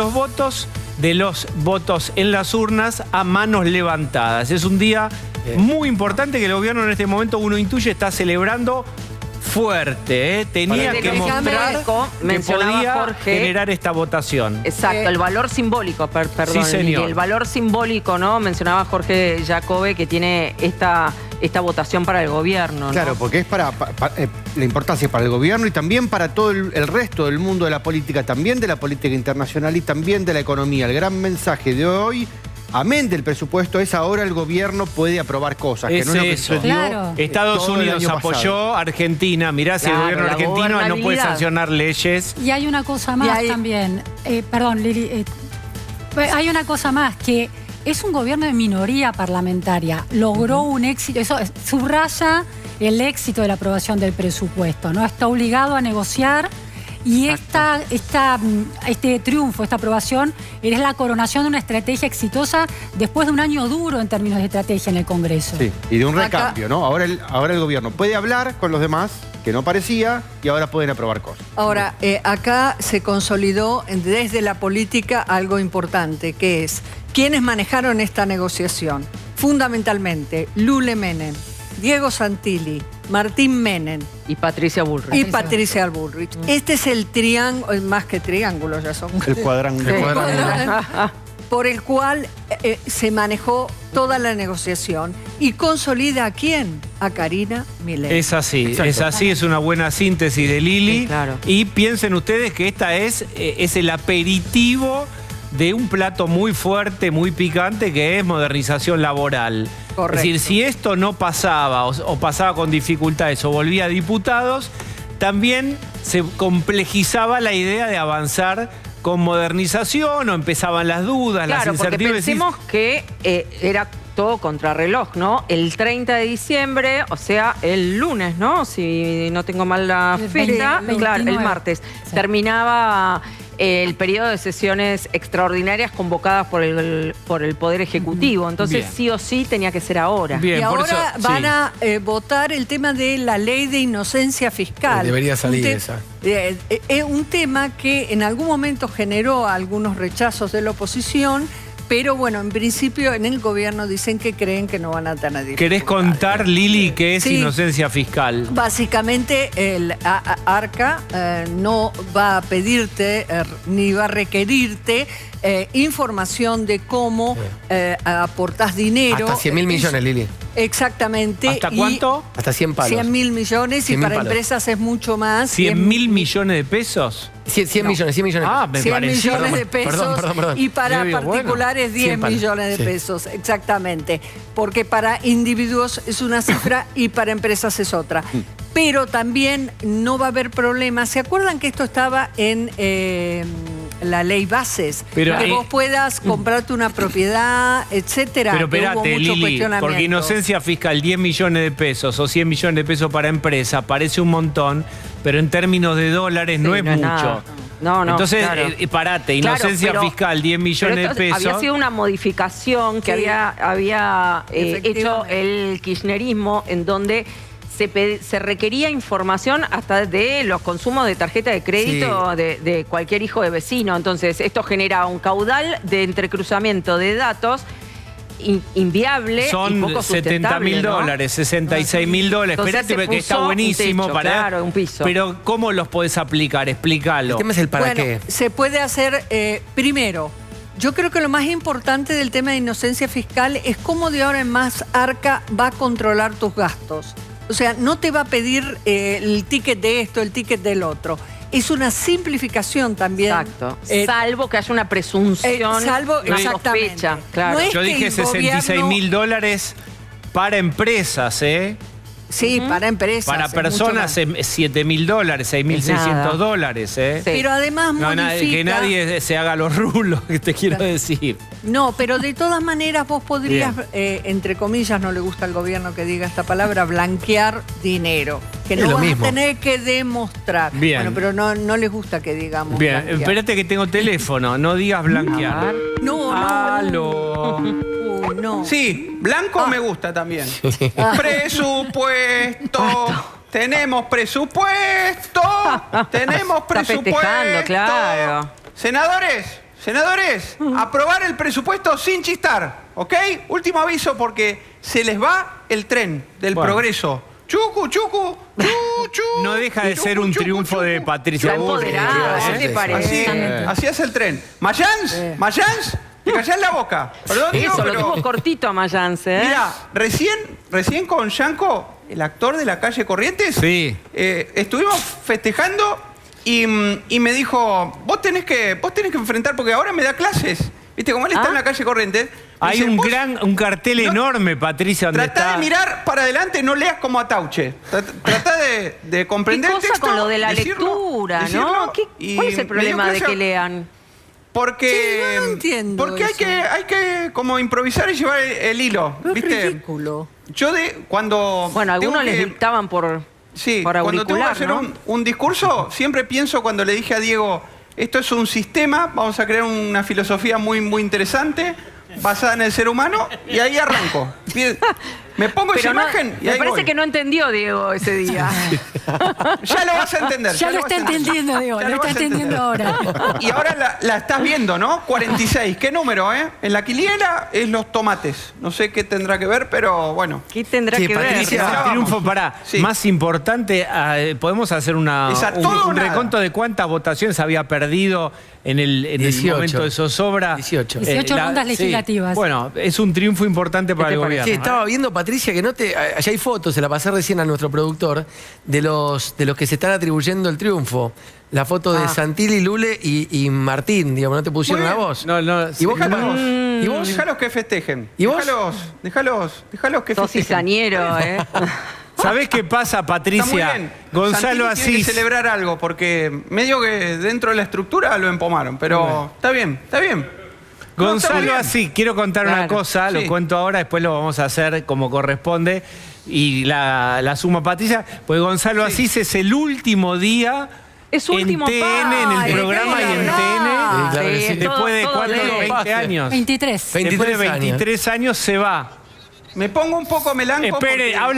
los votos en las urnas a manos levantadas. Es un día muy importante que el gobierno en este momento, uno intuye, está celebrando fuerte. Tenía que mostrar que podía generar esta votación. Exacto, el valor simbólico, perdón. Sí, señor. El valor simbólico, ¿no? Mencionaba Jorge Jacobe que tiene esta votación para el gobierno, ¿no? Claro, porque es para la importancia para el gobierno y también para todo el resto del mundo de la política, también de la política internacional y también de la economía. El gran mensaje de hoy, amén del presupuesto, es ahora el gobierno puede aprobar cosas. Es que no es lo que eso. sucedió Claro. Estados Unidos apoyó a Argentina. Mirá, si el gobierno argentino no puede sancionar leyes. Y hay una cosa más también. Perdón, Lili. Hay una cosa más, que es un gobierno de minoría parlamentaria. Logró un éxito. Eso subraya el éxito de la aprobación del presupuesto, ¿no? Está obligado a negociar. Y este triunfo, esta aprobación, es la coronación de una estrategia exitosa después de un año duro en términos de estrategia en el Congreso. Sí, y de un recambio, ¿no? Ahora el gobierno puede hablar con los demás, que no parecía, y ahora pueden aprobar cosas. Ahora, acá se consolidó desde la política algo importante, que es quienes manejaron esta negociación. Fundamentalmente, Lule Menem, Diego Santilli, Martín Menem y Patricia Bullrich. Este es el triángulo, más que triángulo ya son. El cuadrángulo. Por el cual se manejó toda la negociación. ¿Y consolida a quién? A Karina Milei. Es así, es una buena síntesis de Lili. Sí, claro. Y piensen ustedes que esta es el aperitivo de un plato muy fuerte, muy picante, que es modernización laboral. Correcto. Es decir, si esto no pasaba o pasaba con dificultades o volvía a diputados, también se complejizaba la idea de avanzar con modernización, o empezaban las dudas, las incertidumbres. Pensemos que era todo contrarreloj, ¿no? El 30 de diciembre, o sea, el lunes, ¿no? Si no tengo mal la fecha, claro, el martes. Sí. Terminaba el periodo de sesiones extraordinarias convocadas por el Poder Ejecutivo. Entonces, sí o sí tenía que ser ahora. Bien, y ahora van a votar el tema de la ley de inocencia fiscal. Debería salir esa. Es un tema que en algún momento generó algunos rechazos de la oposición, pero bueno, en principio en el gobierno dicen que creen que no van a tener dificultades. ¿Querés contar, Lili, qué es inocencia fiscal? Básicamente el ARCA no va a pedirte ni va a requerirte información de cómo aportás dinero. Hasta 100.000 millones, Lili. Exactamente. ¿Hasta cuánto? Hasta 100 palos. 100.000 millones y para empresas es mucho más. ¿100.000 millones de pesos? 100 millones, 100 millones. Ah, me 100 millones de pesos. Perdón. Y para particulares 10 millones de pesos, exactamente. Porque para individuos es una cifra y para empresas es otra. Pero también no va a haber problemas. ¿Se acuerdan que esto estaba en la ley bases? Pero, que vos puedas comprarte una propiedad, etcétera. Pero espérate, Lili, porque inocencia fiscal, 10 millones de pesos o 100 millones de pesos para empresa, parece un montón, pero en términos de dólares no es mucho. No, entonces, claro. Parate, inocencia fiscal, 10 millones de pesos. Había sido una modificación que había hecho el kirchnerismo, en donde se requería información hasta de los consumos de tarjeta de crédito de cualquier hijo de vecino. Entonces, esto genera un caudal de entrecruzamiento de datos inviable. Son y poco sustentable, $70.000, $66.000. Espérate, que está buenísimo. Un techo, claro, un piso. Pero ¿cómo los podés aplicar? Explícalo. El tema es el para qué. Se puede hacer, primero, yo creo que lo más importante del tema de inocencia fiscal es cómo de ahora en más ARCA va a controlar tus gastos. O sea, no te va a pedir el ticket de esto, el ticket del otro. Es una simplificación también. Exacto. Salvo que haya una presunción. Exactamente. Sospecha, claro. No yo dije $66.000 para empresas, ¿eh? Sí, para empresas. Para personas $7.000, $6.600, ¿eh? Sí. Pero además que nadie se haga los rulos, que te quiero decir. No, pero de todas maneras vos podrías, entre comillas, no le gusta al gobierno que diga esta palabra, blanquear dinero. Que no vas a tener que demostrar. Bien. Bueno, pero no les gusta que digamos bien, blanquear. Espérate que tengo teléfono, no digas blanquear. No. Aló. No. Sí, blanco me gusta también. Presupuesto. Tenemos presupuesto. Tenemos presupuesto. Claro. Senadores, aprobar el presupuesto sin chistar, ¿ok? Último aviso porque se les va el tren del progreso. Chucu. No deja de ser un triunfo de Patricia Bullrich. Así es el tren. Mayans, te callás la boca. Perdón, Eso, lo tuvo cortito a Mayans, ¿eh? Mira, recién con Yanko, el actor de La Calle Corrientes, estuvimos festejando y me dijo, vos tenés que enfrentar, porque ahora me da clases. ¿Viste? Como él está en La Calle Corrientes. Hay un cartel enorme, Patricia, donde Tratá de mirar para adelante, no leas como Atauche. Tratá de comprender el texto. Con lo de la lectura, ¿no? ¿Cuál es el problema de que lean? Porque, no entiendo porque hay que como improvisar y llevar el hilo. ¿Viste? Es ridículo. Yo cuando... Bueno, algunos les dictaban por auricular, cuando tengo que hacer un discurso, siempre pienso cuando le dije a Diego, esto es un sistema, vamos a crear una filosofía muy, muy interesante, basada en el ser humano, y ahí arranco. Me pongo esa imagen y me ahí parece voy. que no entendió Diego ese día. Ya lo vas a entender. Ya lo está entendiendo, Diego. Lo está entendiendo ahora. Y ahora la estás viendo, ¿no? 46. ¿Qué número, En la quiniela es los tomates. No sé qué tendrá que ver, pero bueno. ¿Qué tendrá que ver? Patricia, el triunfo más importante, podemos hacer un reconto de cuántas votaciones había perdido en el momento de zozobra. 18 rondas legislativas. Bueno, es un triunfo importante para el gobierno. Sí, estaba viendo, Patricia, que allá hay fotos, se la pasé recién a nuestro productor, de los que se están atribuyendo el triunfo. La foto de Santilli, Lule y Martín, digamos, ¿no te pusieron a vos? No. ¿Y vos, Carlos? ¿Y vos? Dejalos que festejen. ¿Y vos? Déjalos que festejen. Sos cizañero, ¿Sabés qué pasa, Patricia? Está muy bien. Gonzalo Asís tiene que celebrar algo, porque medio que dentro de la estructura lo empomaron, pero está bien. Gonzalo Asís, quiero contar una cosa, Sí. lo cuento ahora, después lo vamos a hacer como corresponde. Y la suma Patricia, pues Gonzalo Asís es el último día en TN, en el programa y en TN, después de 20 años. 23. Después de 23 años se va. Me pongo un poco melanco. Espere, habla.